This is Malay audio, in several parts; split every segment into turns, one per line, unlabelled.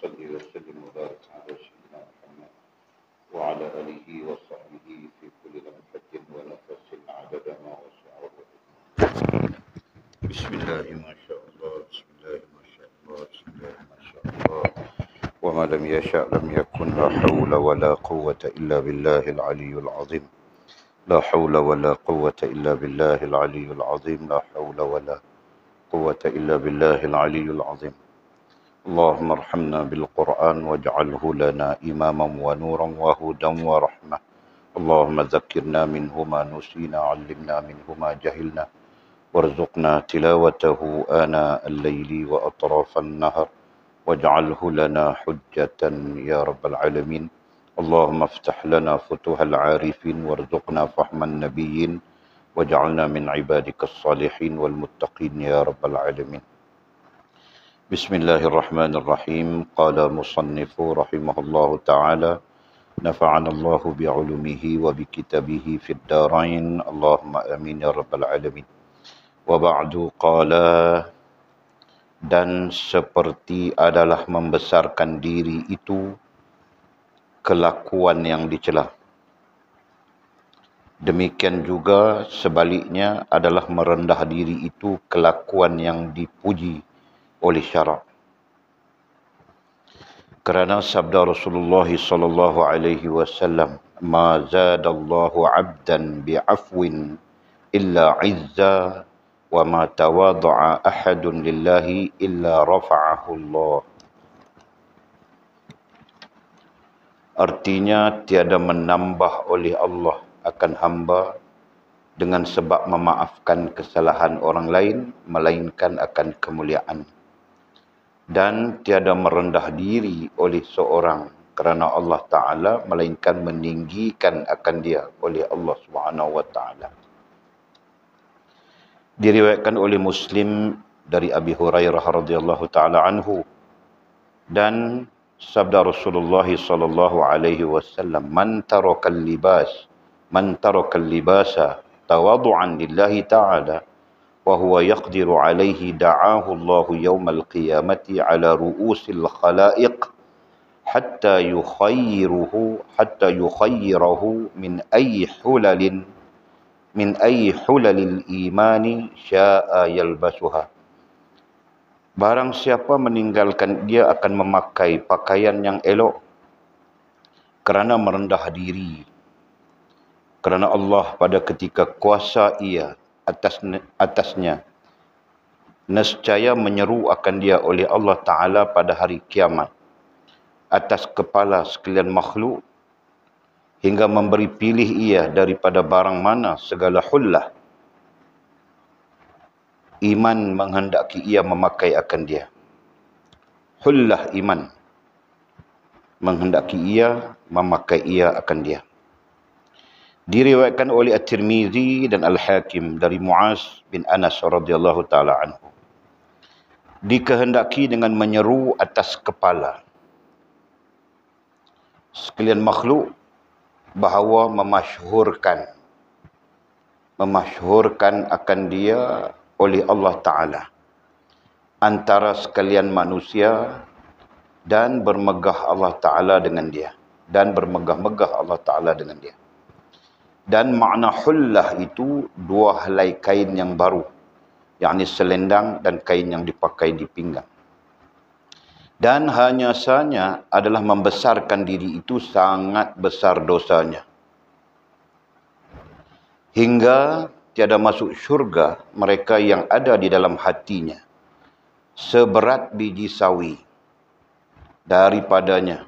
صل وسلم وبارك على سيدنا محمد وعلى آله وصحبه في كل لمحة ونفس عدد ما وسعه. بسم الله ما شاء الله، بسم الله ما شاء الله، بسم الله ما شاء الله، وما لم يشاء لم يكن. لا حول ولا قوة إلا بالله العلي العظيم. لا حول ولا قوة إلا بالله العلي العظيم. لا حول ولا قوة إلا بالله العلي العظيم. اللهم ارحمنا بالقرآن واجعله لنا إماما ونورا وهدى ورحمة. اللهم ذكرنا منه ما نسينا، علمنا منه ما جهلنا، وارزقنا تلاوته آناء الليل وأطراف النهر، واجعله لنا حجة يا رب العالمين. اللهم افتح لنا فتوح العارفين، وارزقنا فهم النبيين، واجعلنا من عبادك الصالحين والمتقين يا رب العالمين. بسم الله الرحمن الرحيم. قال مصنف رحمه الله تعالى: نفعنا الله بعلومه وبكتابه في الدارين، اللهم آمين يا رب العالمين. وبعد قال، dan seperti adalah membesarkan diri itu kelakuan yang dicela, demikian juga sebaliknya adalah merendah diri itu kelakuan yang dipuji oleh syarak. Kerana sabda Rasulullah sallallahu alaihi wasallam, "Ma zadallahu 'abdan bi'afwin illa 'izza, wa ma tawadha'a ahadun lillahi illa rafa'ahu Allah." Artinya, tiada menambah oleh Allah akan hamba dengan sebab memaafkan kesalahan orang lain, melainkan akan kemuliaan. Dan tiada merendah diri oleh seorang kerana Allah Ta'ala, melainkan meninggikan akan dia oleh Allah Subhanahu Wa Ta'ala. Diriwayatkan oleh Muslim dari Abi Hurairah radhiyallahu ta'ala anhu, dan sabda Rasulullah sallallahu alaihi wasallam, "Man tarakal libasa tawadu'an lillahi ta'ala wa huwa yaqdiru alaihi da'ahu Allahu yawmal qiyamati ala ru'usil khalaiq hatta yukhayyirahu min ayyi hulalil imani sya'a yalbasuha." Barang siapa meninggalkan, dia akan memakai pakaian yang elok kerana merendah diri kerana Allah pada ketika kuasa ia atasnya, nescaya menyeru akan dia oleh Allah Ta'ala pada hari kiamat atas kepala sekalian makhluk, hingga memberi pilih ia daripada barang mana segala hullah iman menghendaki ia memakai akan dia. Hullah iman menghendaki ia memakai ia akan dia. Diriwayatkan oleh At-Tirmizi dan Al-Hakim dari Muaz bin Anas radhiyallahu taala anhu, dikehendaki dengan menyeru atas kepala sekalian makhluk bahawa memasyhurkan akan dia oleh Allah Ta'ala antara sekalian manusia, dan bermegah Allah Ta'ala dengan dia, dan bermegah-megah Allah Ta'ala dengan dia. Dan makna hullah itu dua helai kain yang baru, yakni selendang dan kain yang dipakai di pinggang. Dan hanya sahaja adalah membesarkan diri itu sangat besar dosanya, hingga tiada masuk syurga mereka yang ada di dalam hatinya seberat biji sawi daripadanya,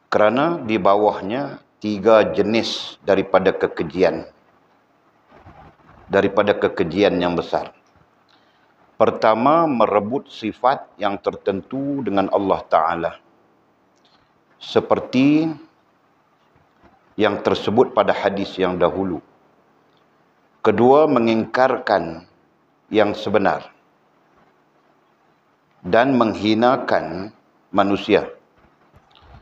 kerana di bawahnya 3 jenis daripada kekejian yang besar. Pertama, merebut sifat yang tertentu dengan Allah Ta'ala, seperti yang tersebut pada hadis yang dahulu. Kedua, mengingkarkan yang sebenar dan menghinakan manusia.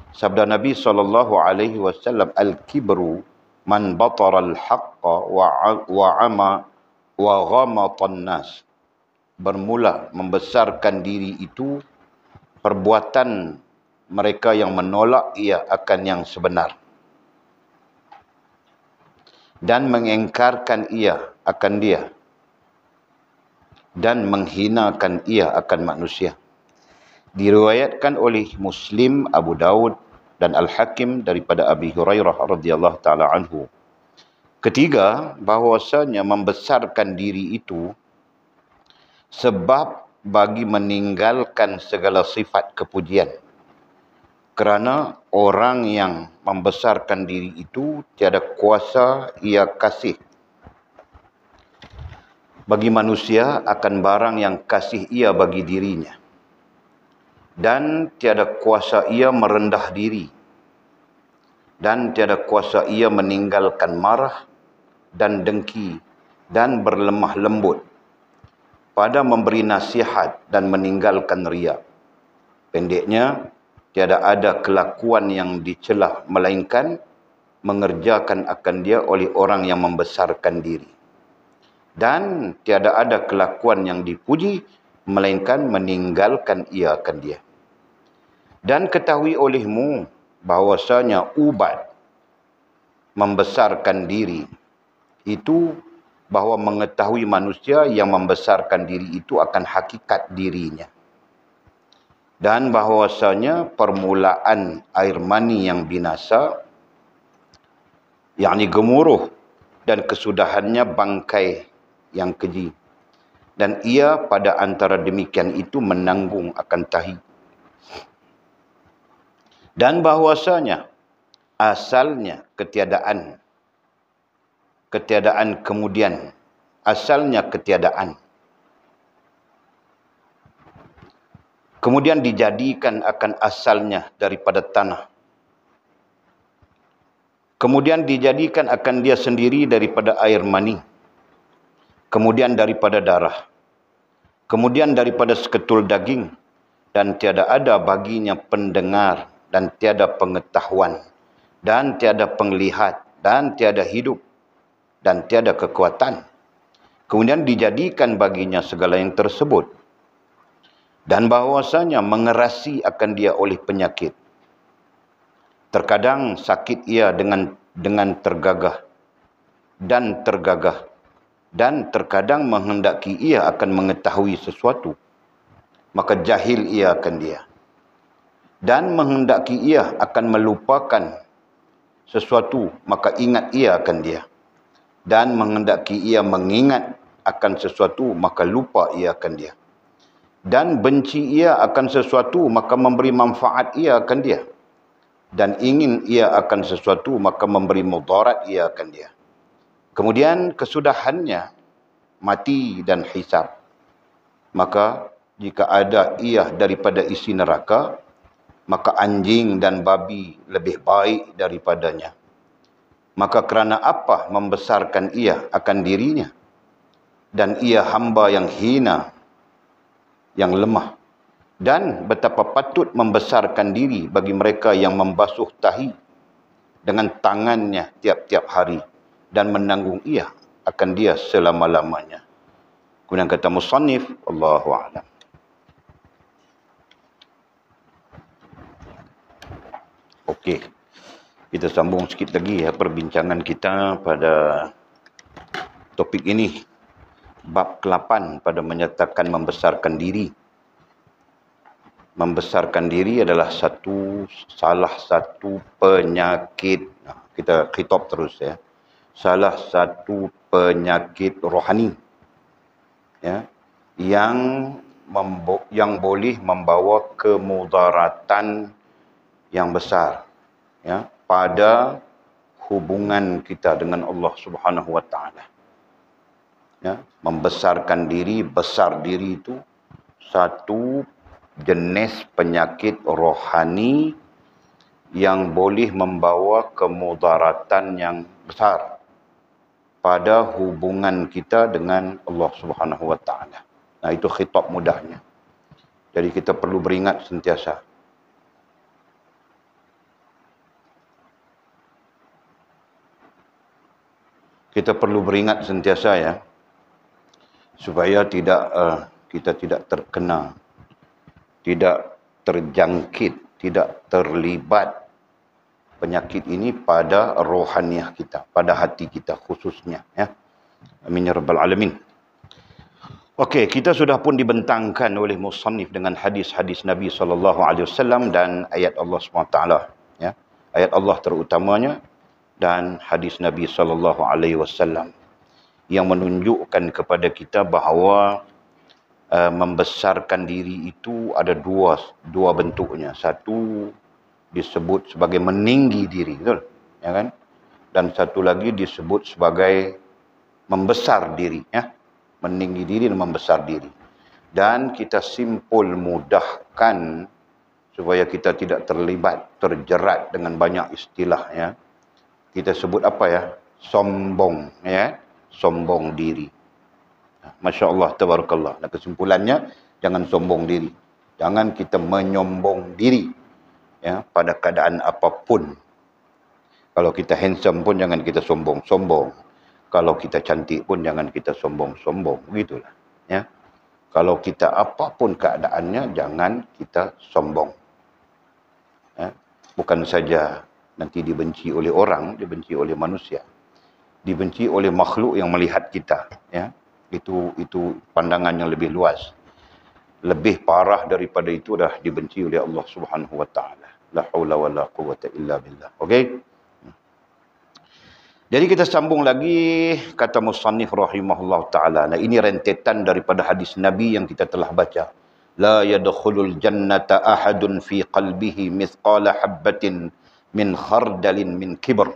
Sabda Nabi SAW, "Al-kibru man batara al-haqqa wa ghamatan nas." Bermula membesarkan diri itu perbuatan mereka yang menolak ia akan yang sebenar dan mengingkarkan ia akan dia dan menghinakan ia akan manusia. Diriwayatkan oleh Muslim, Abu Daud dan Al-Hakim daripada Abi Hurairah radhiyallahu taala anhu. Ketiga, bahwasanya membesarkan diri itu sebab bagi meninggalkan segala sifat kepujian. Kerana orang yang membesarkan diri itu tiada kuasa ia kasih bagi manusia akan barang yang kasih ia bagi dirinya. Dan tiada kuasa ia merendah diri. Dan tiada kuasa ia meninggalkan marah dan dengki dan berlemah lembut pada memberi nasihat dan meninggalkan riya. Pendeknya, tiada ada kelakuan yang dicela melainkan mengerjakan akan dia oleh orang yang membesarkan diri. Dan tiada ada kelakuan yang dipuji melainkan meninggalkan ia akan dia. Dan ketahui olehmu bahwasanya ubat membesarkan diri itu bahawa mengetahui manusia yang membesarkan diri itu akan hakikat dirinya. Dan bahawasanya permulaan air mani yang binasa, yakni gemuruh, dan kesudahannya bangkai yang keji. Dan ia pada antara demikian itu menanggung akan tahi. Dan bahawasanya asalnya ketiadaan kemudian asalnya ketiadaan. Kemudian dijadikan akan asalnya daripada tanah. Kemudian dijadikan akan dia sendiri daripada air mani. Kemudian daripada darah. Kemudian daripada seketul daging. Dan tiada ada baginya pendengar. Dan tiada pengetahuan. Dan tiada penglihat. Dan tiada hidup. Dan tiada kekuatan. Kemudian dijadikan baginya segala yang tersebut. Dan bahawasanya mengerasi akan dia oleh penyakit. Terkadang sakit ia dengan tergagah. Dan tergagah. Dan terkadang menghendaki ia akan mengetahui sesuatu. Maka jahil ia akan dia. Dan menghendaki ia akan melupakan sesuatu. Maka ingat ia akan dia. Dan menghendaki ia mengingat akan sesuatu. Maka lupa ia akan dia. Dan benci ia akan sesuatu, maka memberi manfaat ia akan dia. Dan ingin ia akan sesuatu, maka memberi mudarat ia akan dia. Kemudian kesudahannya, mati dan hisab. Maka jika ada ia daripada isi neraka, maka anjing dan babi lebih baik daripadanya. Maka kerana apa membesarkan ia akan dirinya? Dan ia hamba yang hina, yang lemah. Dan betapa patut membesarkan diri bagi mereka yang membasuh tahi dengan tangannya tiap-tiap hari dan menanggung ia akan dia selama-lamanya. Kemudian kata musannif, Allahu a'lam. Okey. Kita sambung sikit lagi perbincangan kita pada topik ini. Bab ke-8 pada menyatakan membesarkan diri. Membesarkan diri adalah salah satu penyakit. Kita khitab terus ya. Salah satu penyakit rohani. Ya, yang boleh membawa kemudaratan yang besar ya pada hubungan kita dengan Allah Subhanahu wa taala. Ya, membesarkan diri, besar diri itu satu jenis penyakit rohani yang boleh membawa kemudaratan yang besar pada hubungan kita dengan Allah Subhanahu wa taala. Nah, itu khitab mudahnya. Jadi kita perlu beringat sentiasa. Kita perlu beringat sentiasa ya. Supaya kita tidak terkena, tidak terjangkit, tidak terlibat penyakit ini pada rohaniah kita, pada hati kita khususnya. Ya. Amin ya rabbal alamin. Okey, kita sudah pun dibentangkan oleh musannif dengan hadis-hadis Nabi SAW dan ayat Allah SWT. Ya. Ayat Allah terutamanya dan hadis Nabi SAW yang menunjukkan kepada kita bahawa membesarkan diri itu ada dua bentuknya. Satu disebut sebagai meninggi diri, betul? Ya kan? Dan satu lagi disebut sebagai membesar diri, ya. Meninggi diri dan membesar diri. Dan kita simpul mudahkan supaya kita tidak terjerat dengan banyak istilah, ya. Kita sebut apa ya? Sombong, ya. Sombong diri. Masya Allah, tabarakallah. Dan kesimpulannya, jangan sombong diri. Jangan kita menyombong diri, ya, pada keadaan apapun. Kalau kita handsome pun jangan kita sombong-sombong. Kalau kita cantik pun jangan kita sombong-sombong. Begitulah. Ya. Kalau kita apapun keadaannya, jangan kita sombong. Ya. Bukan saja nanti dibenci oleh orang, dibenci oleh manusia. Dibenci oleh makhluk yang melihat kita. Ya. Itu pandangan yang lebih luas. Lebih parah daripada itu dah dibenci oleh Allah Subhanahu wa taala. La haula wala quwwata illa billah. Okey? Jadi kita sambung lagi kata musannif rahimahullah taala. Nah, ini rentetan daripada hadis Nabi yang kita telah baca. La yadkhulul jannata ahadun fi qalbihi mithqala habbatin min khardalin min kibr.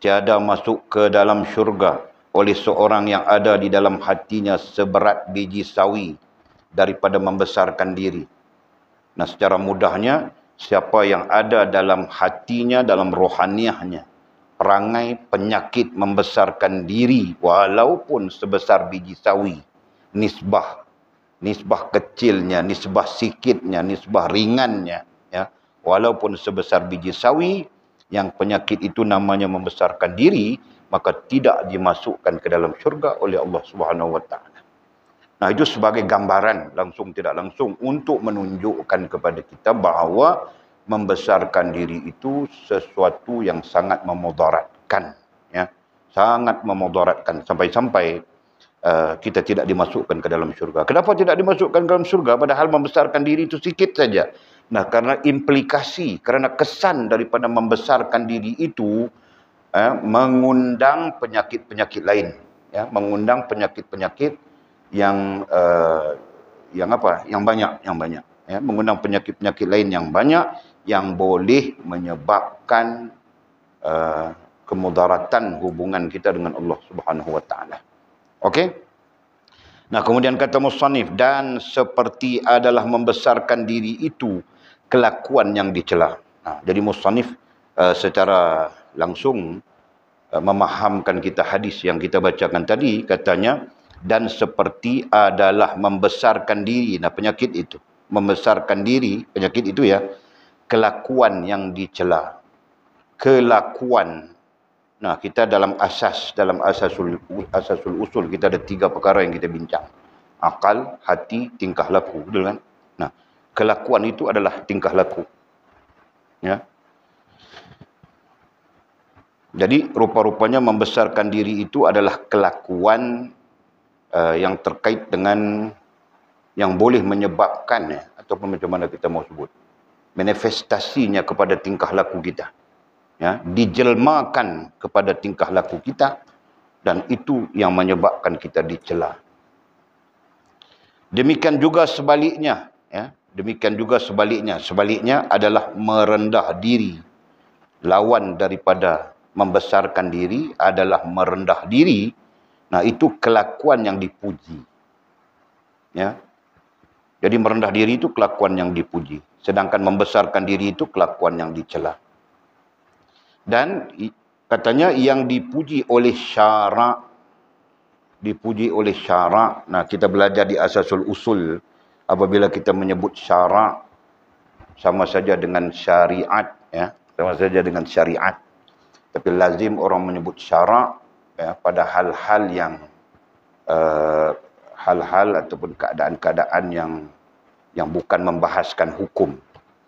Tiada masuk ke dalam syurga oleh seorang yang ada di dalam hatinya seberat biji sawi daripada membesarkan diri. Nah, secara mudahnya, siapa yang ada dalam hatinya, dalam rohaniahnya, perangai penyakit membesarkan diri walaupun sebesar biji sawi, nisbah kecilnya, nisbah sikitnya, nisbah ringannya, ya, walaupun sebesar biji sawi, yang penyakit itu namanya membesarkan diri, maka tidak dimasukkan ke dalam syurga oleh Allah Subhanahu wa taala. Nah, itu sebagai gambaran langsung tidak langsung untuk menunjukkan kepada kita bahawa membesarkan diri itu sesuatu yang sangat memudaratkan, ya. Sangat memudaratkan sampai-sampai kita tidak dimasukkan ke dalam syurga. Kenapa tidak dimasukkan ke dalam syurga padahal membesarkan diri itu sikit saja? Nah, karena implikasi, karena kesan daripada membesarkan diri itu mengundang penyakit-penyakit lain, ya, mengundang penyakit-penyakit yang banyak, ya, mengundang penyakit-penyakit lain yang banyak yang boleh menyebabkan kemudaratan hubungan kita dengan Allah Subhanahu wa taala. Okey? Nah, kemudian kata musannif, dan seperti adalah membesarkan diri itu kelakuan yang dicela. Nah, jadi musannif secara langsung memahamkan kita hadis yang kita bacakan tadi, katanya, dan seperti adalah membesarkan diri. Nah, penyakit itu, membesarkan diri, penyakit itu, ya, kelakuan yang dicela. Kelakuan. Nah, kita dalam asasul usul, kita ada 3 perkara yang kita bincang. Akal, hati, tingkah laku. Betul kan? Nah, kelakuan itu adalah tingkah laku. Ya. Jadi, rupa-rupanya membesarkan diri itu adalah kelakuan yang terkait dengan yang boleh menyebabkan, ya, ataupun macam mana kita mau sebut, manifestasinya kepada tingkah laku kita, ya, dijelmakan kepada tingkah laku kita, dan itu yang menyebabkan kita dicela. Demikian juga sebaliknya, ya, demikian juga sebaliknya adalah merendah diri. Lawan daripada membesarkan diri adalah merendah diri. Nah, itu kelakuan yang dipuji. Ya. Jadi merendah diri itu kelakuan yang dipuji. Sedangkan membesarkan diri itu kelakuan yang dicela. Dan katanya yang dipuji oleh syarak. Dipuji oleh syarak. Nah, kita belajar di asasul usul. Apabila kita menyebut syarak, sama saja dengan syariat. Ya. Sama saja dengan syariat. Tapi lazim orang menyebut syarak, ya, pada hal-hal yang hal-hal ataupun keadaan-keadaan yang yang bukan membahaskan hukum.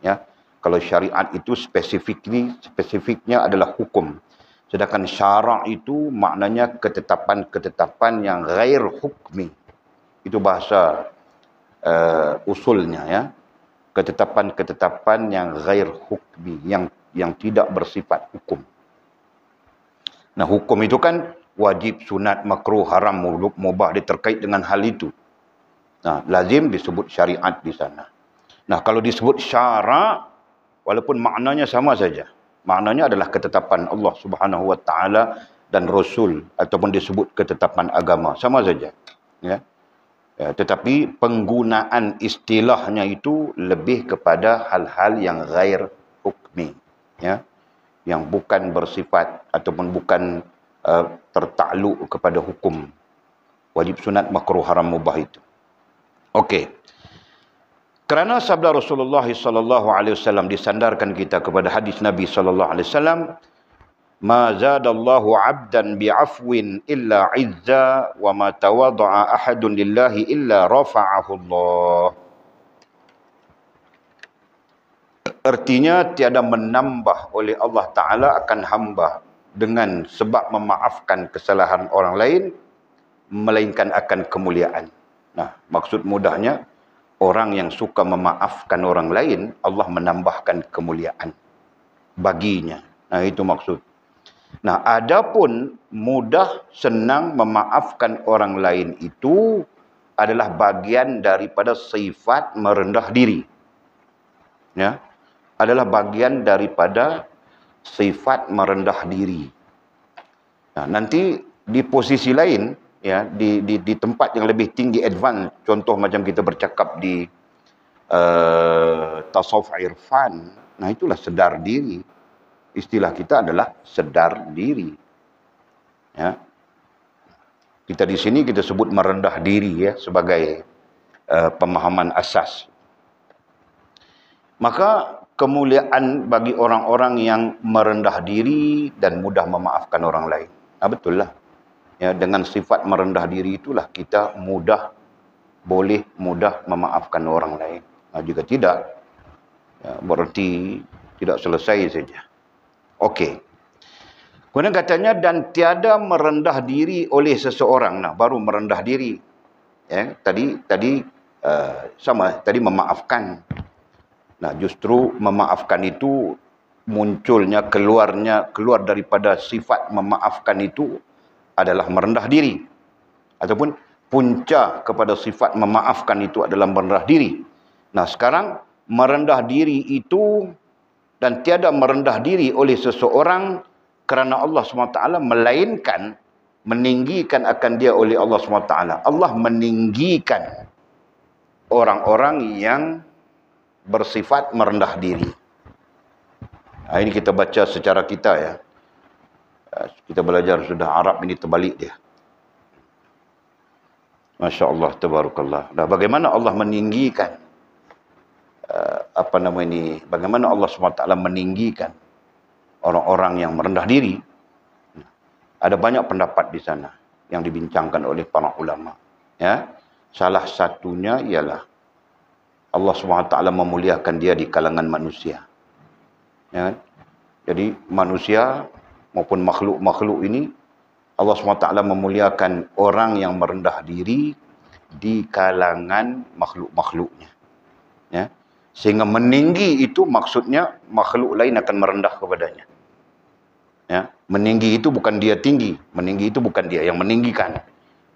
Ya, kalau syariat itu spesifiknya adalah hukum. Sedangkan syarak itu maknanya ketetapan-ketetapan yang ghair hukmi. Itu bahasa usulnya, ya. Ketetapan-ketetapan yang ghair hukmi, yang tidak bersifat hukum. Nah, hukum itu kan wajib, sunat, makruh, haram, mubah, dia terkait dengan hal itu. Nah, lazim disebut syariat di sana. Nah, kalau disebut syarak, walaupun maknanya sama saja. Maknanya adalah ketetapan Allah Subhanahu wa taala dan Rasul, ataupun disebut ketetapan agama, sama saja. Ya. Ya, tetapi penggunaan istilahnya itu lebih kepada hal-hal yang ghair hukmi, ya, yang bukan bersifat ataupun bukan tertakluk kepada hukum wajib, sunat, makruh, haram, mubah itu. Okey. Kerana sabda Rasulullah sallallahu alaihi wasallam disandarkan kita kepada hadis Nabi sallallahu alaihi wasallam, ma zadallahu 'abdan bi'afwin illa 'izza wa ma tawadda'a ahadun lillahi illa rafa'ahu Allah. Artinya tiada menambah oleh Allah Ta'ala akan hamba dengan sebab memaafkan kesalahan orang lain, melainkan akan kemuliaan. Nah, maksud mudahnya, orang yang suka memaafkan orang lain, Allah menambahkan kemuliaan baginya. Nah, itu maksud. Nah, adapun mudah, senang memaafkan orang lain itu adalah bagian daripada sifat merendah diri. Ya, adalah bagian daripada sifat merendah diri. Nah, nanti di posisi lain, ya, di tempat yang lebih tinggi, advance, contoh macam kita bercakap di tasawuf irfan, nah itulah sedar diri. Istilah kita adalah sedar diri. Ya. Kita di sini kita sebut merendah diri, ya, sebagai pemahaman asas. Maka kemuliaan bagi orang-orang yang merendah diri dan mudah memaafkan orang lain. Nah, betul lah. Ya, dengan sifat merendah diri itulah kita boleh mudah memaafkan orang lain. Nah, jika tidak, ya, berarti tidak selesai saja. Okey. Kemudian katanya, dan tiada merendah diri oleh seseorang. Nah, baru merendah diri. Ya, tadi sama, tadi memaafkan. Nah, justru memaafkan itu munculnya, keluar daripada sifat memaafkan itu adalah merendah diri. Ataupun punca kepada sifat memaafkan itu adalah merendah diri. Nah, sekarang merendah diri itu, dan tiada merendah diri oleh seseorang kerana Allah SWT, melainkan meninggikan akan dia oleh Allah SWT. Allah meninggikan orang-orang yang bersifat merendah diri. Nah, ini kita baca secara kita, ya. Kita belajar sudah Arab ini terbalik dia. Masya Allah, tabarakallah. Nah, bagaimana Allah meninggikan bagaimana Allah SWT meninggikan orang-orang yang merendah diri? Ada banyak pendapat di sana yang dibincangkan oleh para ulama. Ya, salah satunya ialah Allah SWT memuliakan dia di kalangan manusia. Ya, jadi manusia maupun makhluk-makhluk ini, Allah SWT memuliakan orang yang merendah diri di kalangan makhluk-makhluknya. Ya, sehingga meninggi itu maksudnya makhluk lain akan merendah kepadanya. Ya, meninggi itu bukan dia tinggi, meninggi itu bukan dia yang meninggikan,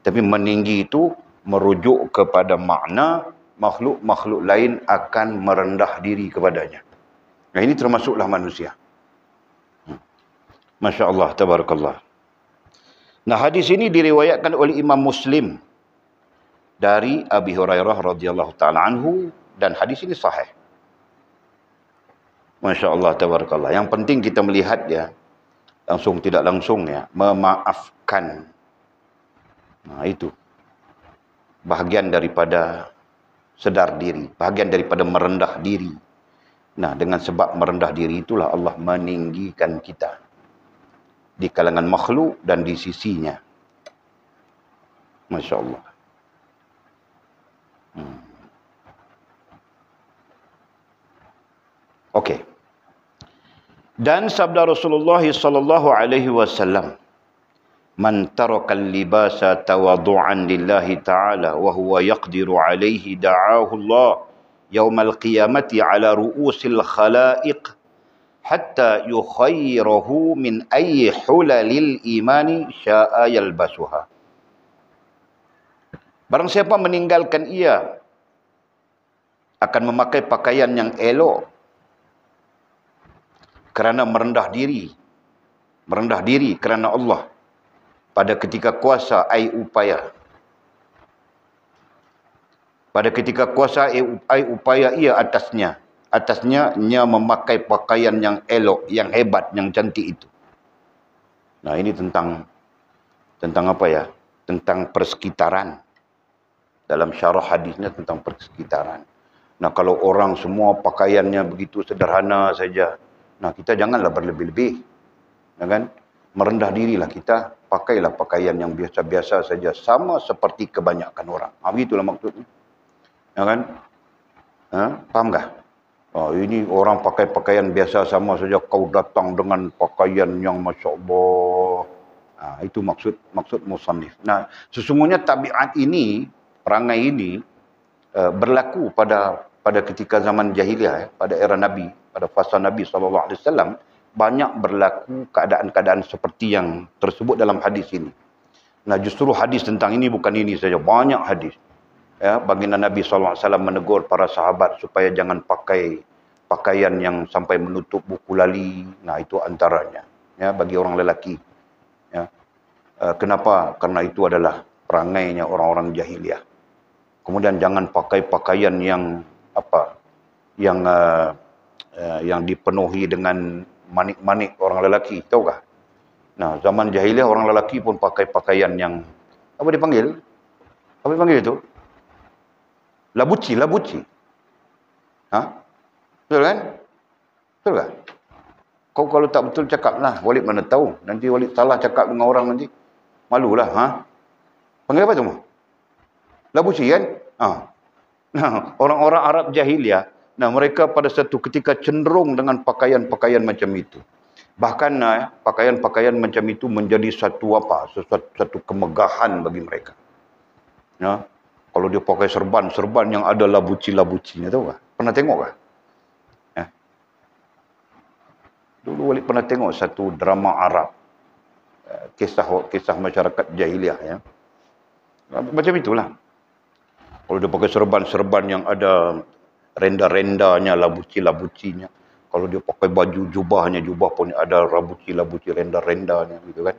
tapi meninggi itu merujuk kepada makna makhluk-makhluk lain akan merendah diri kepadanya. Nah, ini termasuklah manusia. Masya Allah, tabarakallah. Nah, hadis ini diriwayatkan oleh Imam Muslim dari Abi Hurairah radhiyallahu taala anhu, dan hadis ini sahih. Masya Allah, tabarakallah. Yang penting kita melihat, ya, langsung tidak langsung, ya, memaafkan. Nah, itu bahagian daripada sedar diri, bahagian daripada merendah diri. Nah, dengan sebab merendah diri itulah Allah meninggikan kita di kalangan makhluk dan di sisinya. Masya Allah. Okey. Dan sabda Rasulullah sallallahu alaihi wasallam, "Man taraka al-libasa tawaddu'an lillahi ta'ala wa huwa yaqdiru alaihi da'ahu Allah yaumal qiyamati ala ru'usil khalaiq hatta yukhayyirahu min ayyi hulalil imani sya'a yalbasuha." Barang siapa meninggalkan ia akan memakai pakaian yang elok kerana merendah diri kerana Allah pada ketika kuasa ai upaya. Pada ketika kuasa ai upaya ia atasnya memakai pakaian yang elok, yang hebat, yang cantik itu. Nah, ini tentang apa ya? Tentang persekitaran. Dalam syarah hadisnya tentang persekitaran. Nah, kalau orang semua pakaiannya begitu sederhana saja, nah kita janganlah berlebih-lebih. Ya kan? Merendah dirilah kita, pakailah pakaian yang biasa-biasa saja, sama seperti kebanyakan orang. Begitulah maksudnya. Ya kan? Faham tak? Ini orang pakai pakaian biasa sama saja, kau datang dengan pakaian yang Masya Allah. Itu maksud musannif. Nah, sesungguhnya tabiat ini, perangai ini berlaku pada ketika zaman jahiliah, pada era Nabi, pada fasa Nabi SAW, banyak berlaku keadaan-keadaan seperti yang tersebut dalam hadis ini. Nah, justru hadis tentang ini bukan ini saja, banyak hadis. Ya, baginda Nabi SAW menegur para sahabat supaya jangan pakai pakaian yang sampai menutup buku lali. Nah, itu antaranya. Ya, bagi orang lelaki. Ya. Kenapa? Karena itu adalah perangainya orang-orang jahiliah. Kemudian jangan pakai pakaian yang yang dipenuhi dengan manik-manik orang lelaki. Tahukah? Nah, zaman jahiliah orang lelaki pun pakai pakaian yang apa dipanggil? Apa dipanggil itu? Labuci. Betul kan? Betul tak? Kau kalau tak betul cakaplah. Walid mana tahu. Nanti Walid salah cakap dengan orang nanti. Malulah. Panggil apa tu? Labuci kan? Nah, orang-orang Arab jahiliah, nah mereka pada satu ketika cenderung dengan pakaian-pakaian macam itu. Bahkan pakaian-pakaian macam itu menjadi satu kemegahan bagi mereka. Ya. Kalau dia pakai serban yang ada labuci-labucinya, tahu tak? Pernah tengok tak? Dulu Walid pernah tengok satu drama Arab. Kisah masyarakat jahiliah. Ya. Macam itulah. Kalau dia pakai serban yang ada renda-rendanya, labuci-labucinya. Kalau dia pakai baju jubah pun ada labuci renda-rendanya, gitu kan.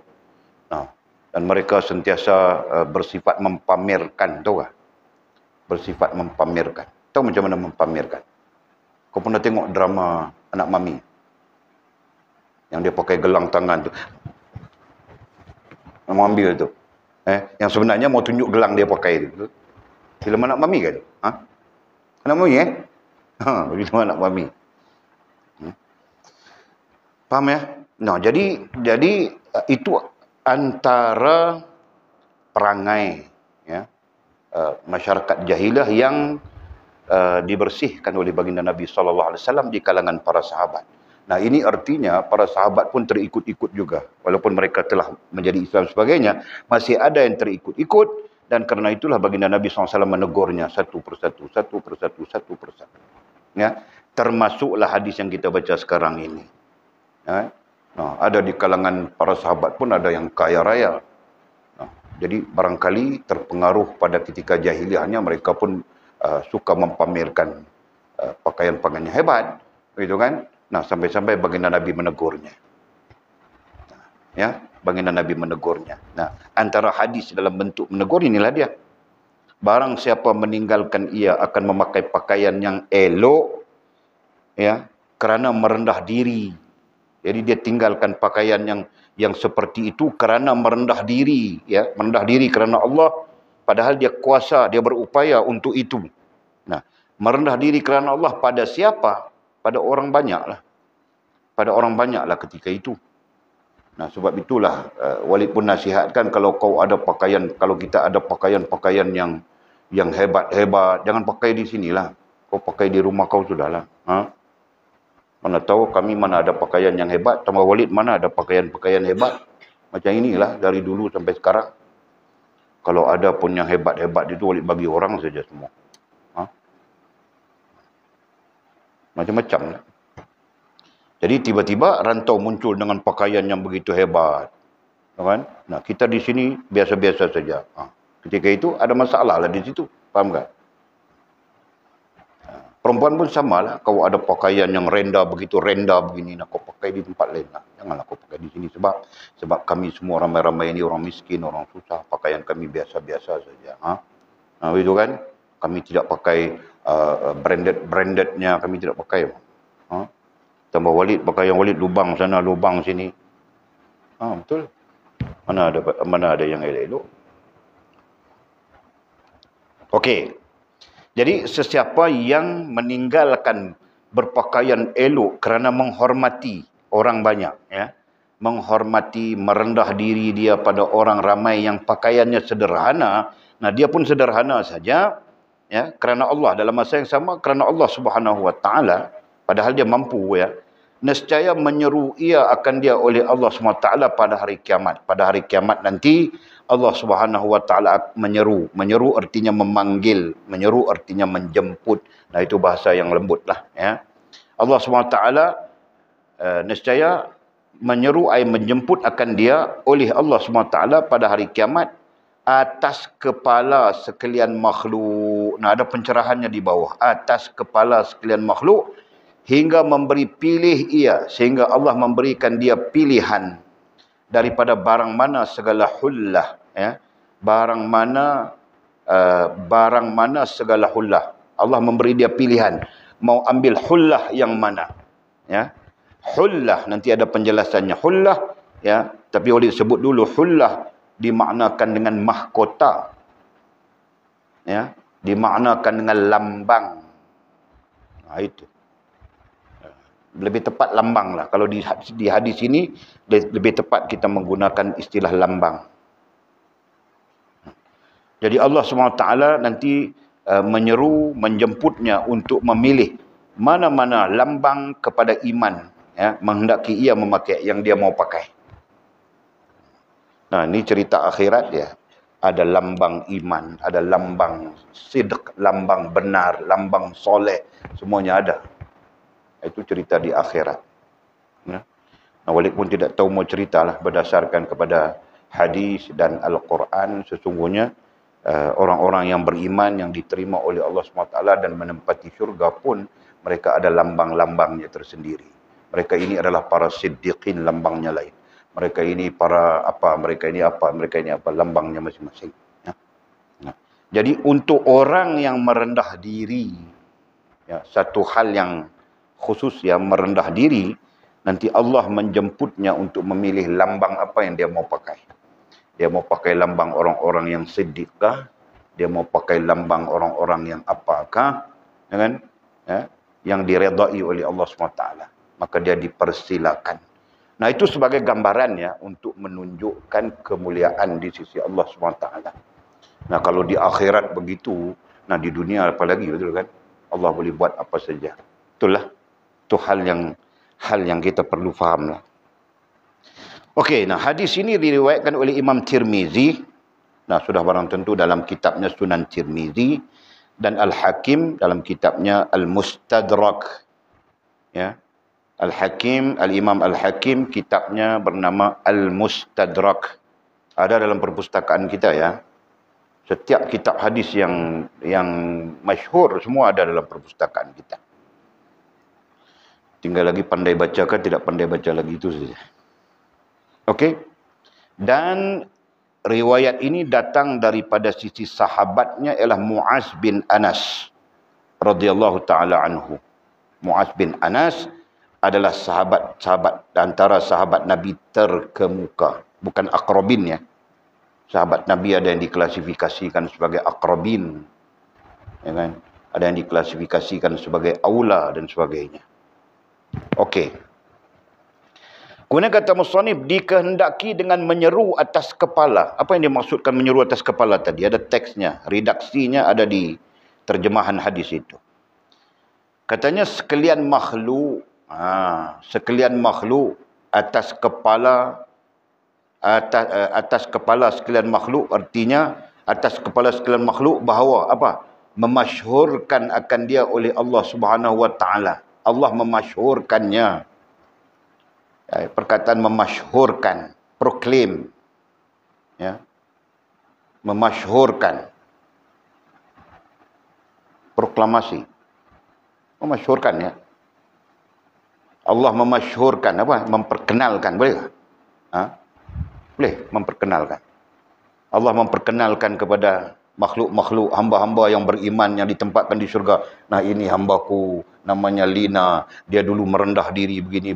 Nah, dan mereka sentiasa bersifat mempamerkan, tahu tak? Bersifat mempamerkan. Tahu macam mana mempamerkan? Kau pernah tengok drama Anak Mami? Yang dia pakai gelang tangan tu. Mau ambil tu. Yang sebenarnya mau tunjuk gelang dia pakai tu. Filem Anak Mami kan? Anak Mami filem Anak Mami. Faham ya? Nah, jadi itu antara perangai ya, masyarakat jahiliah yang dibersihkan oleh baginda Nabi SAW di kalangan para sahabat. Nah, ini artinya para sahabat pun terikut-ikut juga. Walaupun mereka telah menjadi Islam sebagainya, masih ada yang terikut-ikut. Dan kerana itulah baginda Nabi SAW menegurnya satu persatu. Ya, termasuklah hadis yang kita baca sekarang ini. Ya, ada di kalangan para sahabat pun ada yang kaya raya. Jadi barangkali terpengaruh pada ketika jahiliahnya mereka pun suka mempamerkan pakaian-pakaiannya hebat, begitu kan? Nah, sampai-sampai baginda Nabi menegurnya. Ya, baginda Nabi menegurnya. Nah, antara hadis dalam bentuk menegur inilah dia. Barang siapa meninggalkan ia akan memakai pakaian yang elok, ya, kerana merendah diri. Jadi dia tinggalkan pakaian yang seperti itu kerana merendah diri, ya, merendah diri kerana Allah, padahal dia kuasa, dia berupaya untuk itu. Nah, merendah diri kerana Allah pada siapa? Pada orang banyaklah. Pada orang banyaklah ketika itu. Nah, sebab itulah Walid pun nasihatkan kalau kita ada pakaian-pakaian yang hebat-hebat, jangan pakai di sinilah. Kau pakai di rumah kau sudahlah. Mana tahu kami mana ada pakaian yang hebat, tambah Walid mana ada pakaian-pakaian hebat. Macam inilah dari dulu sampai sekarang. Kalau ada pun yang hebat-hebat itu Walid bagi orang saja semua. Ha? Macam-macam lah. Jadi tiba-tiba rantau muncul dengan pakaian yang begitu hebat. Kan? Nah, kita di sini biasa-biasa saja. Ketika itu ada masalah lah di situ. Faham tak? Perempuan pun sama lah. Kau ada pakaian yang rendah begini. Nak kau pakai di tempat lain lah. Janganlah kau pakai di sini. Sebab kami semua ramai-ramai ini orang miskin, orang susah. Pakaian kami biasa-biasa saja. Nah, itu kan. Kami tidak pakai brandednya. Kami tidak pakai. Tambah Walid, pakaian Walid lubang sana, lubang sini. Betul. Mana ada yang elok-elok. Okey. Jadi sesiapa yang meninggalkan berpakaian elok kerana menghormati orang banyak, ya, menghormati, merendah diri dia pada orang ramai yang pakaiannya sederhana, nah dia pun sederhana saja, ya, kerana Allah, dalam masa yang sama kerana Allah Subhanahu Wa Taala, padahal dia mampu, ya, nescaya menyeru ia akan dia oleh Allah SWT pada hari kiamat. Pada hari kiamat nanti Allah Subhanahu Wa Taala menyeru. Menyeru artinya memanggil, menyeru artinya menjemput. Nah, itu bahasa yang lembut lah, ya. Allah SWT nescaya menyeru, menjemput akan dia oleh Allah SWT pada hari kiamat atas kepala sekalian makhluk. Nah, ada pencerahannya di bawah. Atas kepala sekalian makhluk, hingga memberi pilih ia, sehingga Allah memberikan dia pilihan daripada barang mana segala hullah, ya, barang mana segala hullah. Allah memberi dia pilihan mau ambil hullah yang mana, ya. Hullah nanti ada penjelasannya. Hullah, ya, tapi boleh sebut dulu hullah dimaknakan dengan mahkota, ya, dimaknakan dengan lambang. Nah, itu lebih tepat lambang lah. Kalau di hadis ini lebih tepat kita menggunakan istilah lambang. Jadi Allah SWT nanti menyeru, menjemputnya untuk memilih mana-mana lambang kepada iman, ya, menghendaki ia memakai yang dia mau pakai. Nah, ini cerita akhirat ya. Ada lambang iman, ada lambang sidq, lambang benar, lambang soleh, semuanya ada. Itu cerita di akhirat. Ya. Nah, Walid pun tidak tahu mau ceritalah berdasarkan kepada hadis dan Al-Quran. Sesungguhnya orang-orang yang beriman yang diterima oleh Allah SWT dan menempati syurga pun mereka ada lambang-lambangnya tersendiri. Mereka ini adalah para siddiqin, lambangnya lain. Mereka ini para apa, mereka ini apa, mereka ini apa, lambangnya masing-masing. Ya. Nah, jadi untuk orang yang merendah diri, ya, satu hal yang khusus yang merendah diri, nanti Allah menjemputnya untuk memilih lambang apa yang dia mau pakai. Dia mau pakai lambang orang-orang yang siddiqah, dia mau pakai lambang orang-orang yang apakah, ya kan? Ya, yang diredai oleh Allah SWT. Maka dia dipersilakan. Nah, itu sebagai gambaran ya untuk menunjukkan kemuliaan di sisi Allah SWT. Nah, kalau di akhirat begitu, nah di dunia apalagi, betul kan? Allah boleh buat apa saja. Itulah. Itu hal yang kita perlu faham lah. Okey, nah hadis ini diriwayatkan oleh Imam Tirmizi. Nah, sudah barang tentu dalam kitabnya Sunan Tirmizi dan Al-Hakim dalam kitabnya Al-Mustadrak. Ya. Al-Hakim, Al-Imam Al-Hakim kitabnya bernama Al-Mustadrak. Ada dalam perpustakaan kita ya. Setiap kitab hadis yang masyhur semua ada dalam perpustakaan kita. Tinggal lagi pandai baca ke tidak pandai baca lagi, itu saja. Okey. Dan riwayat ini datang daripada sisi sahabatnya ialah Muaz bin Anas radhiyallahu taala anhu. Muaz bin Anas adalah sahabat antara sahabat Nabi terkemuka, bukan aqrabin ya. Sahabat Nabi ada yang diklasifikasikan sebagai aqrabin, ya kan? Ada yang diklasifikasikan sebagai aula dan sebagainya. Okey. Kemudian kata musannif, dikehendaki dengan menyeru atas kepala. Apa yang dimaksudkan menyeru atas kepala tadi? Ada teksnya, redaksinya ada di terjemahan hadis itu. Katanya sekalian makhluk. Sekalian makhluk atas kepala sekalian makhluk, artinya atas kepala sekalian makhluk bahawa apa? Memasyhurkan akan dia oleh Allah Subhanahu wa taala. Allah memasyhurkannya. Perkataan memasyhurkan, proclaim. Ya. Memasyhurkan. Proklamasi. Memasyhurkan, ya. Allah memasyhurkan apa? Memperkenalkan, boleh tak? Boleh memperkenalkan. Allah memperkenalkan kepada makhluk-makhluk, hamba-hamba yang beriman yang ditempatkan di syurga. Nah, ini hambaku, namanya Lina. Dia dulu merendah diri begini.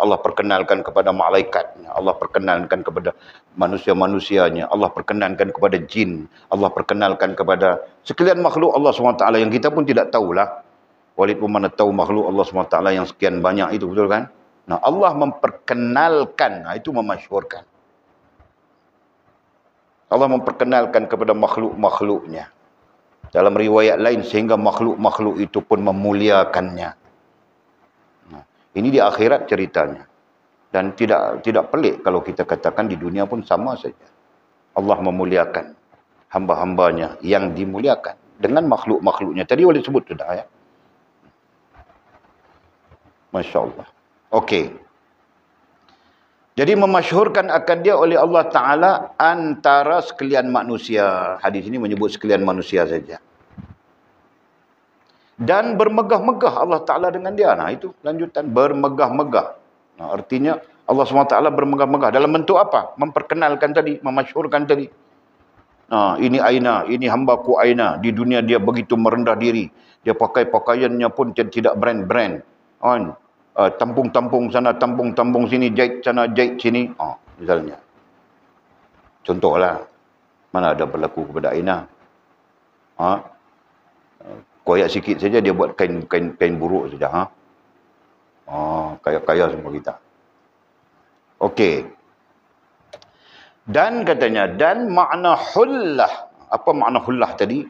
Allah perkenalkan kepada malaikatnya. Allah perkenalkan kepada manusia-manusianya. Allah perkenalkan kepada jin. Allah perkenalkan kepada sekalian makhluk Allah SWT yang kita pun tidak tahulah. Walid pun mana tahu makhluk Allah SWT yang sekian banyak itu, betul kan? Nah, Allah memperkenalkan, itu memasyhurkan. Allah memperkenalkan kepada makhluk-makhluknya. Dalam riwayat lain, sehingga makhluk-makhluk itu pun memuliakannya. Nah, ini di akhirat ceritanya. Dan tidak pelik kalau kita katakan di dunia pun sama saja. Allah memuliakan hamba-hambanya yang dimuliakan dengan makhluk-makhluknya. Tadi boleh sebut sudah, ya. Masya Allah. Okey. Jadi memasyhurkan akan dia oleh Allah Ta'ala antara sekalian manusia. Hadis ini menyebut sekalian manusia saja. Dan bermegah-megah Allah Ta'ala dengan dia. Nah, itu lanjutan. Bermegah-megah. Nah, artinya Allah SWT bermegah-megah. Dalam bentuk apa? Memperkenalkan tadi. Memasyhurkan tadi. Nah, ini Aina. Ini hambaku Aina. Di dunia dia begitu merendah diri. Dia pakai pakaiannya pun tidak brand-brand. Tampung-tampung sana, tampung-tampung sini, jahit sana, jahit sini. Misalnya. Contohlah. Mana ada berlaku kepada Aina. Koyak sikit saja dia buat kain buruk saja. Kaya-kaya semua kita. Okey. Dan katanya, dan makna hullah. Apa makna hullah tadi?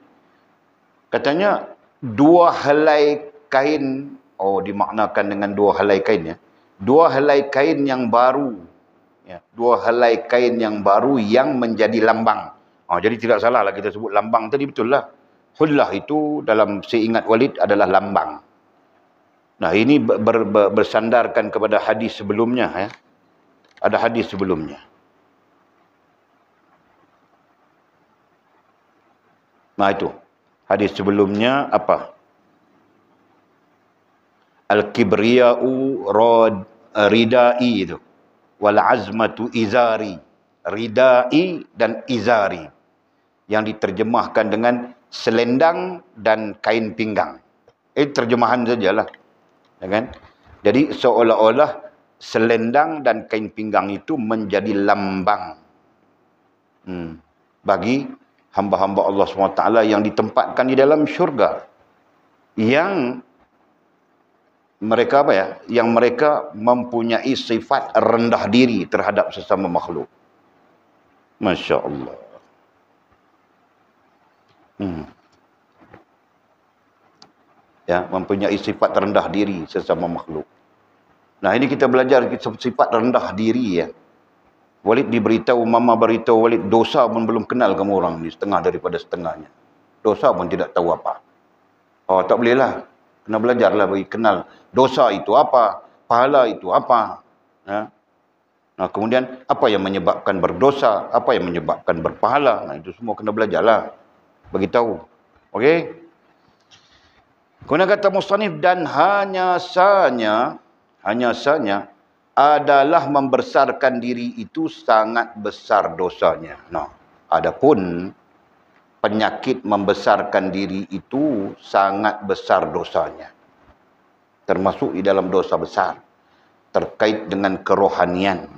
Katanya, dua helai kain. Dimaknakan dengan dua helai kain, ya. Dua helai kain yang baru. Ya. Dua helai kain yang baru yang menjadi lambang. Jadi tidak salah lah kita sebut lambang tadi, betul lah. Hullah itu dalam seingat Walid adalah lambang. Nah, ini bersandarkan kepada hadis sebelumnya, ya. Ada hadis sebelumnya. Nah, itu. Hadis sebelumnya apa? Al-kibriya'u ridai itu. Wal azmatu izari. Ridai dan izari. Yang diterjemahkan dengan selendang dan kain pinggang. Terjemahan sajalah. Ya kan? Jadi seolah-olah selendang dan kain pinggang itu menjadi lambang. Bagi hamba-hamba Allah SWT yang ditempatkan di dalam syurga. Yang mereka apa, ya? Yang mereka mempunyai sifat rendah diri terhadap sesama makhluk. Masya Allah. Ya, mempunyai sifat rendah diri sesama makhluk. Nah, ini kita belajar sifat rendah diri, ya. Walid diberitahu, Mama beritahu Walid, dosa pun belum kenal kamu orang ni, setengah daripada setengahnya. Dosa pun tidak tahu apa. Tak bolehlah. Kena belajarlah bagi kenal dosa itu apa, pahala itu apa. Ya. Nah, kemudian apa yang menyebabkan berdosa, apa yang menyebabkan berpahala. Nah, itu semua kena belajarlah. Bagi tahu. Okey? Kemudian kata musannif, dan hanya saja adalah membesarkan diri itu sangat besar dosanya. Nah, adapun penyakit membesarkan diri itu sangat besar dosanya. Termasuk di dalam dosa besar. Terkait dengan kerohanian.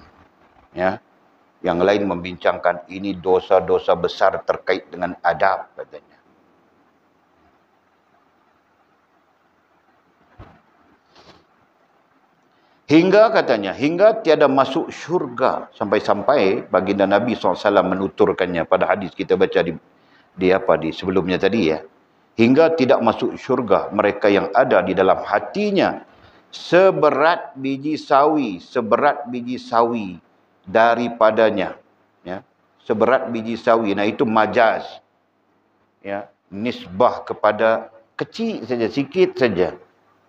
Ya. Yang lain membincangkan ini dosa-dosa besar terkait dengan adab, katanya. Hingga tiada masuk syurga. Sampai-sampai baginda Nabi SAW menuturkannya pada hadis kita baca di sebelumnya tadi, ya. Hingga tidak masuk syurga mereka yang ada di dalam hatinya seberat biji sawi daripadanya, ya, seberat biji sawi. Nah, itu majaz, ya, nisbah kepada kecil saja, sikit saja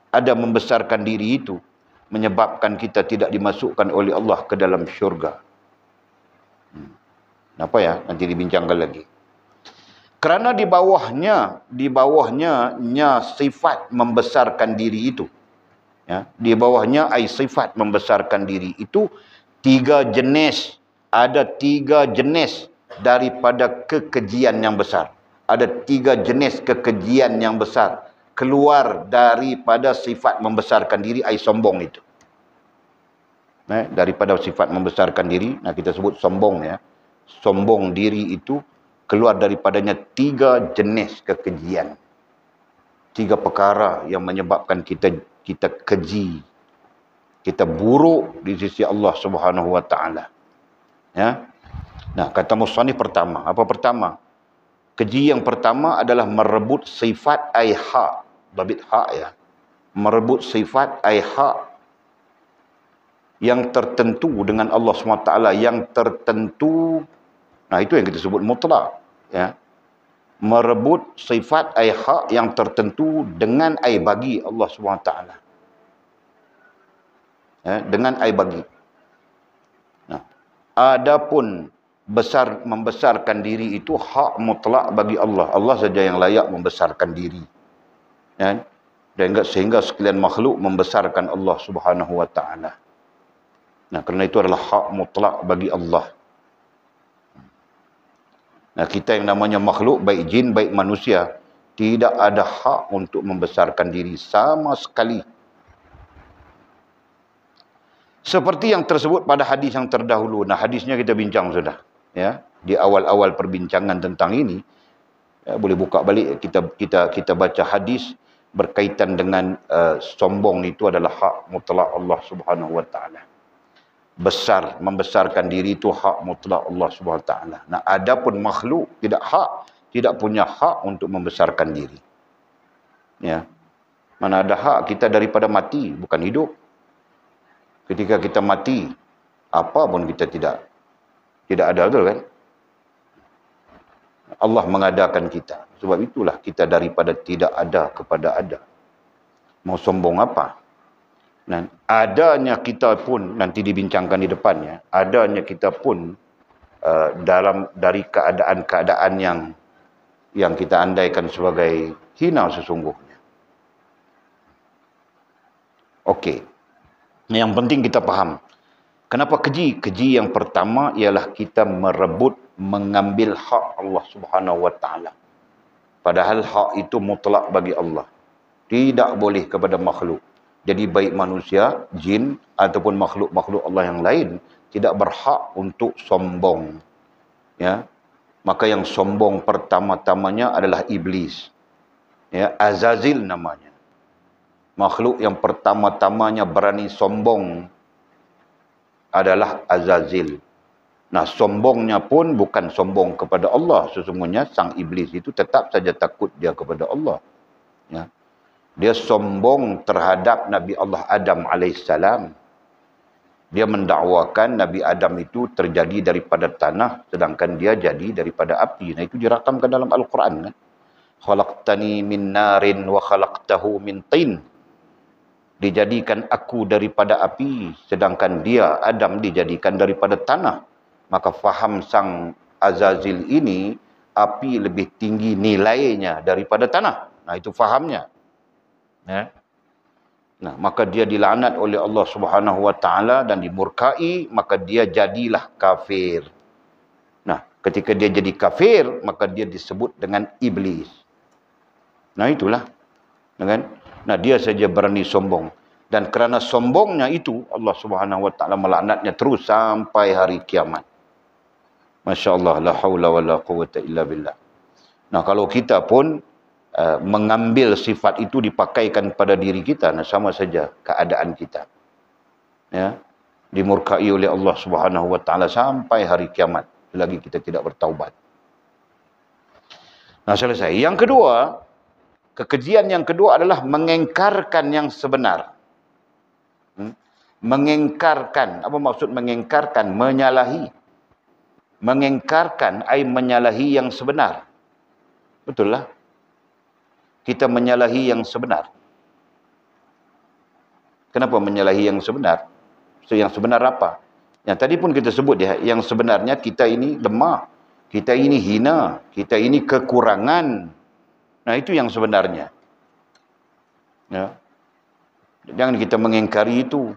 ada membesarkan diri itu menyebabkan kita tidak dimasukkan oleh Allah ke dalam syurga. Apa ya, nanti dibincangkan lagi. Kerana di bawahnya sifat membesarkan diri itu, ya, di bawahnya sifat membesarkan diri itu 3 jenis. Ada 3 jenis daripada kekejian yang besar. Ada 3 jenis kekejian yang besar keluar daripada sifat membesarkan diri, sombong itu. Daripada sifat membesarkan diri, kita sebut sombong, ya. Sombong diri itu keluar daripadanya 3 jenis kekejian. 3 perkara yang menyebabkan kita keji, kita buruk di sisi Allah Subhanahu wa taala. Ya. Nah, kata musannif pertama, apa pertama? Keji yang pertama adalah merebut sifat hak. Babit hak, ya. Merebut sifat hak yang tertentu dengan Allah SWT, yang tertentu. Nah, itu yang kita sebut mutlak, ya. Merebut sifat hak yang tertentu dengan bagi Allah SWT, ya, dengan bagi. Nah, adapun membesarkan diri itu hak mutlak bagi Allah. Allah saja yang layak membesarkan diri, ya. Dan sehingga sekalian makhluk membesarkan Allah Subhanahu wa taala. Nah, kerana itu adalah hak mutlak bagi Allah. Nah, kita yang namanya makhluk, baik jin, baik manusia, tidak ada hak untuk membesarkan diri sama sekali. Seperti yang tersebut pada hadis yang terdahulu. Nah, hadisnya kita bincang sudah, ya, di awal-awal perbincangan tentang ini. Ya, boleh buka balik, kita baca hadis berkaitan dengan sombong itu adalah hak mutlak Allah Subhanahu wa taala. Membesarkan diri itu hak mutlak Allah Subhanahu wa taala. Nah, adapun makhluk tidak punya hak untuk membesarkan diri. Ya. Mana ada hak kita daripada mati, bukan hidup. Ketika kita mati, apa pun kita tidak ada, betul kan? Allah mengadakan kita. Sebab itulah kita daripada tidak ada kepada ada. Mau sombong apa? Dan adanya kita pun, nanti dibincangkan di depannya, adanya kita pun dari keadaan-keadaan yang kita andaikan sebagai hina sesungguhnya. Okey. Yang penting kita faham. Kenapa keji? Keji yang pertama ialah kita mengambil hak Allah Subhanahu wa taala. Padahal hak itu mutlak bagi Allah. Tidak boleh kepada makhluk. Jadi baik manusia, jin ataupun makhluk-makhluk Allah yang lain tidak berhak untuk sombong. Ya. Maka yang sombong pertama-tamanya adalah iblis. Ya, Azazil namanya. Makhluk yang pertama-tamanya berani sombong adalah Azazil. Nah, sombongnya pun bukan sombong kepada Allah. Sesungguhnya sang iblis itu tetap saja takut dia kepada Allah. Ya. Dia sombong terhadap Nabi Allah Adam AS. Dia mendakwakan Nabi Adam itu terjadi daripada tanah, sedangkan dia jadi daripada api. Nah, itu dirakamkan dalam Al-Quran. Kan? Khalaqtani min narin wa khalaqtahu min tin. Dijadikan aku daripada api, sedangkan dia, Adam, dijadikan daripada tanah. Maka faham sang Azazil ini, api lebih tinggi nilainya daripada tanah. Nah, itu fahamnya. Ya. Nah, maka dia dilaknat oleh Allah Subhanahu wa taala dan dimurkai, maka dia jadilah kafir. Nah, ketika dia jadi kafir, maka dia disebut dengan iblis. Nah, itulah. Kan? Nah, dia saja berani sombong. Dan kerana sombongnya itu, Allah Subhanahu wa taala melaknatnya terus sampai hari kiamat. Masya-Allah, la haula wala quwwata illa billah. Nah, kalau kita pun mengambil sifat itu dipakaikan pada diri kita, nah sama saja keadaan kita. Ya, dimurkai oleh Allah Subhanahu wa taala sampai hari kiamat selagi kita tidak bertaubat. Nah, selesai. Yang kedua, kekejian yang kedua adalah mengengkarkan yang sebenar. Mengingkarkan. Apa maksud mengingkarkan? Menyalahi. Mengingkarkan ay menyalahi yang sebenar. Betul lah. Kita menyalahi yang sebenar. Kenapa menyalahi yang sebenar? So, yang sebenar apa? Yang tadi pun kita sebut ya, yang sebenarnya kita ini lemah. Kita ini hina. Kita ini kekurangan. Nah, itu yang sebenarnya. Ya. Jangan kita mengingkari itu.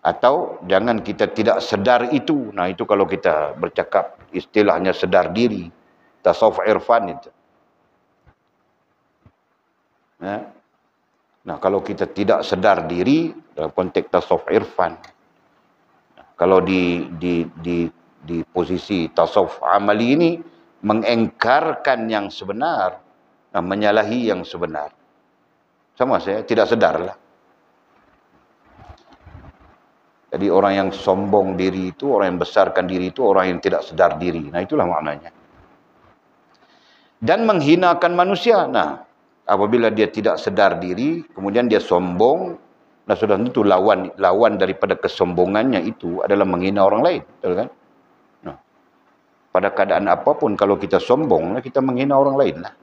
Atau jangan kita tidak sedar itu. Nah, itu kalau kita bercakap istilahnya sedar diri. Tasawuf irfan itu. Ya. Nah, kalau kita tidak sedar diri dalam konteks tasawuf irfan. Kalau di posisi tasawuf amali ini mengingkarkan yang sebenar, nah, menyalahi yang sebenar. Sama saya tidak sedarlah. Jadi orang yang sombong diri itu, orang yang besarkan diri itu, orang yang tidak sedar diri. Nah, itulah maknanya. Dan menghinakan manusia. Nah, apabila dia tidak sedar diri, kemudian dia sombong, nah sudah tentu lawan daripada kesombongannya itu adalah menghina orang lain. Betul kan? Nah, pada keadaan apapun kalau kita sombong, kita menghina orang lain lah.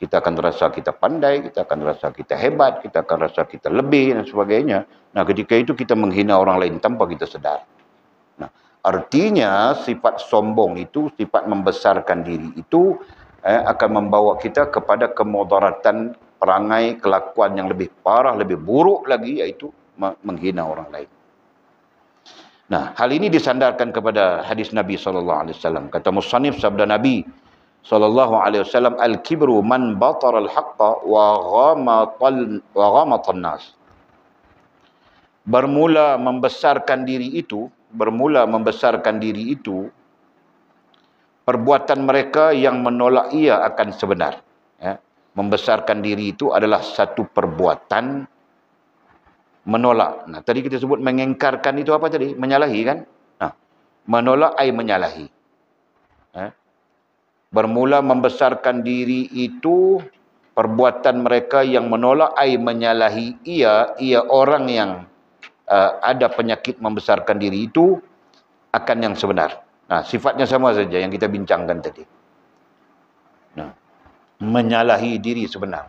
Kita akan rasa kita pandai, kita akan rasa kita hebat, kita akan rasa kita lebih dan sebagainya. Nah, ketika itu kita menghina orang lain tanpa kita sedar. Nah, artinya sifat sombong itu, sifat membesarkan diri itu akan membawa kita kepada kemudaratan perangai, kelakuan yang lebih parah, lebih buruk lagi, iaitu menghina orang lain. Nah, hal ini disandarkan kepada hadis Nabi SAW. Kata musannif, sabda Nabi SAW, al-kibru man batara al-haqqa wa ghamatan nas. Bermula membesarkan diri itu, perbuatan mereka yang menolak ia akan sebenar. Ya. Membesarkan diri itu adalah satu perbuatan menolak. Nah, tadi kita sebut mengingkarkan itu apa tadi? Menyalahi kan? Nah, menolak ay menyalahi. Ya. Bermula membesarkan diri itu perbuatan mereka yang menolak ay menyalahi ia orang yang ada penyakit membesarkan diri itu akan yang sebenar. Nah, sifatnya sama saja yang kita bincangkan tadi. Nah, menyalahi diri sebenar.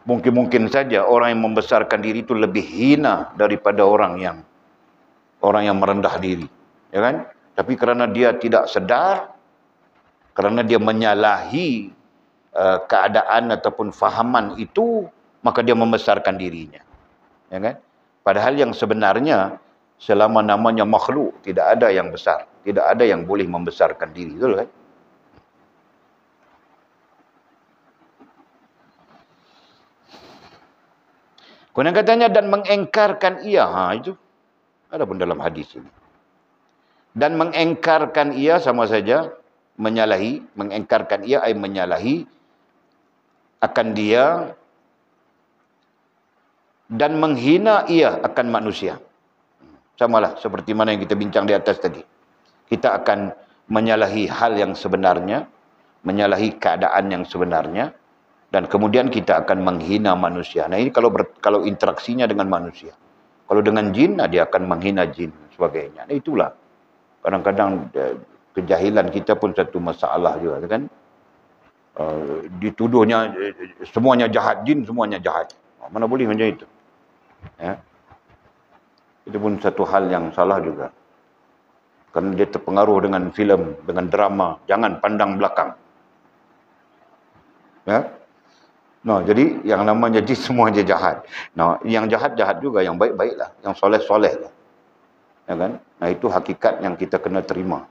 Mungkin saja orang yang membesarkan diri itu lebih hina daripada orang yang merendah diri, ya kan? Tapi karena dia tidak sedar, karena dia menyalahi keadaan ataupun fahaman itu, maka dia membesarkan dirinya, ya kan? Padahal yang sebenarnya selama namanya makhluk, tidak ada yang besar, tidak ada yang boleh membesarkan diri, betul kan? Kemudian katanya dan mengingkarkan ia, itu ada pun dalam hadis ini. Dan mengingkarkan ia sama saja menyalahi, mengingkarkan ia ay menyalahi akan dia, dan menghina ia akan manusia. Samalah seperti mana yang kita bincang di atas tadi. Kita akan menyalahi hal yang sebenarnya, menyalahi keadaan yang sebenarnya, dan kemudian kita akan menghina manusia. Nah, ini kalau interaksinya dengan manusia. Kalau dengan jin, nah dia akan menghina jin dan sebagainya. Nah, itulah kadang-kadang kejahilan kita pun satu masalah juga, kan? Dituduhnya semuanya jahat, jin semuanya jahat. Mana boleh macam itu? Ya. Itu pun satu hal yang salah juga. Kerana dia terpengaruh dengan filem, dengan drama. Jangan pandang belakang. Ya. Nah, jadi yang namanya jin semuanya jahat. Nah, yang jahat-jahat juga, yang baik-baiklah, yang soleh-soleh lah. Ya kan? Nah, itu hakikat yang kita kena terima.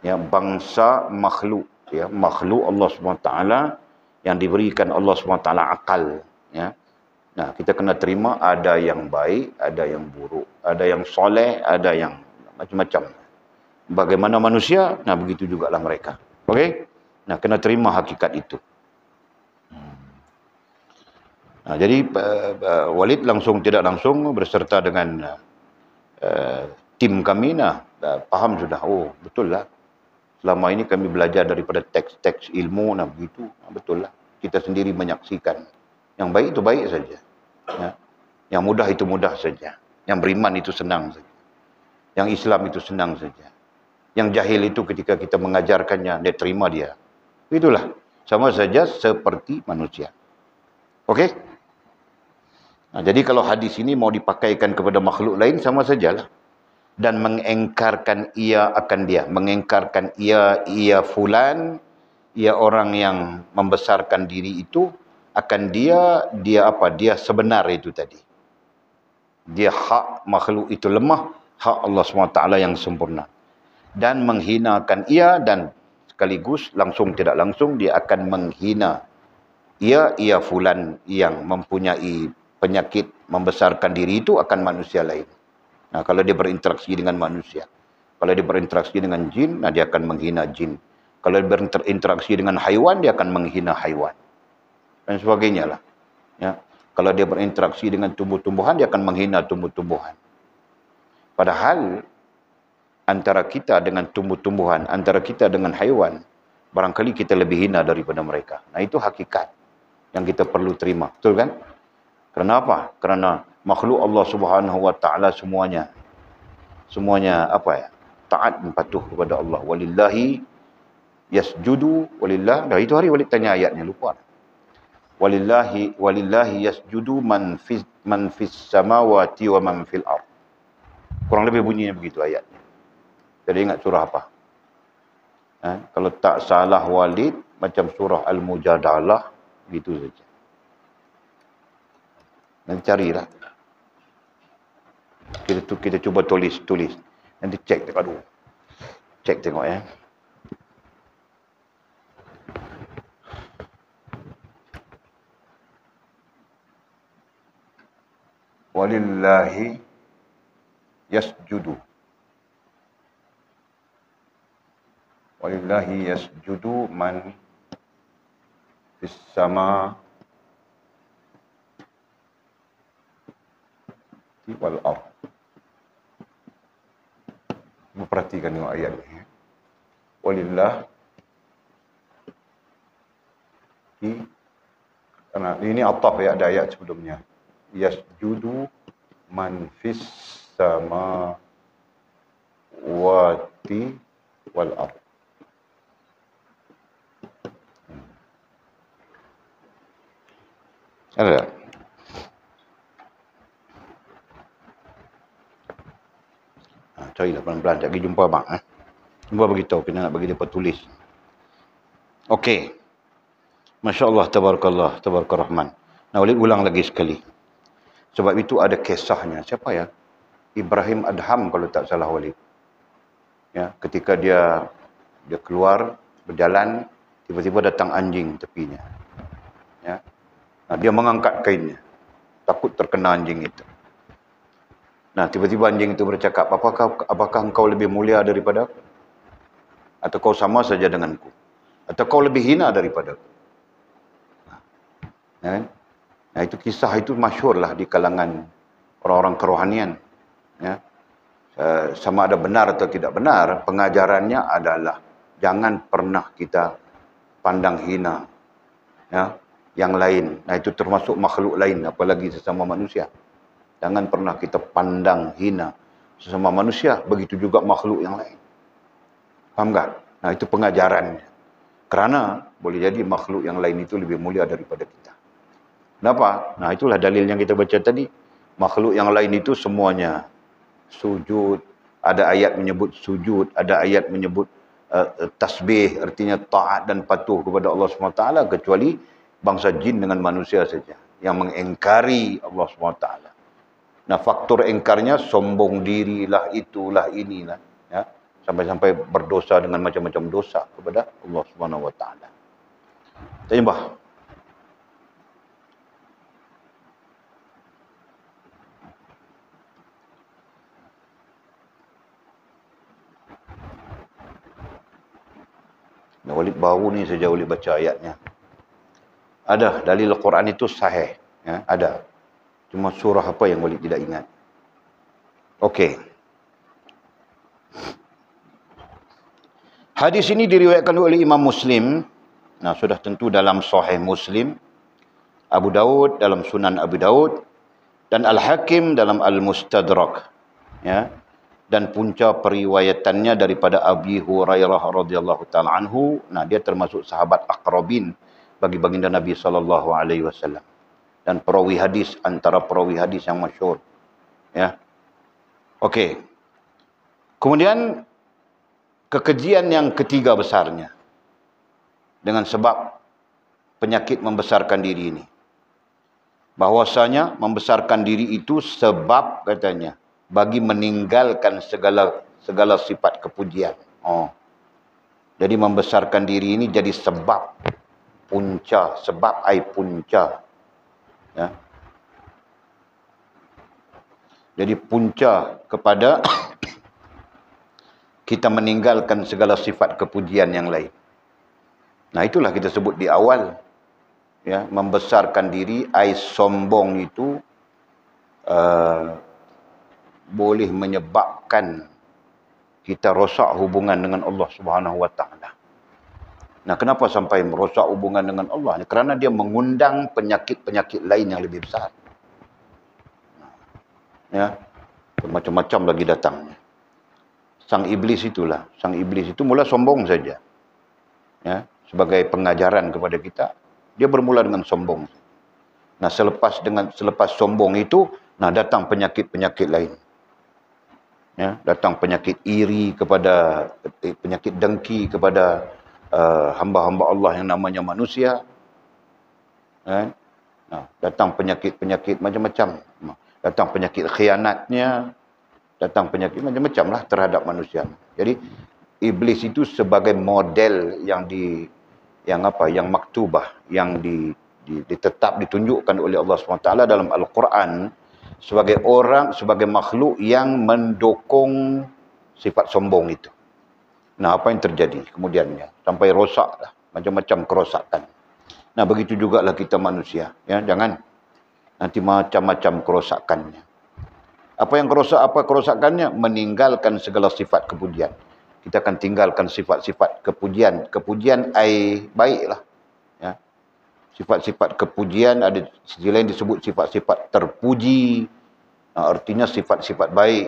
Ya, bangsa makhluk, ya, makhluk Allah SWT yang diberikan Allah SWT akal, ya. Nah, kita kena terima ada yang baik, ada yang buruk, ada yang soleh, ada yang macam-macam. Bagaimana manusia, nah begitu jugalah mereka. Okey? Nah, kena terima hakikat itu. Nah, jadi Walid langsung tidak langsung berserta dengan tim kami, faham sudah. Oh, betul lah. Selama ini kami belajar daripada teks-teks ilmu, nah begitu. Nah, betul lah. Kita sendiri menyaksikan. Yang baik itu baik saja. Ya. Yang mudah itu mudah saja. Yang beriman itu senang saja. Yang Islam itu senang saja. Yang jahil itu ketika kita mengajarkannya, dia terima dia. Itulah. Sama saja seperti manusia. Okey? Nah, jadi kalau hadis ini mau dipakaikan kepada makhluk lain, sama sajalah. Dan mengengkarkan ia akan dia. Mengengkarkan ia fulan, ia orang yang membesarkan diri itu, akan dia apa? Dia sebenar itu tadi. Dia hak makhluk itu lemah, hak Allah SWT yang sempurna. Dan menghinakan ia, dan sekaligus langsung tidak langsung dia akan menghina ia fulan yang mempunyai penyakit membesarkan diri itu akan manusia lain. Nah, kalau dia berinteraksi dengan manusia. Kalau dia berinteraksi dengan jin, nah dia akan menghina jin. Kalau dia berinteraksi dengan haiwan, dia akan menghina haiwan. Dan sebagainya lah. Ya. Kalau dia berinteraksi dengan tumbuh-tumbuhan, dia akan menghina tumbuh-tumbuhan. Padahal, antara kita dengan tumbuh-tumbuhan, antara kita dengan haiwan, barangkali kita lebih hina daripada mereka. Nah, itu hakikat yang kita perlu terima. Betul kan? Kenapa? Kerana makhluk Allah Subhanahu Wa Taala semuanya apa ya? Taat dan patuh kepada Allah. Walillahi yasjudu walillah. Dah itu hari Walid tanya ayatnya, lupa. Walillahi yasjudu man fis samawati wa man fil ard. Kurang lebih bunyinya begitu ayatnya. Jadi ingat surah apa? Kalau tak salah Walid, macam surah Al-Mujadalah, gitu saja. Nanti carilah. Kita cuba tulis. Nanti cek tengok dulu. Cek tengok ya. Walillahi yasjudu. Walillahi yasjudu man fis sama wal ard. Perhatikan tengok ayat ni. Walillah karena ini ataf ya, ada ayat sebelumnya. Yasjudu man fis samawati wal ard. Ada. Carilah pelan-pelan. Sekejap lagi jumpa abang. Jumpa beritahu. Kena nak bagi dia tulis. Okey. Masya Allah. Tabarakallah. Tabarakallah Rahman. Nah, Walid ulang lagi sekali. Sebab itu ada kisahnya. Siapa ya? Ibrahim Adham kalau tak salah Walid. Ya, ketika dia keluar, berjalan, tiba-tiba datang anjing tepinya. Ya. Nah, dia mengangkat kainnya. Takut terkena anjing itu. Nah, tiba-tiba anjing itu bercakap, apakah engkau lebih mulia daripada aku? Atau kau sama saja denganku? Atau kau lebih hina daripada aku? Nah, itu kisah itu masyhurlah di kalangan orang-orang kerohanian. Ya. Sama ada benar atau tidak benar, pengajarannya adalah jangan pernah kita pandang hina ya, yang lain. Nah, itu termasuk makhluk lain, apalagi sesama manusia. Jangan pernah kita pandang hina sesama manusia, begitu juga makhluk yang lain. Faham tak? Nah, itu pengajarannya. Kerana boleh jadi makhluk yang lain itu lebih mulia daripada kita. Kenapa? Nah, itulah dalil yang kita baca tadi. Makhluk yang lain itu semuanya sujud. Ada ayat menyebut sujud. Ada ayat menyebut tasbih. Artinya taat dan patuh kepada Allah SWT. Kecuali bangsa jin dengan manusia saja. Yang mengingkari Allah SWT. Nah, faktor engkarnya sombong dirilah, itulah, inilah. Ya. Sampai-sampai berdosa dengan macam-macam dosa kepada Allah SWT. Tanya bah. Nah, Walid baru ni saja Walid baca ayatnya. Ada, dalil Al-Quran itu sahih. Ya, ada. Cuma surah apa yang Walid tidak ingat. Okey. Hadis ini diriwayatkan oleh Imam Muslim. Nah, sudah tentu dalam Sahih Muslim. Abu Daud dalam Sunan Abu Daud. Dan Al-Hakim dalam Al-Mustadrak, ya. Dan punca periwayatannya daripada Abi Hurairah radhiyallahu taala anhu. Nah, dia termasuk sahabat aqrabin bagi baginda Nabi sallallahu alaihi wasallam. Dan perawi hadis, antara perawi hadis yang masyhur, ya. Okey. Kemudian kekejian yang ketiga besarnya dengan sebab penyakit membesarkan diri ini. Bahwasanya membesarkan diri itu sebab, katanya, bagi meninggalkan segala sifat kepujian. Jadi membesarkan diri ini jadi sebab punca, sebab ai punca. Ya. Jadi punca kepada kita meninggalkan segala sifat kepujian yang lain. Nah, itulah kita sebut di awal. Ya, membesarkan diri, ai sombong itu boleh menyebabkan kita rosak hubungan dengan Allah Subhanahu Wa Taala. Nah, kenapa sampai merosak hubungan dengan Allah? Kerana dia mengundang penyakit-penyakit lain yang lebih besar. Ya, macam-macam lagi datangnya. Sang iblis itulah, sang iblis itu mula sombong saja. Ya, sebagai pengajaran kepada kita, dia bermula dengan sombong. Nah, selepas sombong itu, nah datang penyakit-penyakit lain. Ya, datang penyakit iri kepada, penyakit dengki kepada hamba-hamba Allah yang namanya manusia. Nah, datang penyakit-penyakit macam-macam. Datang penyakit khianatnya, datang penyakit macam-macam lah terhadap manusia. Jadi iblis itu sebagai model yang maktubah, yang ditetap ditunjukkan oleh Allah SWT dalam Al-Quran sebagai orang, sebagai makhluk yang mendukung sifat sombong itu. Nah, apa yang terjadi kemudiannya? Sampai rosak lah, macam-macam kerosakan. Nah, begitu jugalah kita manusia. Ya, jangan nanti macam-macam kerosakannya. Apa yang kerosakannya? Meninggalkan segala sifat kepujian. Kita akan tinggalkan sifat-sifat kepujian. Kepujian ai baiklah. Ya. Sifat-sifat kepujian, ada sisi lain disebut sifat-sifat terpuji. Nah, artinya sifat-sifat baik.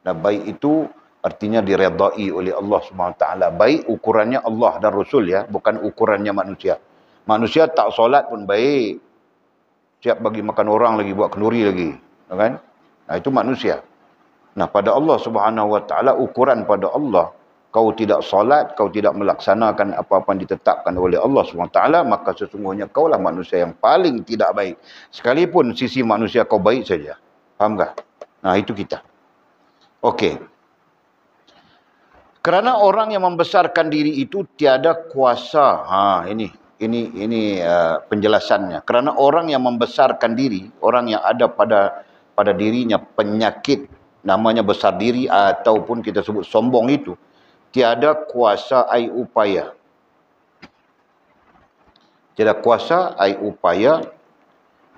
Nah, baik itu artinya diredai oleh Allah SWT. Baik ukurannya Allah dan Rasul, ya, bukan ukurannya manusia. Manusia tak solat pun baik. Siap bagi makan orang lagi, buat kenduri lagi. Kan? Nah, itu manusia. Nah, pada Allah SWT, ukuran pada Allah, kau tidak solat, kau tidak melaksanakan apa-apa yang ditetapkan oleh Allah SWT, maka sesungguhnya kaulah manusia yang paling tidak baik. Sekalipun sisi manusia kau baik saja. Faham tak? Nah, itu kita. Okey. Kerana orang yang membesarkan diri itu tiada kuasa. Ini penjelasannya. Kerana orang yang membesarkan diri, orang yang ada pada dirinya penyakit namanya besar diri ataupun kita sebut sombong itu, tiada kuasa ai upaya. Tiada kuasa ai upaya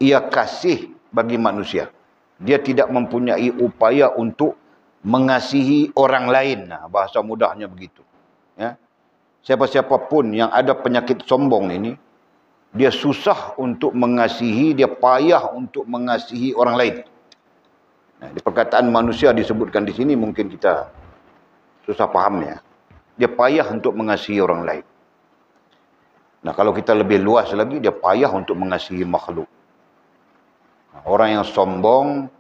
ia kasih bagi manusia. Dia tidak mempunyai upaya untuk mengasihi orang lain. Nah, bahasa mudahnya begitu. Ya. Siapa-siapa pun yang ada penyakit sombong ini, dia susah untuk mengasihi, dia payah untuk mengasihi orang lain. Nah, di perkataan manusia disebutkan di sini mungkin kita susah fahamnya. Dia payah untuk mengasihi orang lain. Nah, kalau kita lebih luas lagi, dia payah untuk mengasihi makhluk. Nah, orang yang sombong,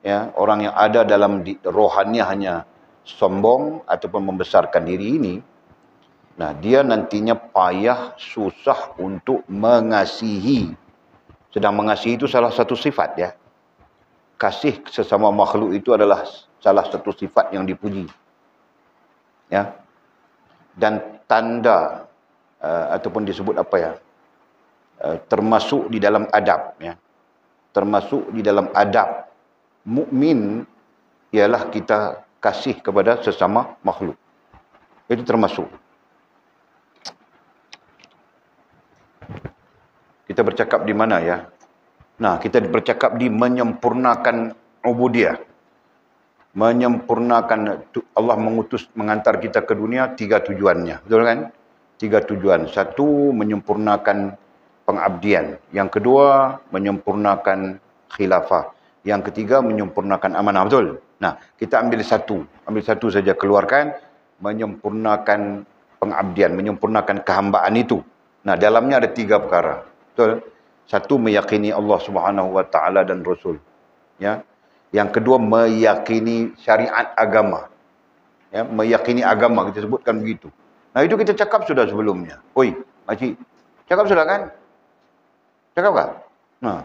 ya, orang yang ada dalam rohannya hanya sombong ataupun membesarkan diri ini, nah, dia nantinya payah, susah untuk mengasihi. Sedang mengasihi itu salah satu sifat, ya. Kasih sesama makhluk itu adalah salah satu sifat yang dipuji. Ya. Dan tanda ataupun disebut apa, ya, termasuk di dalam adab, ya. Termasuk di dalam adab mukmin ialah kita kasih kepada sesama makhluk. Itu termasuk. Kita bercakap di mana, ya? Nah, kita bercakap di menyempurnakan ubudiyah. Menyempurnakan, Allah mengantar kita ke dunia, 3 tujuannya. Betul kan? 3 tujuan. 1, menyempurnakan pengabdian. Yang kedua, menyempurnakan khilafah. Yang ketiga, menyempurnakan amanah. Betul? Nah, kita ambil satu saja, keluarkan, menyempurnakan pengabdian, menyempurnakan kehambaan itu. Nah, dalamnya ada 3 perkara. Betul? Satu, meyakini Allah Subhanahu Wa Taala dan Rasul. Ya. Yang kedua, meyakini syariat agama. Ya, meyakini agama, kita sebutkan begitu. Nah, itu kita cakap sudah sebelumnya. Oi, makcik, cakap sudah kan? Cakap tak? Nah,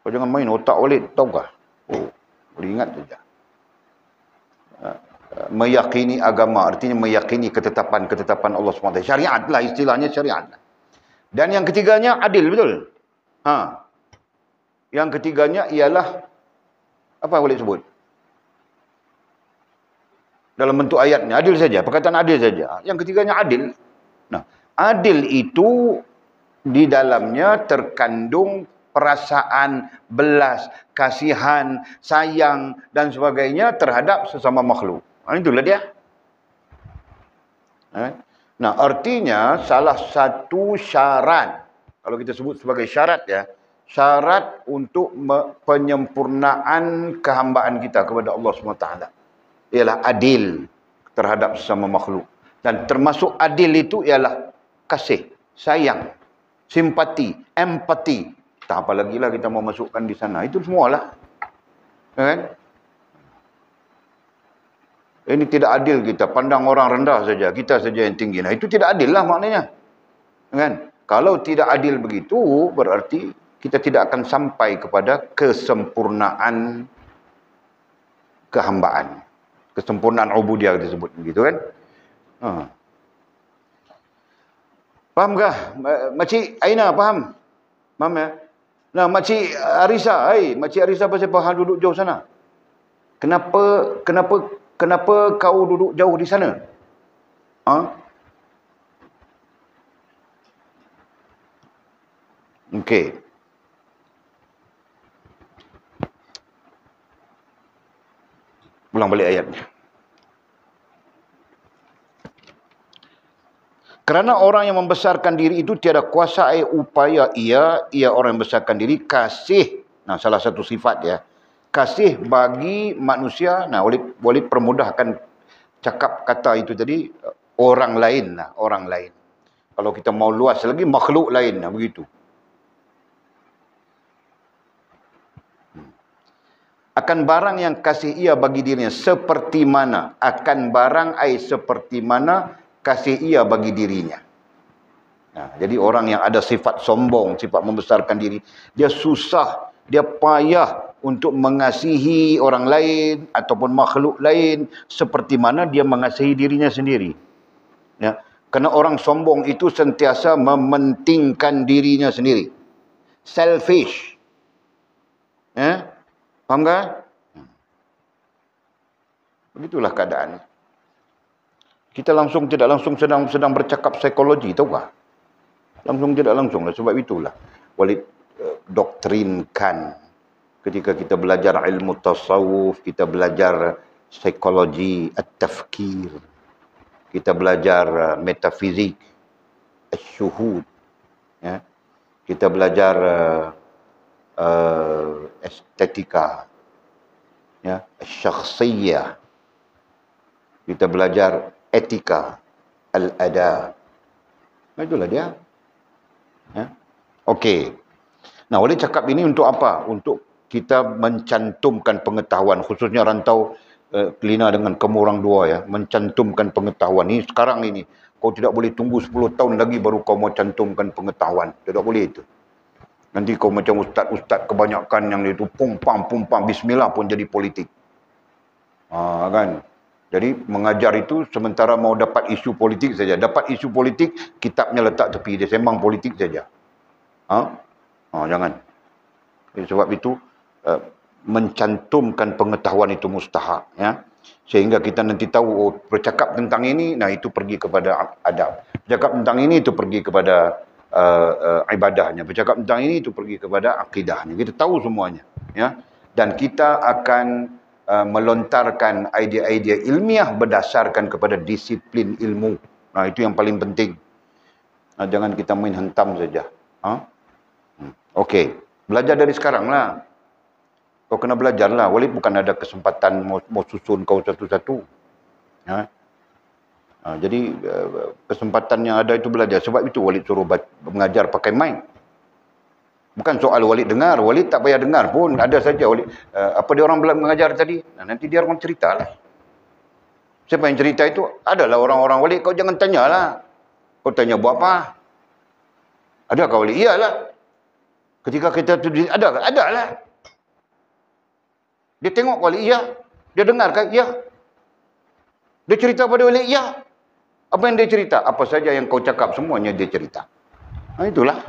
kau jangan main otak Walid, tahukah? Oh, boleh ingat saja. Meyakini agama, artinya meyakini ketetapan-ketetapan Allah SWT. Syariat lah, istilahnya syariat. Dan yang ketiganya, adil, betul? Yang ketiganya ialah, apa boleh sebut? Dalam bentuk ayatnya, adil saja, perkataan adil saja. Yang ketiganya adil. Nah, adil itu di dalamnya terkandung perasaan belas, kasihan, sayang dan sebagainya terhadap sesama makhluk. Itulah dia. Nah, artinya salah satu syarat, kalau kita sebut sebagai syarat ya, syarat untuk penyempurnaan kehambaan kita kepada Allah SWT ialah adil terhadap sesama makhluk. Dan termasuk adil itu ialah kasih, sayang, simpati, empati. Tak apa lagi lah kita mau masukkan di sana. Itu semualah. Kan? Ini tidak adil kita. Pandang orang rendah saja. Kita saja yang tinggi. Nah, itu tidak adil lah maknanya. Kan? Kalau tidak adil begitu, berarti kita tidak akan sampai kepada kesempurnaan kehambaan. Kesempurnaan ubudiyah disebut begitu kan. Fahamkah? Makcik Aina faham? Faham ya? Nah, Makcik Arisa, Makcik Arisa pasal faham duduk jauh sana? Kenapa kau duduk jauh di sana? Okey. Ulang balik ayatnya. Kerana orang yang membesarkan diri itu tiada kuasa upaya ia orang yang membesarkan diri kasih. Nah, salah satu sifat ya. Kasih bagi manusia. Nah, Walid permudahkan cakap kata itu tadi, orang lain lah, orang lain. Kalau kita mau luas lagi, makhluk lain lah, begitu. Akan barang yang kasih ia bagi dirinya seperti mana. Akan barang seperti mana kasih ia bagi dirinya. Nah, jadi orang yang ada sifat sombong, sifat membesarkan diri, dia susah, dia payah untuk mengasihi orang lain ataupun makhluk lain seperti mana dia mengasihi dirinya sendiri. Ya, kerana orang sombong itu sentiasa mementingkan dirinya sendiri. Selfish. Ya, faham tak? Begitulah keadaan. Kita langsung tidak langsung sedang bercakap psikologi, tahukah? Langsung tidak langsung lah. Sebab itulah Walid doktrinkan ketika kita belajar ilmu tasawuf, kita belajar psikologi at-tafkir, kita belajar metafizik, asyuhud, ya. Kita belajar estetika, ya, syakhsiyah. Kita belajar etika, al-adab. Itulah dia. Ya. Okey. Nah, Walid cakap ini untuk apa? Untuk kita mencantumkan pengetahuan, khususnya rantau kelina dengan kamu orang dua ya, mencantumkan pengetahuan. Ini sekarang ini, kau tidak boleh tunggu 10 tahun lagi baru kau mau cantumkan pengetahuan. Tidak boleh itu. Nanti kau macam ustaz-ustaz kebanyakan yang itu pum pam bismillah pun jadi politik. Kan? Jadi mengajar itu sementara mau dapat isu politik saja. Dapat isu politik, kitabnya letak tepi. Dia sembang politik saja. Jangan. Sebab itu mencantumkan pengetahuan itu mustahak. Ya? Sehingga kita nanti tahu, bercakap tentang ini, nah itu pergi kepada adab. Bercakap tentang ini, itu pergi kepada ibadahnya. Bercakap tentang ini, itu pergi kepada akidahnya. Kita tahu semuanya. Ya? Dan kita akan melontarkan idea-idea ilmiah berdasarkan kepada disiplin ilmu. Nah, itu yang paling penting. Jangan kita main hentam saja. Okey. Belajar dari sekarang lah. Kau kena belajar lah. Walid bukan ada kesempatan mau susun kau satu-satu. Ha? Jadi kesempatan yang ada itu belajar. Sebab itu Walid suruh mengajar pakai mic. Bukan soal Walid dengar. Walid tak payah dengar pun. Ada saja Walid. Apa dia orang mengajar tadi? Nanti dia orang cerita lah. Siapa yang cerita itu? Adalah orang-orang Walid. Kau jangan tanyalah. Kau tanya buat apa? Adakah Walid? Iyalah. Ketika kita tu ada lah. Dia tengok Walid, iya. Dia dengar kan? Iya. Dia cerita pada Walid, iya. Apa yang dia cerita? Apa saja yang kau cakap semuanya dia cerita. Itulah.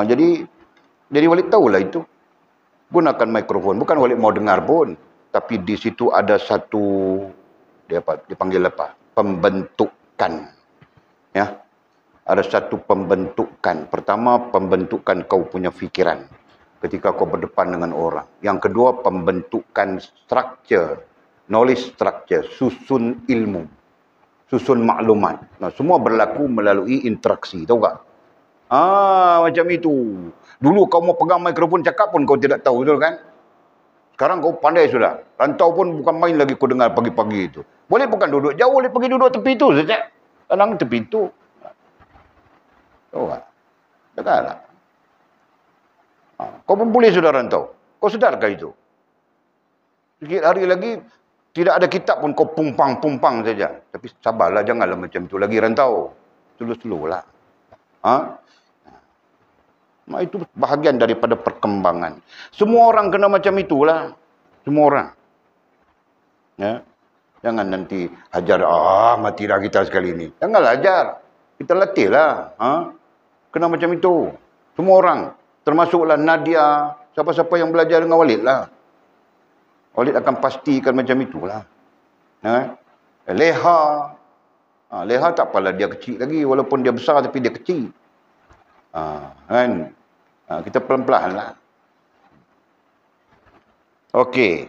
Jadi Walid tahulah itu. Gunakan mikrofon. Bukan Walid mau dengar pun. Tapi di situ ada satu, dipanggil apa? Pembentukan. Ya. Ada satu pembentukan. Pertama, pembentukan kau punya fikiran ketika kau berdepan dengan orang. Yang kedua, pembentukan structure, knowledge structure, susun ilmu, susun maklumat. Nah, semua berlaku melalui interaksi, tahu tak? Macam itu. Dulu kau mau pegang mikrofon cakap pun kau tidak tahu, betul kan? Sekarang kau pandai sudah. Rantau pun bukan main lagi kau dengar pagi-pagi itu. Boleh bukan duduk jauh, boleh pergi duduk tepi itu saja. Tenang tepi itu. Tahu tak? Dengarlah. Kau pun boleh sudah rantau. Kau sedarkah itu? Sikit hari lagi, tidak ada kitab pun kau pumpang saja. Tapi sabarlah, janganlah macam itu lagi rantau. Slow-slow lah. Itu bahagian daripada perkembangan. Semua orang kena macam itulah. Semua orang. Ya. Jangan nanti ajar, matilah kita sekali ini. Janganlah ajar. Kita latihlah. Kena macam itu. Semua orang. Termasuklah Nadia. Siapa-siapa yang belajar dengan Walid lah. Walid akan pastikan macam itulah. Leha. Leha tak apalah dia kecil lagi. Walaupun dia besar tapi dia kecil. Kan? Kita pelan-pelan lah. Okey.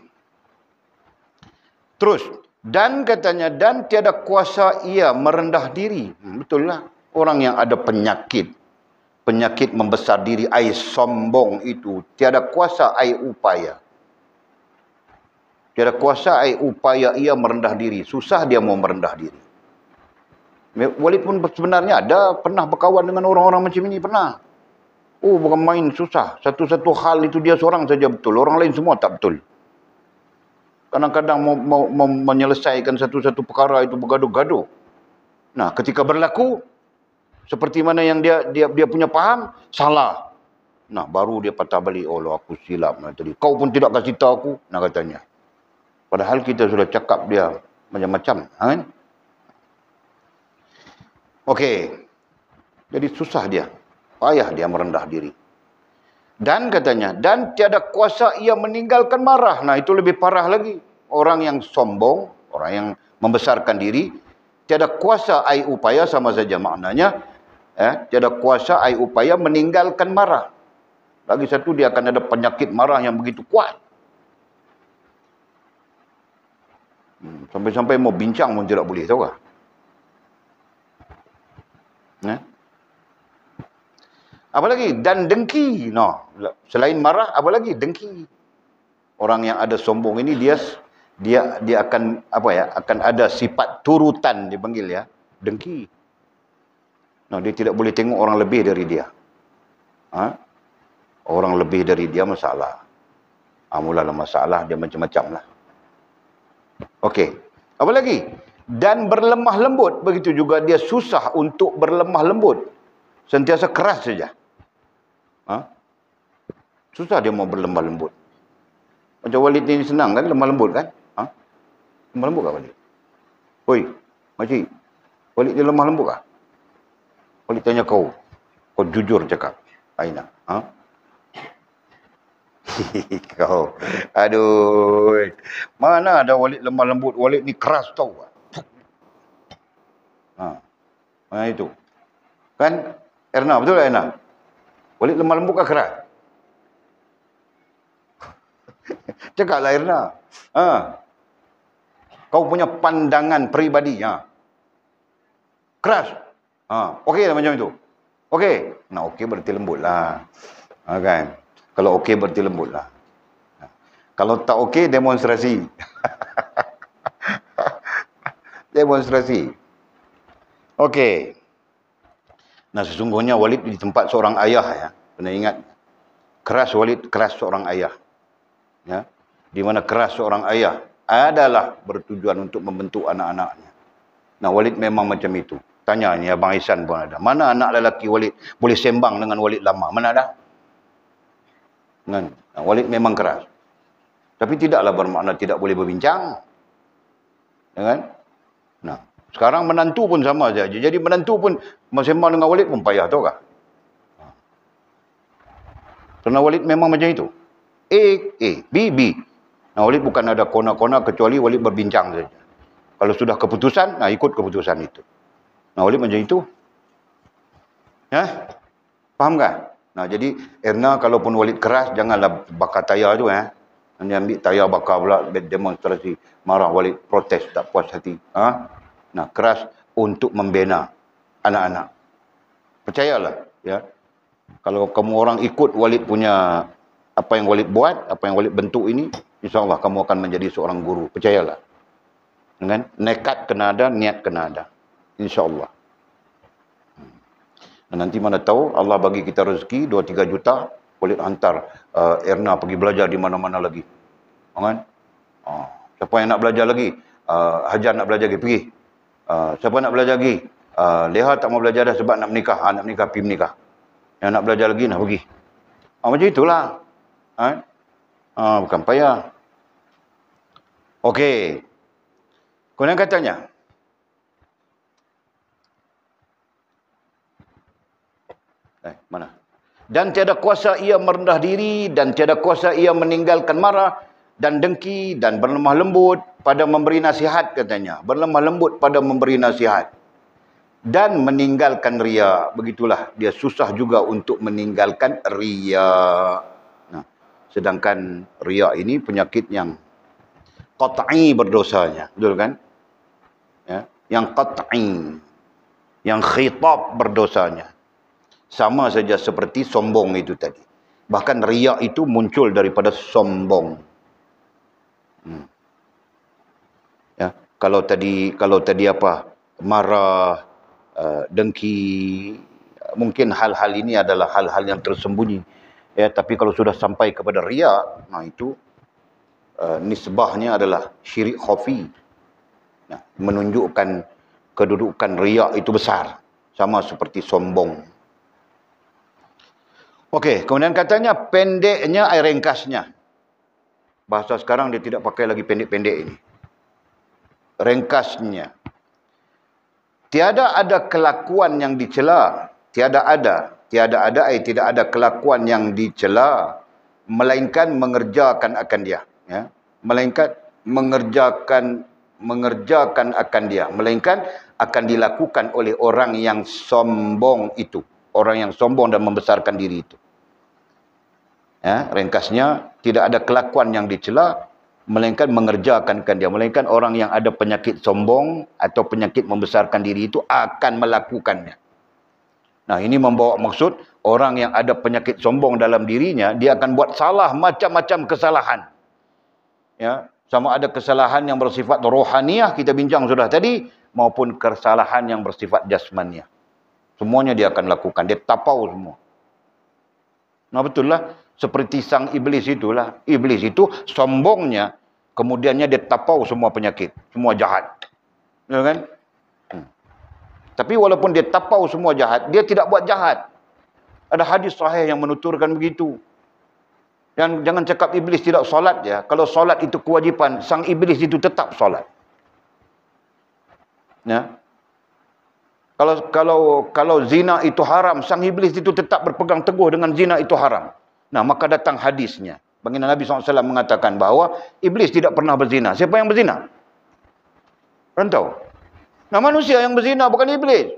Terus. Dan katanya, dan tiada kuasa ia merendah diri. Betul lah. Orang yang ada penyakit membesar diri, ai sombong itu, tiada kuasa ai upaya. Tiada kuasa ai upaya ia merendah diri. Susah dia mau merendah diri. Walaupun sebenarnya ada pernah berkawan dengan orang-orang macam ini, pernah. Bukan main susah. Satu-satu hal itu dia seorang saja betul. Orang lain semua tak betul. Kadang-kadang mau menyelesaikan satu-satu perkara itu bergaduh-gaduh. Nah, ketika berlaku, seperti mana yang dia punya faham, salah. Nah, baru dia patah balik. Aku silap tadi. Kau pun tidak kasih tahu aku, katanya. Padahal kita sudah cakap dia macam-macam. Kan? Okey. Jadi susah dia. Payah dia merendah diri. Dan katanya, dan tiada kuasa ia meninggalkan marah. Nah, itu lebih parah lagi. Orang yang sombong, orang yang membesarkan diri, tiada kuasa ai upaya, sama saja maknanya. Tiada kuasa ai upaya meninggalkan marah. Lagi satu, dia akan ada penyakit marah yang begitu kuat. Sampai-sampai mau bincang pun tidak boleh, tahu tak? Apa lagi? Dan dengki. Selain marah, apa lagi? Dengki. Orang yang ada sombong ini dia akan akan ada sifat turutan dipanggil ya, dengki. Dia tidak boleh tengok orang lebih dari dia. Orang lebih dari dia masalah. Mulalah masalah, dia macam-macam lah. Okey. Apa lagi? Dan berlemah lembut. Begitu juga dia susah untuk berlemah lembut. Sentiasa keras saja. Susah dia mau berlemah lembut. Macam Walid ni senang kan, lemah lembut kan? Lemah lembut kah Walid? Oi, makcik. Walid dia lemah lembut kah? Walid tanya kau. Kau jujur cakap. Aina. Kau. Aduh. Mana ada Walid lemah lembut. Walid ni keras tau. Mana itu? Kan? Erna, betul tak Erna? Walid lemah lembut kah keras? Cakaplah Erna. Kau punya pandangan peribadi. Keras. Okey lah macam itu. Okey. Okey berarti lembut lah. Kan? Kalau okey berarti lembutlah. Kalau tak okey, demonstrasi. Demonstrasi. Okey. Nah, sesungguhnya Walid di tempat seorang ayah ya. Kena ingat, keras Walid, keras seorang ayah. Ya. Di mana keras seorang ayah adalah bertujuan untuk membentuk anak-anaknya. Nah, Walid memang macam itu. Tanya ni Abang Ihsan pun ada. Mana anak lelaki Walid boleh sembang dengan Walid lama? Mana ada? Kan? Walid memang keras. Tapi tidaklah bermakna tidak boleh berbincang. Ya kan? Nah, sekarang menantu pun sama saja. Jadi menantu pun sembang dengan Walid pun payah, tahu tak? Kerana Walid memang macam itu. A, B, B. Nah, Walid bukan ada kona-kona kecuali Walid berbincang saja. Kalau sudah keputusan, nah ikut keputusan itu. Nah, Walid macam itu. Ya? Faham kan? Nah, jadi Erna kalaupun Walid keras, janganlah bakar tayar tu. Dia ambil tayar bakar pula, demonstrasi. Marah Walid, protes, tak puas hati. Nah, keras untuk membina anak-anak. Percayalah. Ya. Kalau kamu orang ikut Walid punya, apa yang Walid buat, apa yang Walid bentuk ini, insyaAllah kamu akan menjadi seorang guru. Percayalah. Kan? Nekat kena ada, niat kena ada. InsyaAllah. Dan nanti mana tahu Allah bagi kita rezeki 2-3 juta, Walid hantar Erna pergi belajar di mana-mana lagi. Kan? Siapa yang nak belajar lagi? Hajar nak belajar lagi, pergi. Siapa nak belajar lagi? Leha tak mau belajar dah sebab nak menikah. Nak menikah, pergi menikah. Yang nak belajar lagi, nak pergi. Macam itulah. Bukan payah. Okey. Kemudian katanya, mana? Dan tiada kuasa ia merendah diri, dan tiada kuasa ia meninggalkan marah dan dengki, dan berlemah lembut pada memberi nasihat, katanya. Berlemah lembut pada memberi nasihat. Dan meninggalkan riya. Begitulah, dia susah juga untuk meninggalkan riya. Nah, sedangkan riya ini penyakit yang qat'i berdosanya. Betul kan? Ya, yang qat'i, yang khitab berdosanya. Sama saja seperti sombong itu tadi. Bahkan riya itu muncul daripada sombong. Ya, kalau tadi apa? Marah, dengki, mungkin hal-hal ini adalah hal-hal yang tersembunyi. Ya, tapi kalau sudah sampai kepada riya, nah itu nisbahnya adalah syirik khafi. Nah, menunjukkan kedudukan riya itu besar, sama seperti sombong. Okey, kemudian katanya pendeknya, ringkasnya. Bahasa sekarang dia tidak pakai lagi pendek-pendek ini. Ringkasnya. Tiada ada kelakuan yang dicela. Tiada ada tidak ada kelakuan yang dicela, melainkan mengerjakan akan dia. Ya. Melainkan mengerjakan akan dia. Melainkan akan dilakukan oleh orang yang sombong itu. Orang yang sombong dan membesarkan diri itu. Ya, ringkasnya, tidak ada kelakuan yang dicela, melainkan mengerjakan dia. Melainkan orang yang ada penyakit sombong atau penyakit membesarkan diri itu akan melakukannya. Nah, ini membawa maksud orang yang ada penyakit sombong dalam dirinya, dia akan buat salah macam-macam kesalahan. Ya, sama ada kesalahan yang bersifat rohaniah, kita bincang sudah tadi, maupun kesalahan yang bersifat jasmaniah. Semuanya dia akan lakukan, dia tapau semua. Nah, betul lah. Seperti sang iblis itulah. Iblis itu sombongnya, kemudiannya dia tapau semua penyakit, semua jahat. Ya kan? Tapi walaupun dia tapau semua jahat, dia tidak buat jahat. Ada hadis sahih yang menuturkan begitu. Yang jangan cakap iblis tidak solat ya. Kalau solat itu kewajipan, sang iblis itu tetap solat. Ya. Kalau zina itu haram, sang iblis itu tetap berpegang teguh dengan zina itu haram. Nah, maka datang hadisnya. Baginda Nabi SAW mengatakan bahawa iblis tidak pernah berzina. Siapa yang berzina? Rantau. Nah, manusia yang berzina, bukan iblis.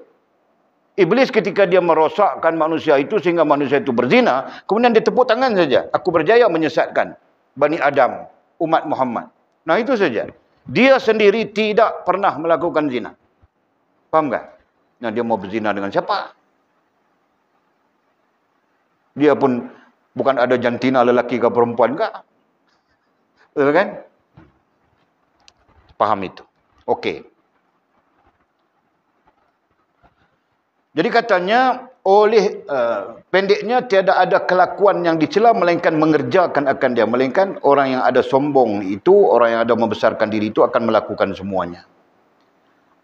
Iblis ketika dia merosakkan manusia itu sehingga manusia itu berzina, kemudian dia tepuk tangan saja. Aku berjaya menyesatkan Bani Adam, umat Muhammad. Nah, itu saja. Dia sendiri tidak pernah melakukan zina. Faham tak? Nah, dia mau berzina dengan siapa? Dia pun Bukan ada jantina lelaki ke perempuan ke? Betul kan? Faham itu. Okey. Jadi katanya pendeknya tiada ada kelakuan yang dicela melainkan mengerjakan akan dia. Melainkan orang yang ada sombong itu, orang yang ada membesarkan diri itu akan melakukan semuanya.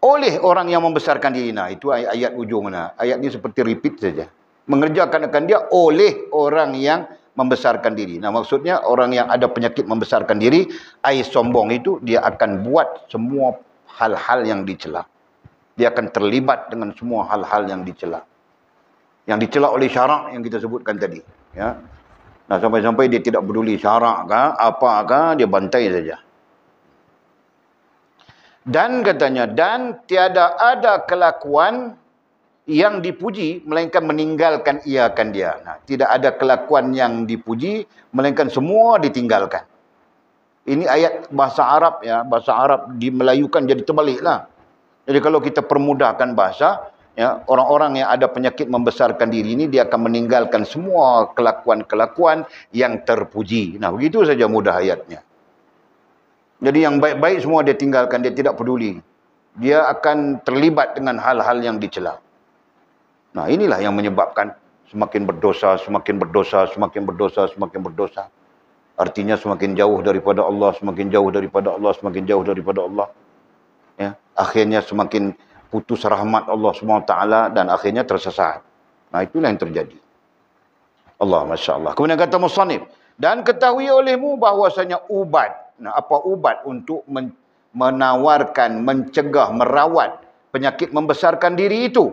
Oleh orang yang membesarkan diri. Nah, itu ayat ujung. Nah. Ayat ni seperti repeat saja. Mengerjakan akan dia oleh orang yang membesarkan diri. Nah, maksudnya orang yang ada penyakit membesarkan diri, sombong itu, dia akan buat semua hal-hal yang dicela. Dia akan terlibat dengan semua hal-hal yang dicela. Yang dicela oleh syarak yang kita sebutkan tadi. Ya. Nah, sampai-sampai dia tidak peduli syarak ke, apakah, dia bantai saja. Dan katanya, dan tiada ada kelakuan yang dipuji, melainkan meninggalkan ia akan dia. Nah, tidak ada kelakuan yang dipuji, melainkan semua ditinggalkan. Ini ayat bahasa Arab ya, bahasa Arab dimelayukan jadi terbaliklah. Jadi kalau kita permudahkan bahasa, ya, orang-orang yang ada penyakit membesarkan diri ini, dia akan meninggalkan semua kelakuan-kelakuan yang terpuji. Nah, begitu saja mudah ayatnya. Jadi yang baik-baik semua dia tinggalkan, dia tidak peduli. Dia akan terlibat dengan hal-hal yang dicela. Nah, inilah yang menyebabkan semakin berdosa, semakin berdosa, semakin berdosa, semakin berdosa. Artinya semakin jauh daripada Allah, semakin jauh daripada Allah, semakin jauh daripada Allah. Ya, akhirnya semakin putus rahmat Allah SWT dan akhirnya tersesat. Nah, itulah yang terjadi. Allah, Masya Allah. Kemudian kata musannif, dan ketahui olehmu bahwasanya ubat. Nah, apa ubat untuk menawarkan, mencegah, merawat penyakit membesarkan diri itu?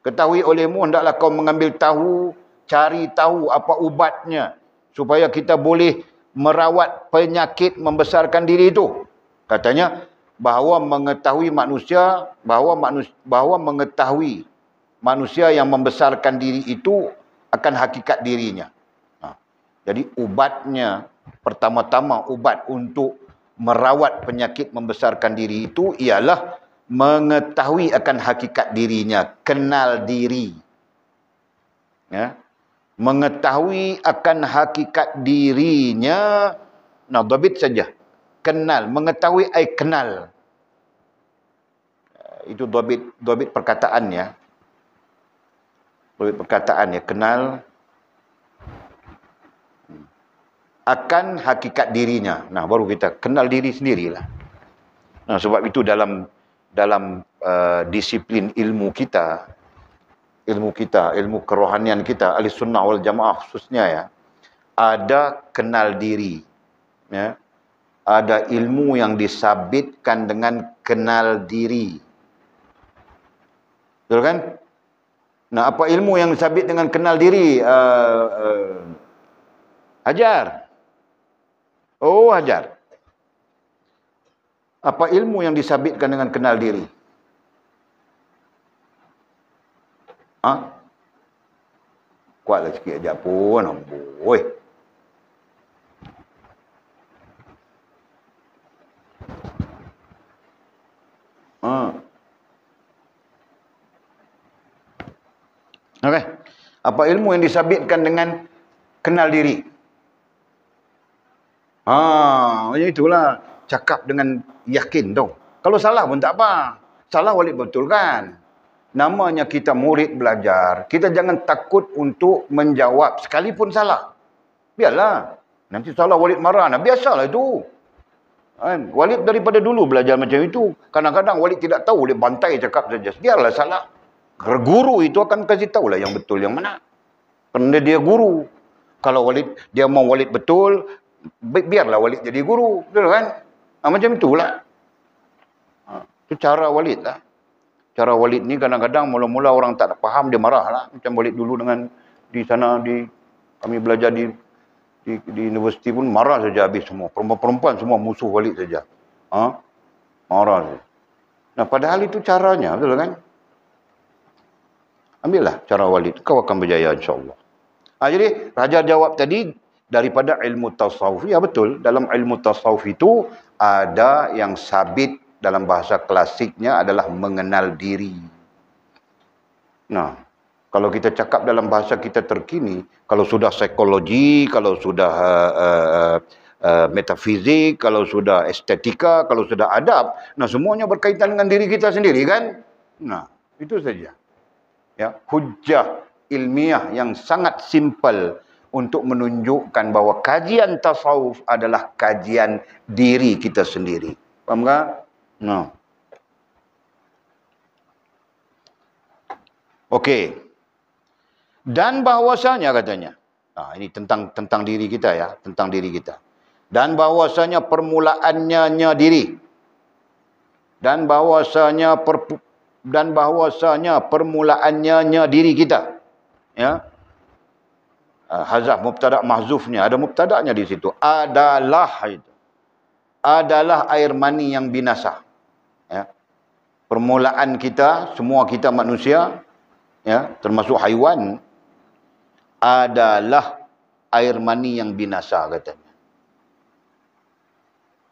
Ketahui olehmu, hendaklah kau mengambil tahu, cari tahu apa ubatnya, supaya kita boleh merawat penyakit membesarkan diri itu. Katanya, bahawa mengetahui manusia, bahawa mengetahui manusia yang membesarkan diri itu akan hakikat dirinya. Nah, jadi ubatnya, pertama-tama ubat untuk merawat penyakit membesarkan diri itu ialah mengetahui akan hakikat dirinya, kenal diri. Ya. Mengetahui akan hakikat dirinya, nah, dhabit saja. Kenal, mengetahui kenal. Itu dhabit perkataan ya. Dhabit perkataan ya, kenal akan hakikat dirinya. Nah, baru kita kenal diri sendirilah. Nah, sebab itu dalam disiplin ilmu kita, ilmu kerohanian kita, ahli sunnah wal jamaah khususnya ya, ada kenal diri. Ya. Ada ilmu yang disabitkan dengan kenal diri. Betul kan? Nah, apa ilmu yang disabit dengan kenal diri? Hajar. Oh, Hajar. Apa ilmu yang disabitkan dengan kenal diri? Kuatlah sikit aja pun. Amboi. Okey. Apa ilmu yang disabitkan dengan kenal diri? Macam itulah. Cakap dengan yakin tu. Kalau salah pun tak apa. Salah walid betul kan? Namanya kita murid belajar. Kita jangan takut untuk menjawab sekalipun salah. Biarlah. Nanti salah walid marah. Nah, biasalah itu. Walid daripada dulu belajar macam itu. Kadang-kadang walid tidak tahu. Walid bantai cakap saja. Biarlah salah. Guru itu akan kasih tahulah yang betul yang mana. Kerana dia guru. Kalau walid, dia mau walid betul, biarlah walid jadi guru. Betul kan? Macam itulah. Itu cara walid lah. Cara walid ni kadang-kadang mula-mula orang tak faham, dia marah lah. Macam walid dulu dengan di sana, kami belajar di universiti pun marah saja habis semua. Perempuan-perempuan semua musuh walid saja. Marah saja. Nah, padahal itu caranya, betul kan? Ambillah cara walid, kau akan berjaya insyaAllah. Jadi Raja jawab tadi daripada ilmu tasawuf. Ya betul, dalam ilmu tasawuf itu ada yang sabit dalam bahasa klasiknya adalah mengenal diri. Nah, Kalau kita cakap dalam bahasa kita terkini, kalau sudah psikologi, kalau sudah metafizik, kalau sudah estetika, kalau sudah adab, nah semuanya berkaitan dengan diri kita sendiri kan? Nah, itu saja. Ya, hujjah ilmiah yang sangat simpel untuk menunjukkan bahawa kajian tasawuf adalah kajian diri kita sendiri. Faham tak? Nah. Okey. Dan bahawasanya katanya, ini tentang diri kita ya, tentang diri kita. Dan bahawasanya permulaannya diri. Dan bahawasanya permulaannya diri kita. Ya. Hazaf mubtada' mahzufnya, ada mubtada'nya di situ. Adalah air mani yang binasa. Ya. Permulaan kita, semua kita manusia, ya, termasuk haiwan, adalah air mani yang binasa katanya.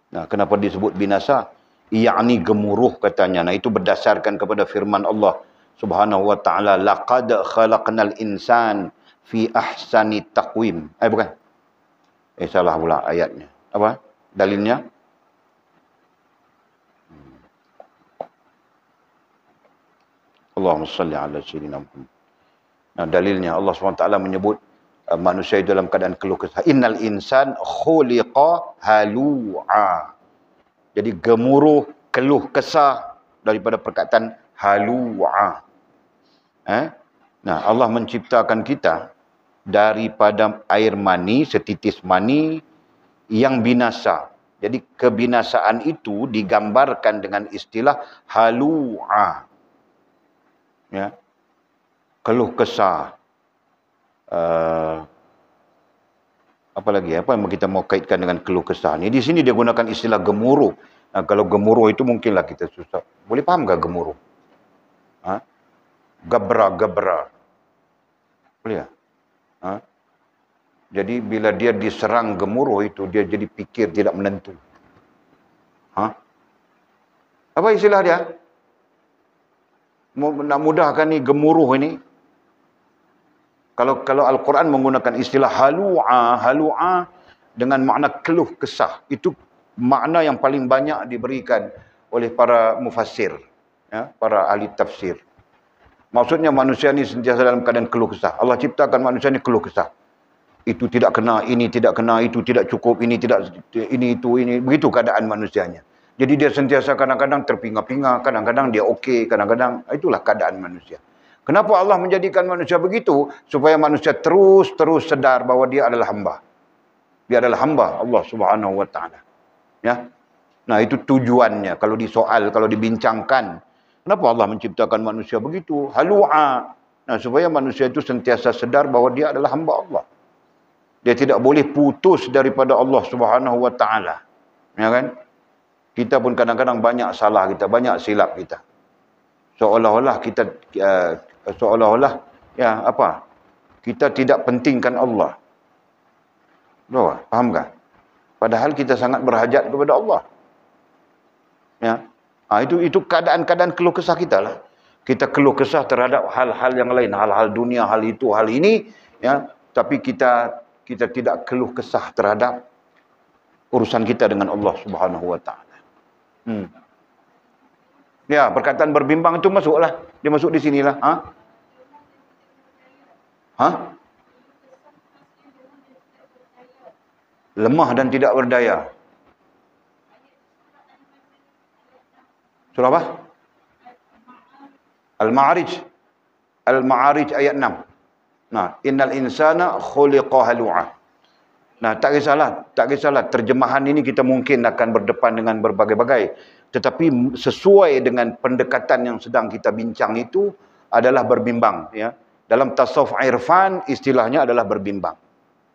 Nah, kenapa disebut binasa? Ya'ni gemuruh katanya. Nah, itu berdasarkan kepada firman Allah Subhanahu wa taala, laqad khalaqnal insan fi ahsani taqwim. Bukan. Salah pula ayatnya. Apa? Dalilnya? Allahumma salli ala sayyidina Muhammad. Nah, dalilnya Allah SWT menyebut manusia itu dalam keadaan keluh kesah. Innal insan khuliqa halu'a. Jadi gemuruh, keluh kesah daripada perkataan halu'a. Nah, Allah menciptakan kita daripada air mani, setitis mani yang binasa. Jadi kebinasaan itu digambarkan dengan istilah halu'a. Ya. Keluh kesah. Apa lagi? Apa yang kita mau kaitkan dengan keluh kesah ni? Di sini dia gunakan istilah gemuruh. Nah, kalau gemuruh itu mungkinlah kita susah. Boleh faham tak gemuruh? Gebra. Boleh tak? Jadi bila dia diserang gemuruh itu, dia jadi fikir tidak menentu. Apa istilah dia? Nak mudahkan ni gemuruh ini. Kalau Al-Quran menggunakan istilah halu'a dengan makna keluh kesah. Itu makna yang paling banyak diberikan oleh para mufassir, ya, para ahli tafsir. Maksudnya manusia ni sentiasa dalam keadaan keluh kesah. Allah ciptakan manusia ni keluh kesah. Itu tidak kena, ini tidak kena, itu tidak cukup, ini tidak, ini itu, ini. Begitu keadaan manusianya. Jadi dia sentiasa kadang-kadang terpinga-pinga, kadang-kadang dia okey, kadang-kadang itulah keadaan manusia. Kenapa Allah menjadikan manusia begitu? Supaya manusia terus sedar bahawa dia adalah hamba. Dia adalah hamba Allah Subhanahu wa taala. Ya. Nah, itu tujuannya kalau disoal, kalau dibincangkan. Kenapa Allah menciptakan manusia begitu? Halu'a. Nah, supaya manusia itu sentiasa sedar bahawa dia adalah hamba Allah. Dia tidak boleh putus daripada Allah Subhanahu wa taala. Ya kan? Kita pun kadang-kadang banyak salah kita, banyak silap kita. Seolah-olah kita kita tidak pentingkan Allah. Faham tak? Padahal kita sangat berhajat kepada Allah. Ya. Itu keadaan-keadaan keluh kesah kita lah. Kita keluh kesah terhadap hal-hal yang lain, hal-hal dunia, hal itu, hal ini, ya. Tapi kita tidak keluh kesah terhadap urusan kita dengan Allah Subhanahu wa taala. Ya, perkataan berbimbang itu masuklah. Dia masuk di sinilah. Lemah dan tidak berdaya. Surah apa? Al-Ma'arij. Al-Ma'arij ayat 6. Nah, innal insana khuliqa halu'a. Nah, tak kisahlah terjemahan ini kita mungkin akan berdepan dengan berbagai-bagai. Tetapi sesuai dengan pendekatan yang sedang kita bincang itu adalah berbimbang. Ya. Dalam tasawuf irfan istilahnya adalah berbimbang.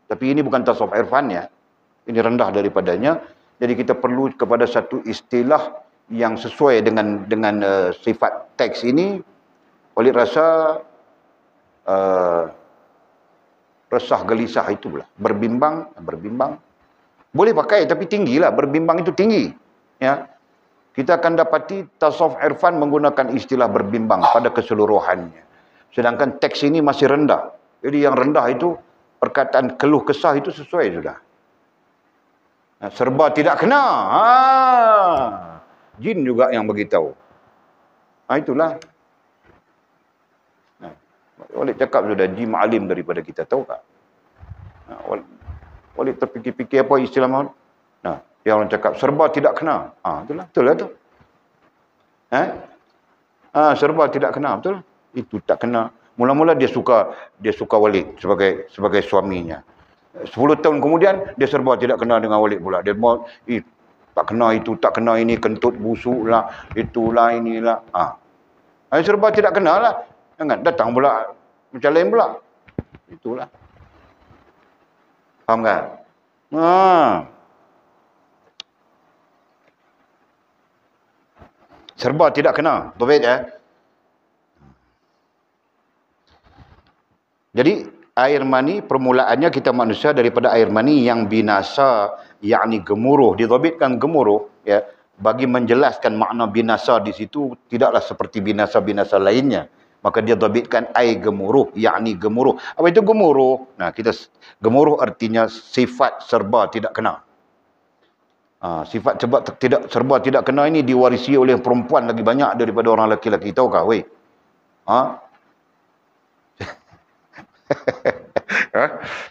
Tapi ini bukan tasawuf irfan ya. Ini rendah daripadanya. Jadi kita perlu kepada satu istilah yang sesuai dengan sifat teks ini. Oleh rasa resah gelisah itu pula. Berbimbang. Boleh pakai tapi tinggilah. Berbimbang itu tinggi. Ya. Kita akan dapati tasawuf irfan menggunakan istilah berbimbang pada keseluruhannya. Sedangkan teks ini masih rendah. Jadi yang rendah itu, perkataan keluh kesah itu sesuai sudah. Serba tidak kena. Jin juga yang beritahu. Itulah. Walid cakap sudah, jin alim daripada kita, tahu tak? Walid terfikir-fikir apa istilah mahu. Yang orang cakap serba tidak kena. Itulah, betul lah tu. Serba tidak kena, betul. Itu tak kena. Mula-mula dia suka Walid sebagai suaminya. 10 tahun kemudian dia serba tidak kena dengan Walid pula. Dia mau tak kena itu, tak kena ini, kentut busuk lah, itulah inilah. Serba tidak kena lah. Jangan datang pula macam lain pula. Itulah. Faham kan? Serba tidak kena. Betul ya? Jadi air mani permulaannya kita manusia daripada air mani yang binasa, yakni gemuruh. Didhabitkan gemuruh ya, bagi menjelaskan makna binasa di situ tidaklah seperti binasa-binasa lainnya. Maka dia dhabitkan air gemuruh, yakni gemuruh. Apa itu gemuruh? Gemuruh artinya sifat serba tidak kena. Sifat serba tidak kena ini diwarisi oleh perempuan lagi banyak daripada orang lelaki-lelaki. Tahukah weh?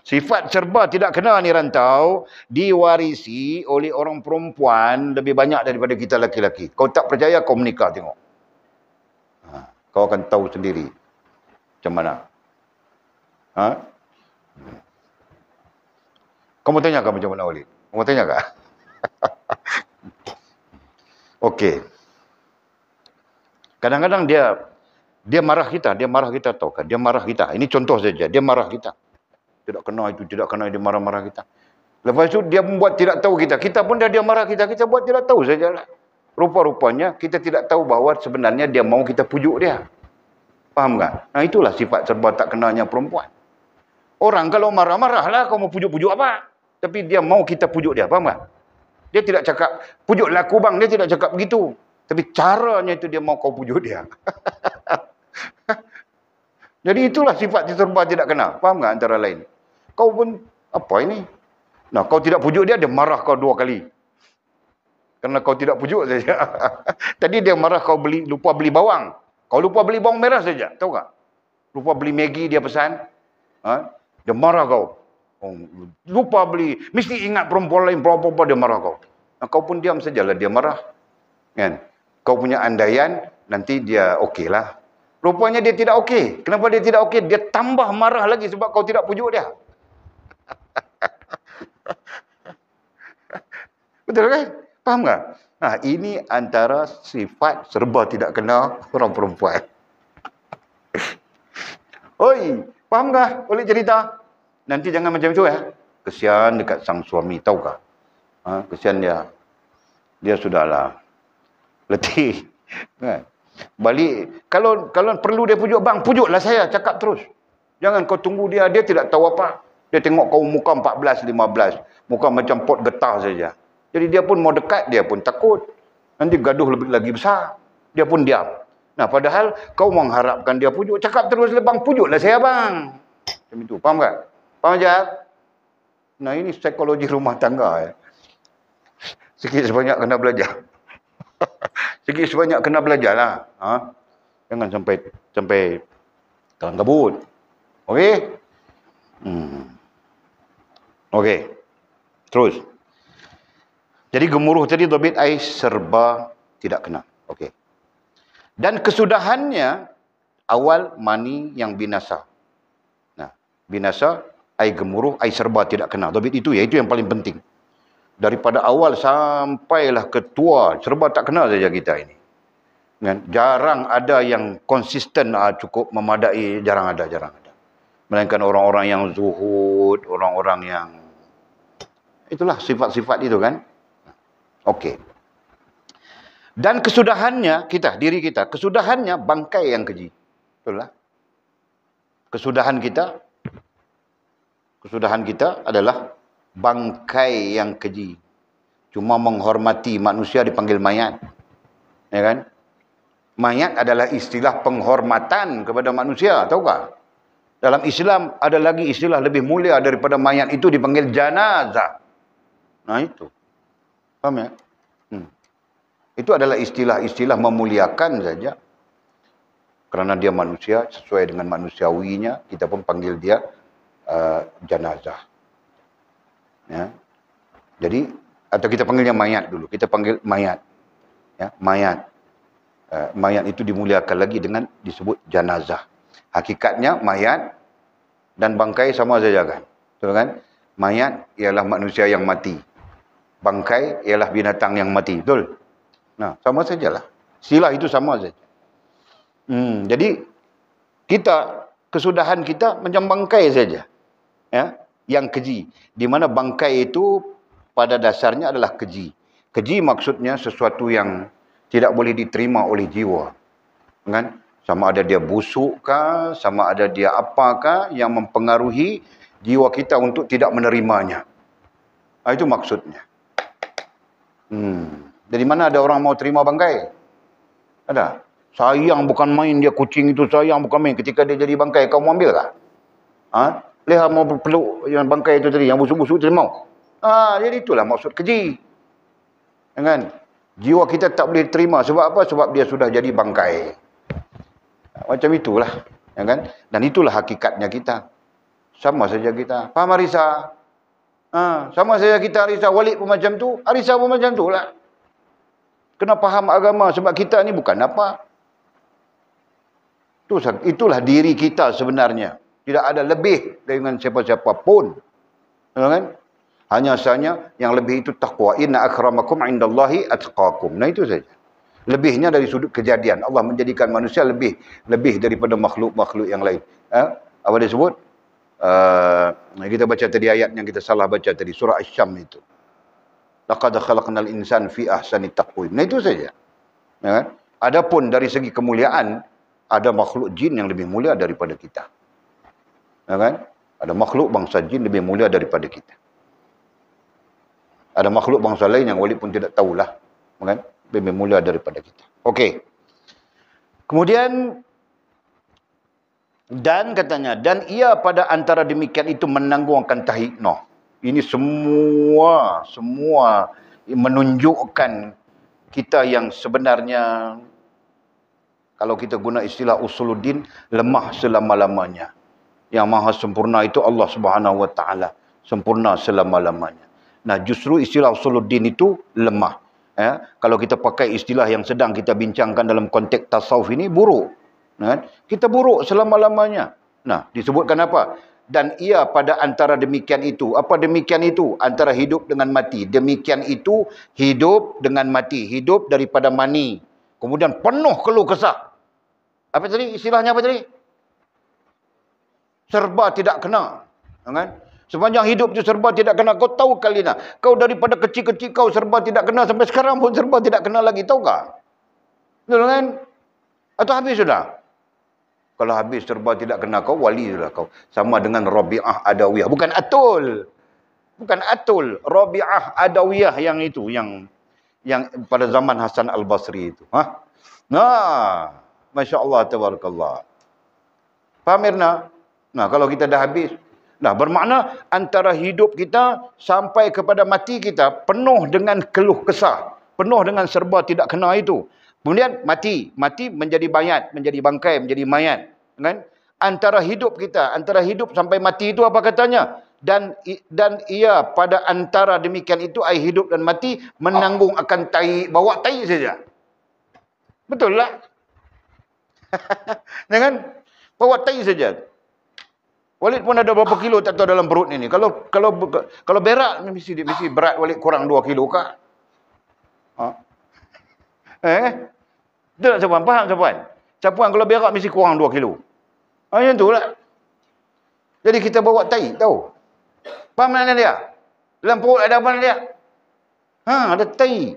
Sifat serba tidak kena ni rantau diwarisi oleh orang perempuan lebih banyak daripada kita lelaki-lelaki. Kau tak percaya, kau menikah tengok. Kau akan tahu sendiri macam mana. Kau mau tanya ke macam mana Walid? Kau mau tanya ke? Okey. Kadang-kadang dia marah kita tahu kan? Dia marah kita. Ini contoh saja, dia marah kita. Tidak kena itu, tidak kena, dia marah-marah kita. Lepas itu dia membuat tidak tahu kita. Kita pun dia marah kita buat tidak tahu sajalah. Rupa-rupanya kita tidak tahu bahawa sebenarnya dia mau kita pujuk dia. Faham tak? Itulah sifat serba tak kenanya perempuan. Orang kalau marah-marahlah, kau mau pujuk-pujuk apa? Tapi dia mau kita pujuk dia, faham tak? Dia tidak cakap, pujuklah aku bang, dia tidak cakap begitu. Tapi caranya itu dia mau kau pujuk dia. Jadi itulah sifat serba tidak kena. Faham tak antara lain? Kau pun, apa ini? Kau tidak pujuk dia, dia marah kau 2 kali. Kerana kau tidak pujuk saja. Tadi dia marah kau lupa beli bawang. Kau lupa beli bawang merah saja. Tahu tak? Lupa beli Maggi dia pesan. Dia marah kau. Lupa beli. Mesti ingat perempuan lain. Berapa-apa dia marah kau. Kau pun diam sajalah dia marah. Kan? Kau punya andaian. Nanti dia okey lah. Rupanya dia tidak okey. Kenapa dia tidak okey? Dia tambah marah lagi sebab kau tidak pujuk dia. Betul kan? Faham tak? Ini antara sifat serba tidak kena orang perempuan. Oi, faham tak? Boleh cerita? Nanti jangan macam itu ya. Kesian dekat sang suami, tahu tak? Kesian dia. Dia sudahlah letih. Kan? Balik, kalau perlu dia pujuk, bang, pujuklah saya, cakap terus. Jangan kau tunggu dia tidak tahu apa. Dia tengok kau muka 14, 15. Muka macam pot getah saja. Jadi dia pun mau dekat, dia pun takut. Nanti gaduh lebih lagi besar. Dia pun diam. Padahal kau mengharapkan dia pujuk. Cakap terus, bang, pujuklah saya, bang. Macam itu, faham tak? Faham Jal? Ini psikologi rumah tangga. Ya. Sikit sebanyak kena belajar. Sikit sebanyak kena belajar lah. Jangan sampai kalang kabut. Okey? Okey. Terus. Jadi gemuruh tadi dhabit ai serba tidak kena. Okey. Dan kesudahannya awal mani yang binasa. Binasa ai gemuruh ai serba tidak kena. Dhabit itu iaitu yang paling penting. Daripada awal sampailah ke tua serba tak kena saja kita ini. Kan? Jarang ada yang konsisten cukup memadai, jarang ada. Melainkan orang-orang yang zuhud, orang-orang yang itulah sifat-sifat itu kan. Okey. Dan kesudahannya diri kita, kesudahannya bangkai yang keji. Betul lah. Kesudahan kita adalah bangkai yang keji. Cuma menghormati manusia dipanggil mayat. Ya kan? Mayat adalah istilah penghormatan kepada manusia, tahukah? Dalam Islam ada lagi istilah lebih mulia daripada mayat itu, dipanggil janazah. Nah itu. Faham ya? Itu adalah istilah-istilah memuliakan saja. Kerana dia manusia, sesuai dengan manusiawinya, kita pun panggil dia janazah. Ya. Jadi, atau kita panggilnya mayat dulu. Kita panggil mayat. Ya, mayat. Mayat itu dimuliakan lagi dengan disebut janazah. Hakikatnya mayat dan bangkai sama saja kan? Betul kan? Mayat ialah manusia yang mati. Bangkai ialah binatang yang mati. Betul? Nah, sama sajalah. Istilah itu sama saja. Jadi kita, kesudahan kita macam bangkai saja. Ya, yang keji. Di mana bangkai itu pada dasarnya adalah keji. Keji maksudnya sesuatu yang tidak boleh diterima oleh jiwa. Kan? Sama ada dia busuk kah, sama ada dia apakah yang mempengaruhi jiwa kita untuk tidak menerimanya. Itu maksudnya. Dari mana ada orang mau terima bangkai? Ada. Sayang bukan main dia, kucing itu sayang bukan main. Ketika dia jadi bangkai, kau mau ambil kah? Lihat mau peluk yang bangkai itu tadi, yang busuk-busuk itu mau. Jadi itulah maksud keji. Kan? Jiwa kita tak boleh terima. Sebab apa? Sebab dia sudah jadi bangkai. Macam itulah. Ya kan? Dan itulah hakikatnya kita. Sama saja kita. Faham Arisa? Sama saja kita Arisa. Walid pun macam tu. Arisa pun macam tu lah. Kena faham agama. Sebab kita ni bukan apa. Itulah diri kita sebenarnya. Tidak ada lebih dengan siapa-siapa pun. Ya kan? Hanya sahaja yang lebih itu taqwa. Inna akramakum indallahi atqakum. Nah itu saja. Lebihnya dari sudut kejadian. Allah menjadikan manusia lebih daripada makhluk-makhluk yang lain. Apa dia sebut? Kita baca tadi ayat yang kita salah baca tadi. Surah Asy-Syams itu. Laqad khalaqnal insan fi ahsani taqwim. Nah itu saja. Ya kan? Adapun dari segi kemuliaan, ada makhluk jin yang lebih mulia daripada kita. Ya kan? Ada makhluk bangsa jin lebih mulia daripada kita. Ada makhluk bangsa lain yang wali pun tidak tahulah. Kan? Lebih mulia daripada kita. Okey. Kemudian, dan katanya, dan ia pada antara demikian itu menanggung akan tahiknah. Ini semua menunjukkan kita yang sebenarnya, kalau kita guna istilah usuluddin, lemah selama-lamanya. Yang maha sempurna itu Allah Subhanahu Wa Taala, sempurna selama-lamanya. Nah, justru istilah usuluddin itu lemah. Kalau kita pakai istilah yang sedang kita bincangkan dalam konteks tasawuf ini, buruk. Kita buruk selama-lamanya. Nah, disebutkan apa? Dan ia pada antara demikian itu. Apa demikian itu? Antara hidup dengan mati. Demikian itu hidup dengan mati. Hidup daripada mani. Kemudian penuh keluh kesah. Apa tadi? Istilahnya apa tadi? Serba tidak kena. Kan? Sepanjang hidup itu serba tidak kena. Kau tahu Kalina, kau daripada kecil-kecil kau serba tidak kena, sampai sekarang pun serba tidak kena lagi. Tahu tak? Betul kan? Atau habis sudah? Kalau habis serba tidak kena kau, wali sudah kau. Sama dengan Rabi'ah Adawiyah. Bukan Atul. Bukan Atul. Rabi'ah Adawiyah yang itu. Yang pada zaman Hasan Al-Basri itu. Nah. Masya Allah, tabarakallah. Faham Mirna? Nah, kalau kita dah habis. Nah, bermakna antara hidup kita sampai kepada mati kita penuh dengan keluh kesah, penuh dengan serba tidak kena itu. Kemudian mati menjadi mayat, menjadi bangkai, menjadi mayat, kan? Antara hidup kita, antara hidup sampai mati itu apa katanya? Dan ia pada antara demikian itu, ai hidup dan mati menanggung akan tai, bawa tai saja. Betul lah. Dengan bawa tai saja. Walid pun ada berapa kilo tak tahu dalam perut ini. Kalau berak mesti berat Walid kurang 2 kilo kah? Betul tak Sapuan? Faham Sapuan? Sapuan kalau berak mesti kurang 2 kilo. Macam tu lah. Jadi kita bawa tai, tahu? Faham mana dia? Dalam perut ada apa dia? Ada tai.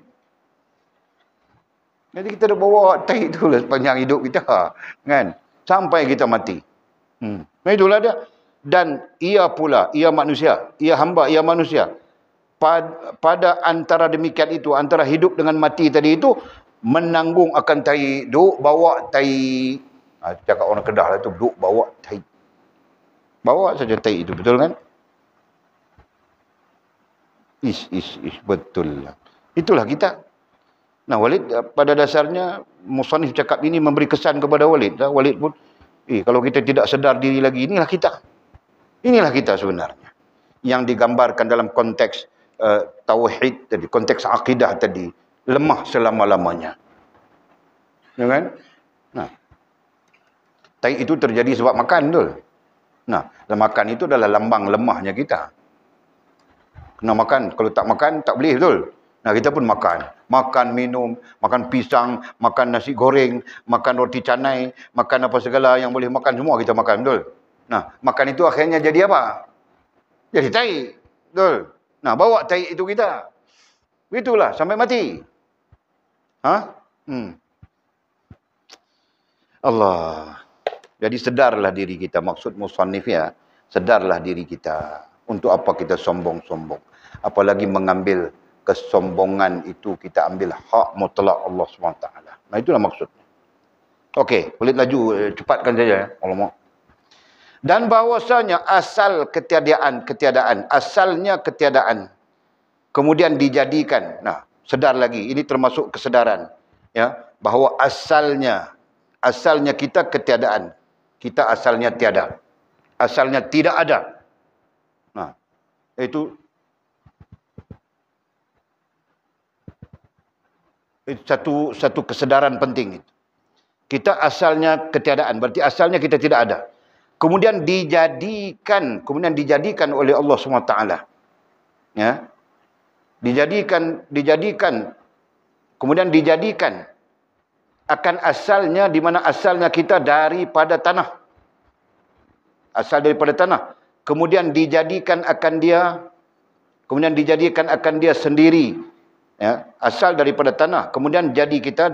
Jadi kita dah bawa tai tu lah sepanjang hidup kita. Kan? Sampai kita mati. Itulah dia. Dan ia pula, ia manusia, ia hamba, ia manusia. Pada antara demikian itu, antara hidup dengan mati tadi itu, menanggung akan tai, duk bawa tai. Cakap orang Kedah lah tu, duk bawa tai. Bawa saja tai itu, betul kan? Betul lah. Itulah kita. Nah, Walid pada dasarnya musannif cakap ini memberi kesan kepada Walid. Walid pun, kalau kita tidak sedar diri lagi, inilah kita. Inilah kita sebenarnya. Yang digambarkan dalam konteks tauhid tadi, konteks akidah tadi, lemah selama-lamanya. Ya kan? Nah, tai itu terjadi sebab makan, betul? Nah, makan itu adalah lambang lemahnya kita. Kena makan, kalau tak makan tak boleh, betul? Nah, kita pun makan. Makan, minum, makan pisang, makan nasi goreng, makan roti canai, makan apa segala yang boleh makan, semua kita makan, betul? Nah, makan itu akhirnya jadi apa? Jadi tai, betul? Nah, bawa tai itu kita. Begitulah, sampai mati. Allah. Jadi sedarlah diri kita. Maksud musannif ya, sedarlah diri kita. Untuk apa kita sombong-sombong? Apalagi mengambil kesombongan itu, kita ambil hak mutlak Allah SWT. Nah, itulah maksudnya. Okey, boleh laju, cepatkan saja ya. Allah. Dan bahwasanya asal ketiadaan, asalnya ketiadaan. Kemudian dijadikan. Nah, sedar lagi, ini termasuk kesedaran. Ya, bahawa asalnya kita ketiadaan. Kita asalnya tiada. Asalnya tidak ada. Nah, itu satu kesedaran penting itu. Kita asalnya ketiadaan, berarti asalnya kita tidak ada. Kemudian dijadikan oleh Allah SWT. Ya. Kemudian dijadikan akan asalnya, di mana asalnya kita daripada tanah. Asal daripada tanah. Kemudian dijadikan akan dia sendiri. Ya, asal daripada tanah. Kemudian jadi kita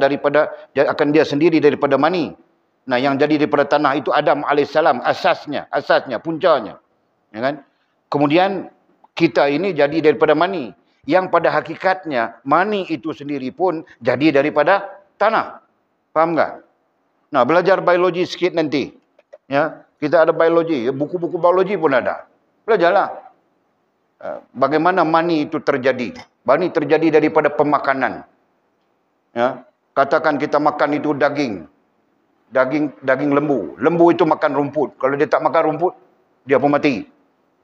akan dia sendiri daripada mani. Nah, yang jadi daripada tanah itu Adam AS, asasnya, puncanya. Ya kan? Kemudian kita ini jadi daripada mani. Yang pada hakikatnya mani itu sendiri pun jadi daripada tanah. Faham tak? Nah, belajar biologi sikit nanti. Ya, kita ada biologi, buku-buku biologi pun ada. Belajarlah. Bagaimana mani itu terjadi? Mani terjadi daripada pemakanan. Ya, katakan kita makan itu daging lembu. Lembu itu makan rumput. Kalau dia tak makan rumput, dia pun mati.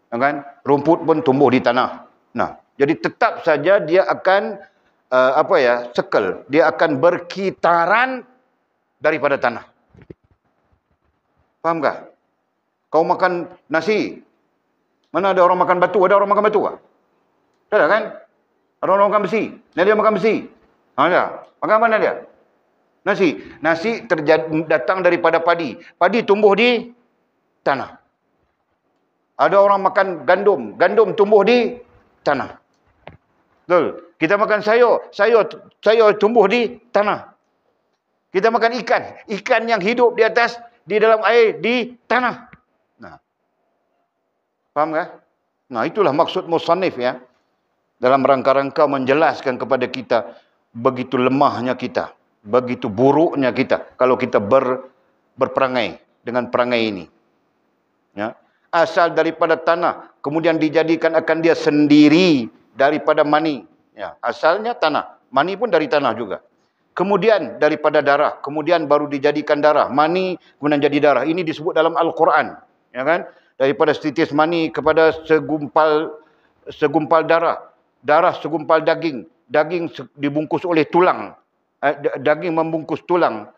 Ya kan? Rumput pun tumbuh di tanah. Nah, jadi tetap saja dia akan dia akan berkitaran daripada tanah. Faham tak? Kau makan nasi, mana ada orang makan batu? Ada orang makan batu tak? Tak ada kan? Ada orang makan besi. Dia makan besi. Ada. Makan mana dia? Nasi. Nasi datang daripada padi. Padi tumbuh di tanah. Ada orang makan gandum. Gandum tumbuh di tanah. Betul. Kita makan sayur. Sayur tumbuh di tanah. Kita makan ikan. Ikan yang hidup di atas, di dalam air, di tanah. Nah. Faham tak? Nah, itulah maksud musannif ya. Dalam rangka-rangka menjelaskan kepada kita begitu lemahnya kita. Begitu buruknya kita kalau kita berperangai dengan perangai ini. Ya. Asal daripada tanah, kemudian dijadikan akan dia sendiri daripada mani. Ya. Asalnya tanah. Mani pun dari tanah juga. Kemudian daripada darah, kemudian baru dijadikan darah. Mani kemudian jadi darah. Ini disebut dalam Al-Quran, ya kan? Daripada setitis mani kepada segumpal darah. Darah segumpal daging. Daging dibungkus oleh tulang. Daging membungkus tulang.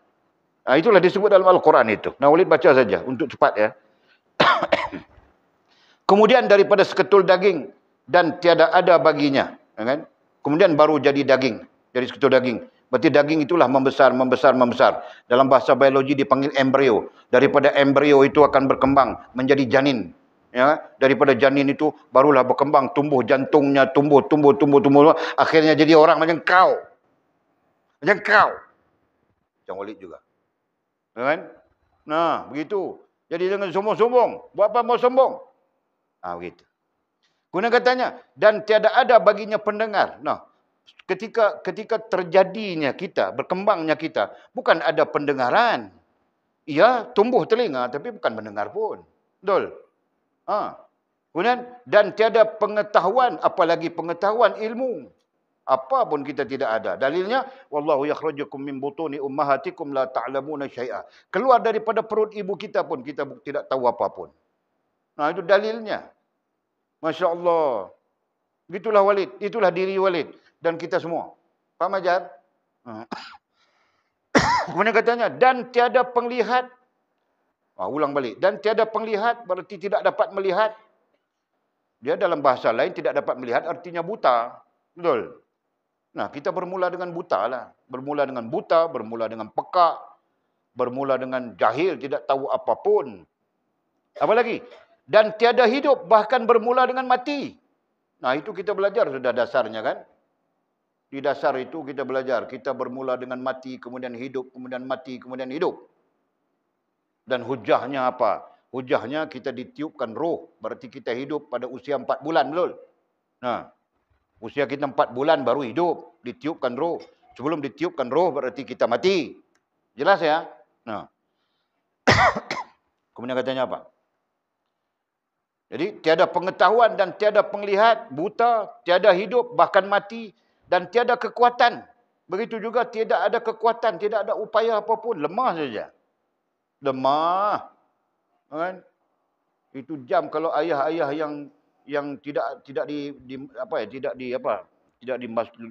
Itulah disebut dalam Al-Quran itu. Nah, Walid baca saja untuk cepat ya. Kemudian daripada seketul daging dan tiada ada baginya, ya kan? Kemudian baru jadi daging. Jadi seketul daging. Berarti daging itulah membesar. Dalam bahasa biologi dipanggil embrio. Daripada embrio itu akan berkembang menjadi janin. Ya, daripada janin itu barulah berkembang, tumbuh jantungnya, tumbuh. Akhirnya jadi orang macam kau. Macam Walid juga. Ya kan? Nah, begitu. Jadi jangan sombong-sombong. Buat apa mau sombong? Begitu. Guna katanya, dan tiada ada baginya pendengar. Nah, ketika terjadinya kita, berkembangnya kita, bukan ada pendengaran. Ya, tumbuh telinga tapi bukan mendengar pun. Betul? Ha. Kemudian, dan tiada pengetahuan, apalagi pengetahuan ilmu. Apa pun kita tidak ada. Dalilnya, wallahu yakhrajukum min butuni ummahatikum la ta'lamuna syai'a. Keluar daripada perut ibu kita pun kita tidak tahu apa pun. Nah, itu dalilnya. Masya Allah. Itulah Walid, itulah diri Walid dan kita semua. Faham ajar? Kemudian katanya, dan tiada penglihat. Ulang balik. Dan tiada penglihat berarti tidak dapat melihat. Dia dalam bahasa lain tidak dapat melihat artinya buta. Betul? Nah, kita bermula dengan buta lah. Bermula dengan buta, bermula dengan pekak, bermula dengan jahil, tidak tahu apapun. Apa lagi? Dan tiada hidup, bahkan bermula dengan mati. Nah, itu kita belajar sudah dasarnya kan? Di dasar itu kita belajar. Kita bermula dengan mati, kemudian hidup, kemudian mati, kemudian hidup. Dan hujahnya apa? Hujahnya kita ditiupkan roh. Berarti kita hidup pada usia 4 bulan, betul? Nah, usia kita 4 bulan baru hidup. Ditiupkan roh. Sebelum ditiupkan roh berarti kita mati. Jelas ya? Nah. Kemudian katanya apa? Jadi tiada pengetahuan dan tiada penglihat, buta, tiada hidup, bahkan mati, dan tiada kekuatan. Begitu juga tidak ada kekuatan, tidak ada upaya apapun, lemah saja. Lemah. Kan? Itu jam kalau ayah-ayah yang tidak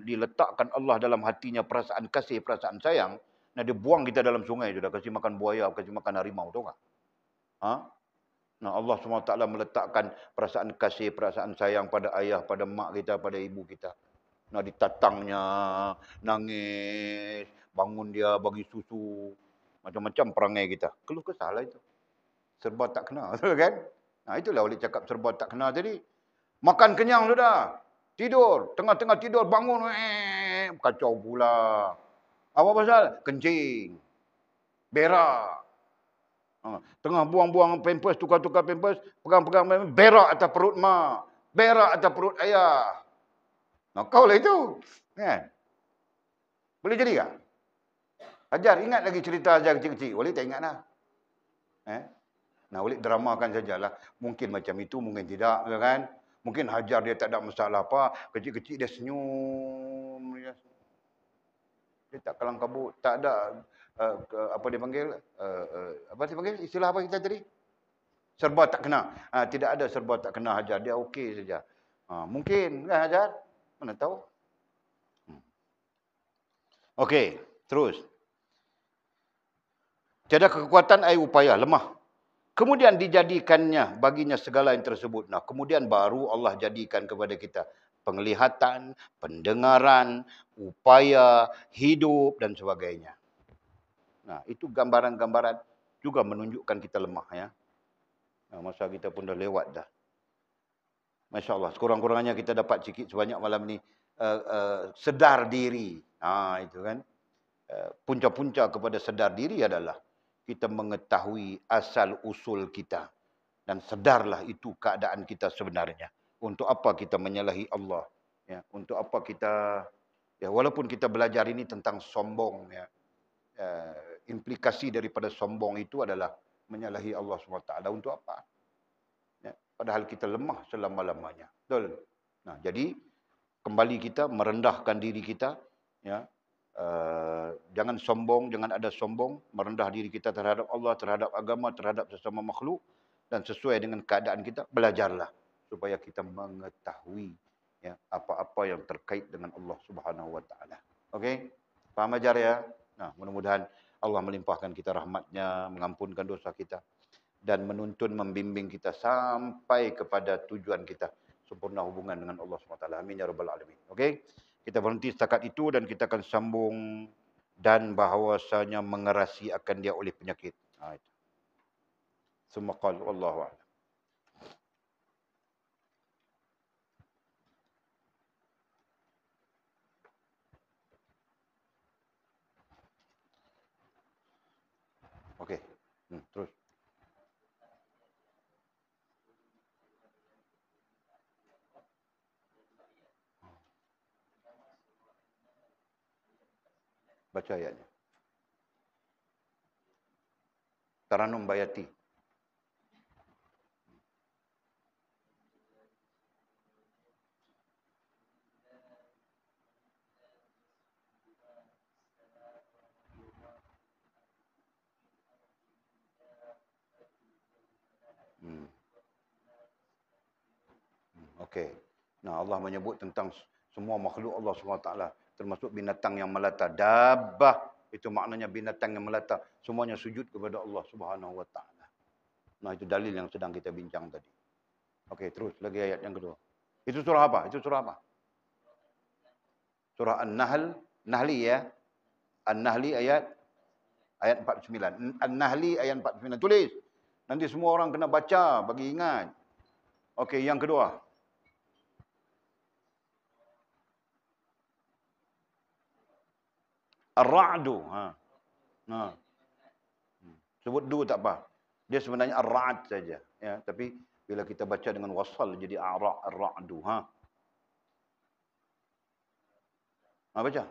diletakkan Allah dalam hatinya perasaan kasih, perasaan sayang, nah dia buang kita dalam sungai sudah, kasih makan buaya, kasih makan harimau, tahu tak? Ha? Nah, Allah SWT meletakkan perasaan kasih, perasaan sayang pada ayah, pada mak kita, pada ibu kita. Nah, ditatangnya, nangis, bangun dia, bagi susu. Macam-macam perangai kita. Keluh kesah lah itu. Serba tak kena, kan? Nah, itulah Walid cakap serba tak kena tadi. Makan kenyang sudah. Tidur. Tengah-tengah tidur, bangun. Kacau pula. Apa pasal? Kencing. Berak. Tengah buang-buang pampers, tukar-tukar pampers, pegang-pegang pampers, berak atas perut mak, berak atas perut ayah. Nah, kau lah itu. Kan? Boleh jadi tak? Ajar, ingat lagi cerita Ajar kecil-kecil. Walid tak ingat lah. Nah, Walid dramakan sajalah. Mungkin macam itu, mungkin tidak. Kan? Mungkin Hajar dia tak ada masalah apa. Kecil-kecil dia senyum. Dia tak kelang kabut. Tak ada, apa dia panggil? Apa dia panggil? Istilah apa kita tadi? Serba tak kena. Tidak ada serba tak kena Hajar. Dia okey saja. Mungkin kan Hajar? Mana tahu? Okey, terus. Tiada kekuatan ai upaya, lemah. Kemudian dijadikannya baginya segala yang tersebut. Nah, kemudian baru Allah jadikan kepada kita penglihatan, pendengaran, upaya, hidup dan sebagainya. Nah, itu gambaran-gambaran juga menunjukkan kita lemah ya. Nah, masa kita pun dah lewat dah. Masya Allah, sekurang-kurangnya kita dapat sikit sebanyak malam ni sedar diri. Itu kan. Punca-punca kepada sedar diri adalah kita mengetahui asal usul kita. Dan sedarlah itu keadaan kita sebenarnya. Untuk apa kita menyalahi Allah. Ya, untuk apa kita, ya, walaupun kita belajar ini tentang sombong. Ya, implikasi daripada sombong itu adalah menyalahi Allah SWT. Untuk apa? Ya, padahal kita lemah selama-lamanya. Betul? Nah, jadi kembali kita merendahkan diri kita. Ya, jangan sombong, jangan ada sombong, merendah diri kita terhadap Allah, terhadap agama, terhadap sesama makhluk, dan sesuai dengan keadaan kita, belajarlah supaya kita mengetahui ya apa-apa yang terkait dengan Allah Subhanahu Wa Taala. Okey, faham ajar ya? Nah, mudah-mudahan Allah melimpahkan kita rahmatnya, mengampunkan dosa kita, dan menuntun, membimbing kita sampai kepada tujuan kita, sempurna hubungan dengan Allah SWT. Amin ya rabbal alamin. Okey. Kita berhenti setakat itu dan kita akan sambung dan bahawasanya mengerasi akan dia oleh penyakit. Itu. Summa qala wallahu a'lam. Okey. Terus. Baca ayatnya. Taranum Bayati. Okey. Nah, Allah menyebut tentang semua makhluk Allah SWT, termasuk binatang yang melata. Dabbah, itu maknanya binatang yang melata. Semuanya sujud kepada Allah SWT. Nah, itu dalil yang sedang kita bincang tadi. Okey, terus lagi ayat yang kedua. Itu surah apa? Itu surah apa? Surah An-Nahl. Nahli ya. An-Nahli ayat 49. An-Nahli ayat 49. Tulis. Nanti semua orang kena baca, bagi ingat. Okey, yang kedua. Ar-Ra'du. Sebut du tak apa. Dia sebenarnya ar-ra'd saja, ya, tapi bila kita baca dengan wasal jadi ar-ra'du, baca.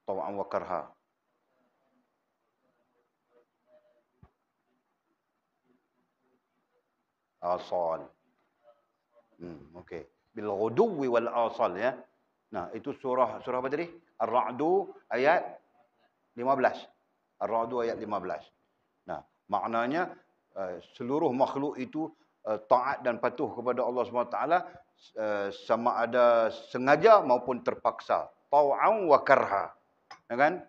Taw'an wa karha. Asal. Okey. Bil ghuduwi wal asal, ya. Nah, itu surah apa tadi? Ar-Ra'du ayat 15. Ar-Ra'du ayat 15. Nah, maknanya seluruh makhluk itu taat dan patuh kepada Allah SWT, sama ada sengaja maupun terpaksa. Taw'an wa karha. Ya kan?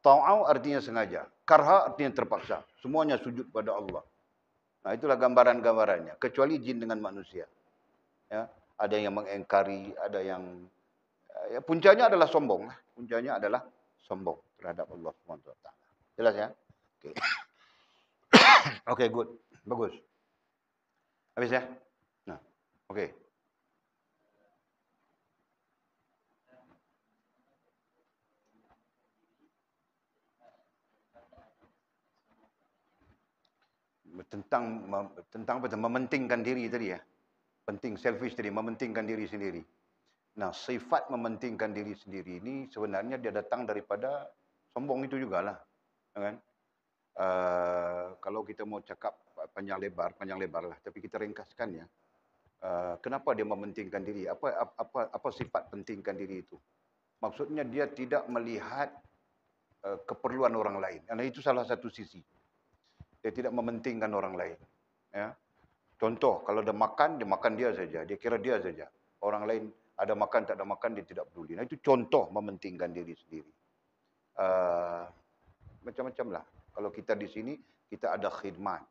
Taw'an artinya sengaja. Karha artinya terpaksa. Semuanya sujud pada Allah. Nah, itulah gambaran-gambarannya. Kecuali jin dengan manusia. Ya, ada yang mengingkari, ada yang ya, puncanya adalah sombong. Puncanya adalah sombong terhadap Allah SWT. Jelas ya? Okey. Okey, good. Bagus. Habis ya? Nah, okey. Tentang apa? Mementingkan diri tadi ya. Penting, selfish tadi, mementingkan diri sendiri. Nah, sifat mementingkan diri sendiri ini sebenarnya dia datang daripada sombong itu jugalah. Kan? Kalau kita mau cakap panjang lebar lah. Tapi kita ringkaskan ya. Kenapa dia mementingkan diri? Apa sifat pentingkan diri itu? Maksudnya dia tidak melihat keperluan orang lain. Karena itu salah satu sisi. Dia tidak mementingkan orang lain. Ya. Contoh, kalau dia makan dia saja. Dia kira dia saja. Orang lain ada makan, tak ada makan, dia tidak peduli. Nah, itu contoh mementingkan diri sendiri. Macam-macam lah. Kalau kita di sini, kita ada khidmat.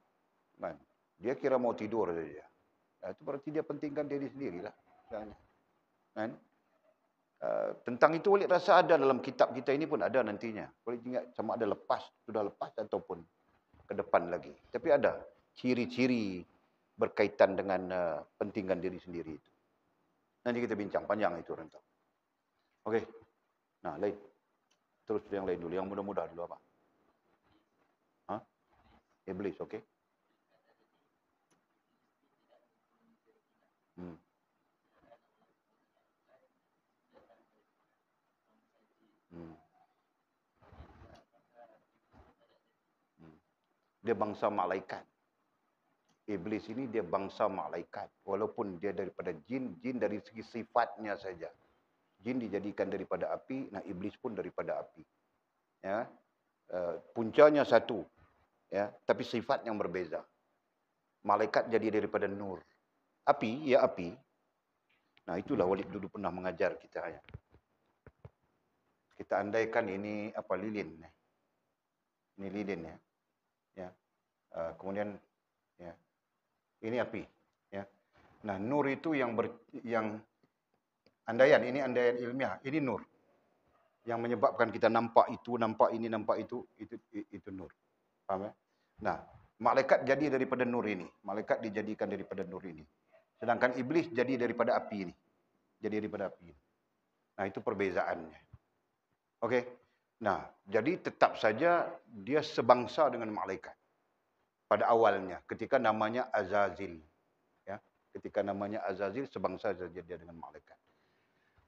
Kan? Dia kira mau tidur saja. Nah, itu berarti dia pentingkan diri sendirilah. Kan? Tentang itu boleh rasa ada dalam kitab kita ini pun ada nantinya. Boleh ingat sama ada sudah lepas ataupun ke depan lagi. Tapi ada ciri-ciri berkaitan dengan pentingkan diri sendiri itu. Nanti kita bincang panjang itu rentang. Okey. Nah, lain. Terus yang lain dulu. Yang mudah-mudah dulu apa? Iblis, okey. Dia bangsa malaikat. Iblis ini dia bangsa malaikat. Walaupun dia daripada jin dari segi sifatnya saja. Jin dijadikan daripada api, nah iblis pun daripada api. Ya. Puncanya satu, ya, tapi sifat yang berbeza. Malaikat jadi daripada nur. Api, ya api. Nah, itulah Walid dulu pernah mengajar kita ya. Kita andaikan ini apa lilin. Ini lilin ya. Ya. Kemudian ya. Ini api, ya. Nah, nur itu yang andaian, ini andaian ilmiah, ini nur. Yang menyebabkan kita nampak itu, nampak ini, nampak itu nur. Faham ya? Nah, malaikat jadi daripada nur ini. Malaikat dijadikan daripada nur ini. Sedangkan iblis jadi daripada api ini. Jadi daripada api ini. Nah, itu perbezaannya. Okey. Nah, jadi tetap saja dia sebangsa dengan malaikat. pada awalnya ketika namanya Azazil. Ya, ketika namanya Azazil sebangsa saja dia dengan malaikat.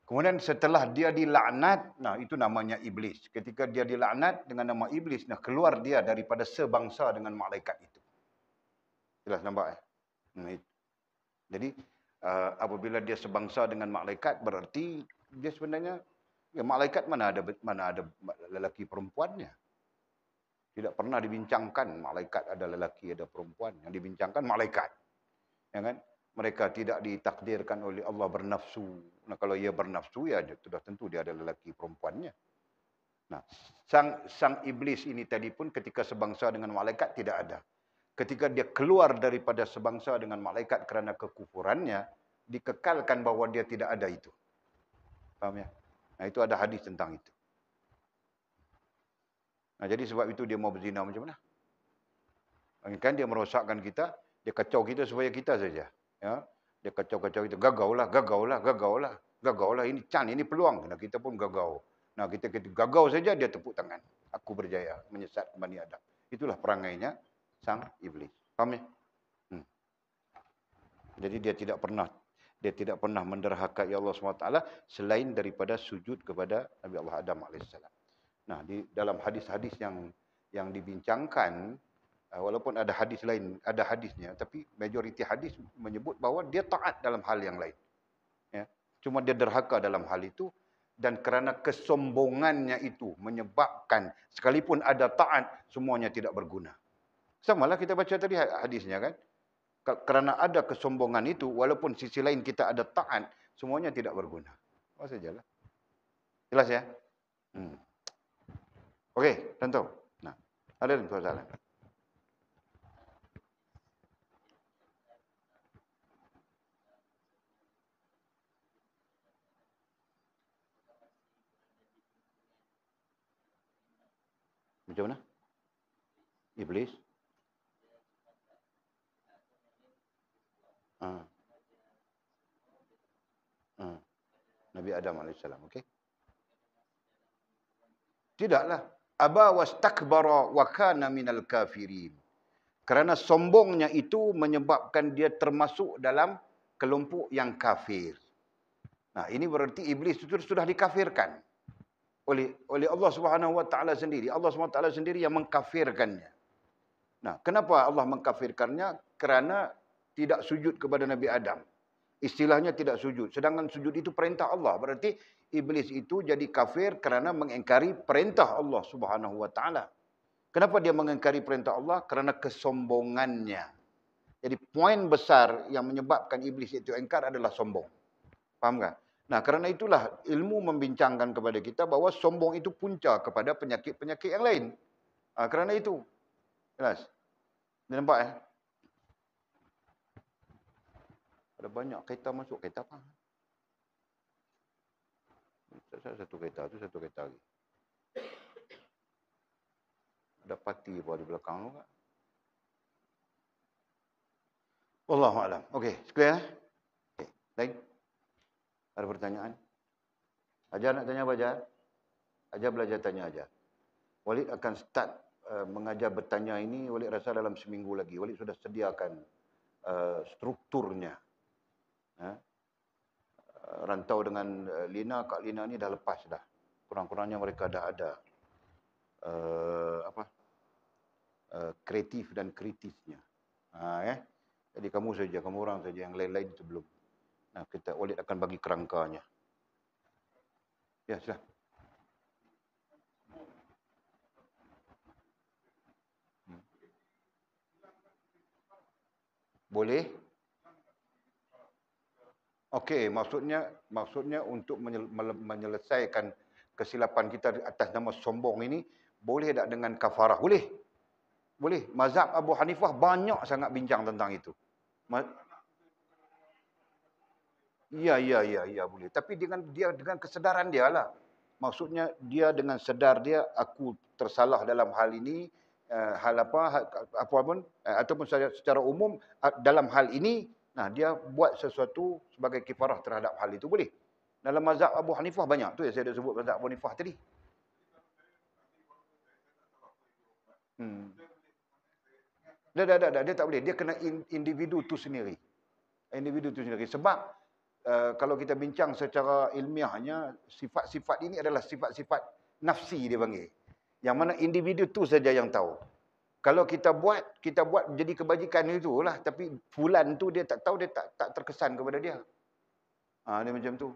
Kemudian setelah dia dilaknat, nah itu namanya iblis. Ketika dia dilaknat dengan nama iblis, nah keluar dia daripada sebangsa dengan malaikat itu. Jelas nampak ya? Jadi apabila dia sebangsa dengan malaikat, berarti dia sebenarnya ya malaikat mana ada lelaki perempuannya. Tidak pernah dibincangkan malaikat ada lelaki ada perempuan. Yang dibincangkan malaikat. Ya kan? Mereka tidak ditakdirkan oleh Allah bernafsu. Nah, kalau ia bernafsu, ya sudah tentu dia ada lelaki perempuannya. Nah, sang iblis ini tadi pun ketika sebangsa dengan malaikat tidak ada. Ketika dia keluar daripada sebangsa dengan malaikat kerana kekufurannya, dikekalkan bahawa dia tidak ada itu. Faham ya? Nah, itu ada hadis tentang itu. Nah, jadi sebab itu dia mau berzina macam mana? Kan dia merosakkan kita, dia kacau kita supaya kita saja. Ya, dia kacau-kacau itu, gagaulah, ini can, ini peluang. Nah, kita pun gagau. Nah, kita gagau saja dia tepuk tangan. Aku berjaya menyesat Bani Adam. Itulah perangainya sang iblis. Faham ya? Jadi dia tidak pernah menderhakai Allah SWT selain daripada sujud kepada Nabi Allah Adam AS. Nah, di dalam hadis-hadis yang dibincangkan, walaupun ada hadis lain, ada hadisnya, tapi majoriti hadis menyebut bahawa dia taat dalam hal yang lain. Ya. Cuma dia derhaka dalam hal itu, dan kerana kesombongannya itu menyebabkan, sekalipun ada taat, semuanya tidak berguna. Samalah kita baca tadi hadisnya kan. Kerana ada kesombongan itu, walaupun sisi lain kita ada taat, semuanya tidak berguna. Oh sajalah. Jelas ya? Okey, tentu. Nah, ada soalan. Macam mana? Iblis? Nabi Adam AS. Okey? Tidaklah. Aba wastakbara wa kana minal kafirin. Kerana sombongnya itu menyebabkan dia termasuk dalam kelompok yang kafir. Nah, ini berarti iblis itu sudah dikafirkan oleh Allah Subhanahu Wa Taala sendiri. Allah Subhanahu Wa Taala sendiri yang mengkafirkannya. Nah, kenapa Allah mengkafirkannya? Kerana tidak sujud kepada Nabi Adam. Istilahnya tidak sujud. Sedangkan sujud itu perintah Allah. Berarti iblis itu jadi kafir kerana mengingkari perintah Allah Subhanahu Wa Taala. Kenapa dia mengingkari perintah Allah? Kerana kesombongannya. Jadi poin besar yang menyebabkan iblis itu ingkar adalah sombong. Faham tak? Nah, kerana itulah ilmu membincangkan kepada kita bahawa sombong itu punca kepada penyakit-penyakit yang lain. Kerana itu. Jelas? Dia nampak ya? Ada banyak kereta masuk. Kereta apa? Satu kereta tu, satu kereta lagi. Ada parti pun di belakang tu. Wallahualam. Okey, clear? Okey, lain? Ada pertanyaan? Ajar nak tanya apa, Ajar? Ajar belajar tanya Ajar. Walid akan start mengajar bertanya ini, Walid rasa dalam seminggu lagi. Walid sudah sediakan strukturnya. Rantau dengan Lina, Kak Lina ni dah lepas dah. Kurang-kurangnya mereka dah ada kreatif dan kritisnya. Jadi kamu orang saja, yang lain-lain itu belum. Nah, Walid akan bagi kerangkanya. Ya, sila. Boleh? Okey, maksudnya untuk menyelesaikan kesilapan kita atas nama sombong ini, boleh tak dengan kafarah? Boleh. Boleh. Mazhab Abu Hanifah banyak sangat bincang tentang itu. Ya, boleh. Tapi dengan kesedaran dia lah. Maksudnya dia dengan sedar dia, aku tersalah dalam hal ini, ataupun secara umum dalam hal ini, nah dia buat sesuatu sebagai kifarah terhadap hal itu, boleh. Dalam mazhab Abu Hanifah banyak. Tu yang saya dah sebut mazhab Abu Hanifah tadi. Dia tak boleh. Dia kena individu tu sendiri. Individu tu sendiri. Sebab kalau kita bincang secara ilmiahnya, sifat-sifat ini adalah sifat-sifat nafsi dia panggil. Yang mana individu tu saja yang tahu. Kalau kita buat jadi kebajikan itulah. Tapi fulan tu dia tak tahu, dia tak terkesan kepada dia. Dia macam tu.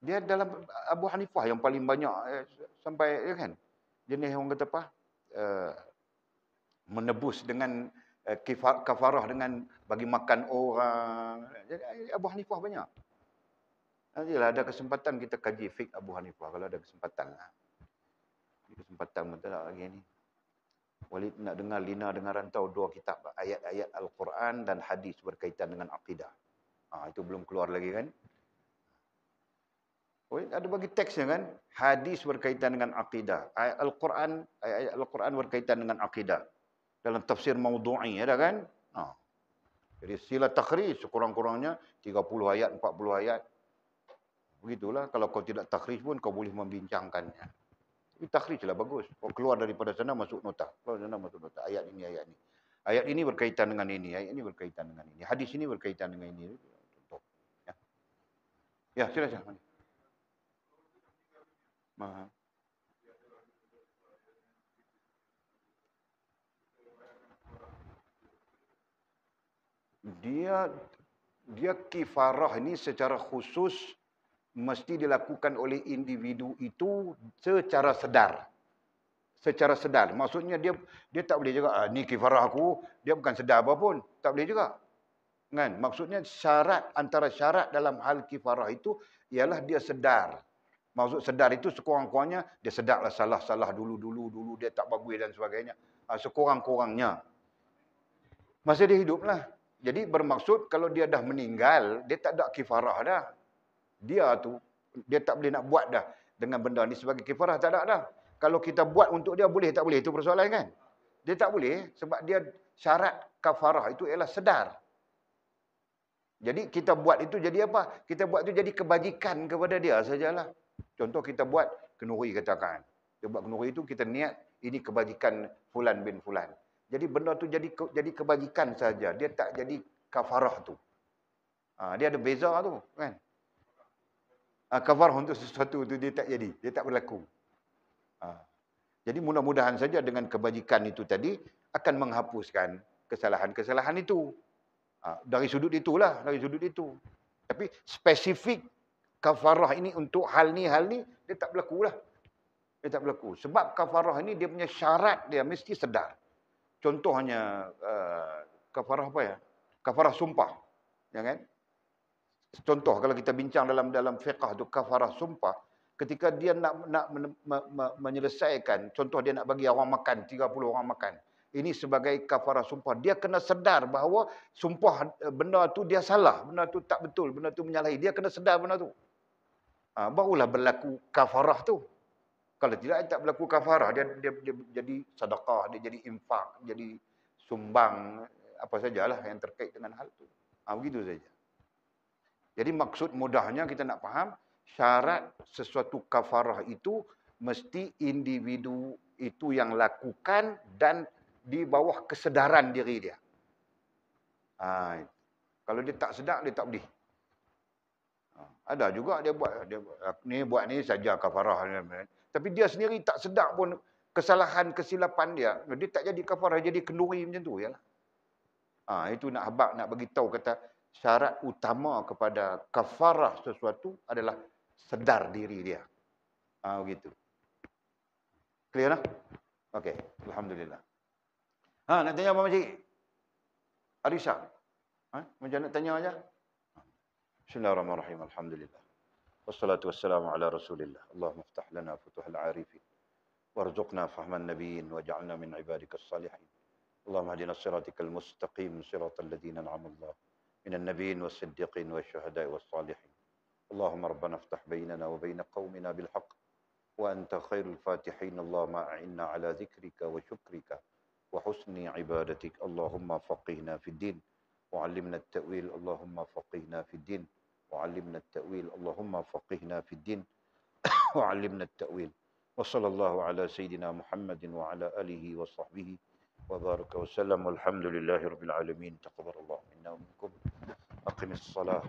Dia dalam Abu Hanifah yang paling banyak sampai ya kan. Jenis orang kata apa? Menebus dengan kafarah dengan bagi makan orang. Jadi Abu Hanifah banyak. Nantilah ada kesempatan kita kaji fiqh Abu Hanifah kalau ada kesempatan lah. Kesempatan betul tak lagi ni. Walid nak dengar Lina dengan Rantau 2 kitab ayat-ayat Al-Quran dan hadis berkaitan dengan akidah. Itu belum keluar lagi kan? Ada bagi teksnya kan? Hadis berkaitan dengan akidah. Ayat Al-Quran berkaitan dengan akidah. Dalam tafsir maudhu'i ada kan? Jadi sila takhrij sekurang-kurangnya 30 ayat, 40 ayat. Begitulah. Kalau kau tidak takhrij pun kau boleh membincangkannya. Tapi takhrij lah bagus. Kau keluar daripada sana masuk nota. Keluar sana masuk nota. Ayat ini, ayat ini. Ayat ini berkaitan dengan ini. Ayat ini berkaitan dengan ini. Hadis ini berkaitan dengan ini. Contoh. Ya, silakan. Dia kifarah ini secara khusus mesti dilakukan oleh individu itu secara sedar. Secara sedar. Maksudnya dia tak boleh juga ni kifarah aku, dia bukan sedar apa pun. Tak boleh juga. Kan? Maksudnya antara syarat dalam hal kifarah itu ialah dia sedar. Maksud sedar itu sekurang-kurangnya dia sedarlah salah dulu dia tak bagus dan sebagainya. Sekurang-kurangnya. Masa dia hidup lah. Jadi bermaksud kalau dia dah meninggal, dia tak ada kifarah dah. Dia tak boleh nak buat dah dengan benda ni sebagai kifarah, tak ada dah. Kalau kita buat untuk dia boleh tak boleh, itu persoalan kan. Dia tak boleh sebab dia syarat kafarah itu ialah sedar. Jadi kita buat itu jadi apa? Kita buat itu jadi kebajikan kepada dia sajalah. Contoh kita buat kenuri katakan. Kita buat kenuri itu kita niat ini kebajikan fulan bin fulan. Jadi benda tu jadi kebajikan saja. Dia tak jadi kafarah tu. Dia ada beza tu kan. Kafarah untuk sesuatu tu dia tak jadi. Dia tak berlaku. Jadi mudah-mudahan saja dengan kebajikan itu tadi akan menghapuskan kesalahan-kesalahan itu. Dari sudut itulah. Dari sudut itu. Tapi spesifik kafarah ini untuk hal ni dia tak berlaku lah. Dia tak berlaku. Sebab kafarah ini dia punya syarat dia mesti sedar. Contohnya kafarah apa ya? Kafarah sumpah. Ya kan? Contoh kalau kita bincang dalam fiqh tu kafarah sumpah, ketika dia nak menyelesaikan, contoh dia nak bagi orang makan, 30 orang makan. Ini sebagai kafarah sumpah. Dia kena sedar bahawa sumpah benda tu dia salah, benda tu tak betul, benda tu menyalahi. Dia kena sedar benda tu. Barulah berlaku kafarah tu. Kalau tidak, tak berlaku kafarah. Dia jadi sedekah, dia jadi infak, jadi sumbang, apa sajalah yang terkait dengan hal tu. Begitu saja. Jadi maksud mudahnya kita nak faham, syarat sesuatu kafarah itu mesti individu itu yang lakukan dan di bawah kesedaran diri dia. Kalau dia tak sedar, dia tak boleh. Ada juga dia buat ni saja kafarah. Tapi dia sendiri tak sedar pun kesalahan, kesilapan dia. Dia tak jadi kafarah, jadi kenduri macam tu. Yalah. Itu nak habaq, nak bagi tahu kata syarat utama kepada kafarah sesuatu adalah sedar diri dia. Begitu. Clear lah? Okey, alhamdulillah. Nak tanya apa Makcik? Arisa? Macam nak tanya aja? Bismillahirrahmanirrahim. Alhamdulillah. Wassalatu wassalamu ala Rasulillah. Allahumma iftah lana futuhal arifin warzuqna fahman nabiyyin waj'alna min ibadikas salihin. Allahumma hadina siratikal mustaqim siratal ladzina an'ama Allah minan nabiyyin was-siddiqin wasyuhada'i was-salihin. Allahumma rabbana iftah bainana wa bain qaumina bil haqq wa anta khairul fatihin. Allahumma a'inna ala dzikrika wa syukrika wa husni ibadatik. Allahumma faqihna fid din وعلمنا التأويل. اللهم فقهنا في الدين وعلمنا التأويل. اللهم فقهنا في الدين وعلمنا التأويل. وصلى الله على سيدنا محمد وعلى آله وصحبه وبارك وسلم والحمد لله رب العالمين. تقبل الله منا ومنكم. أقم الصلاة.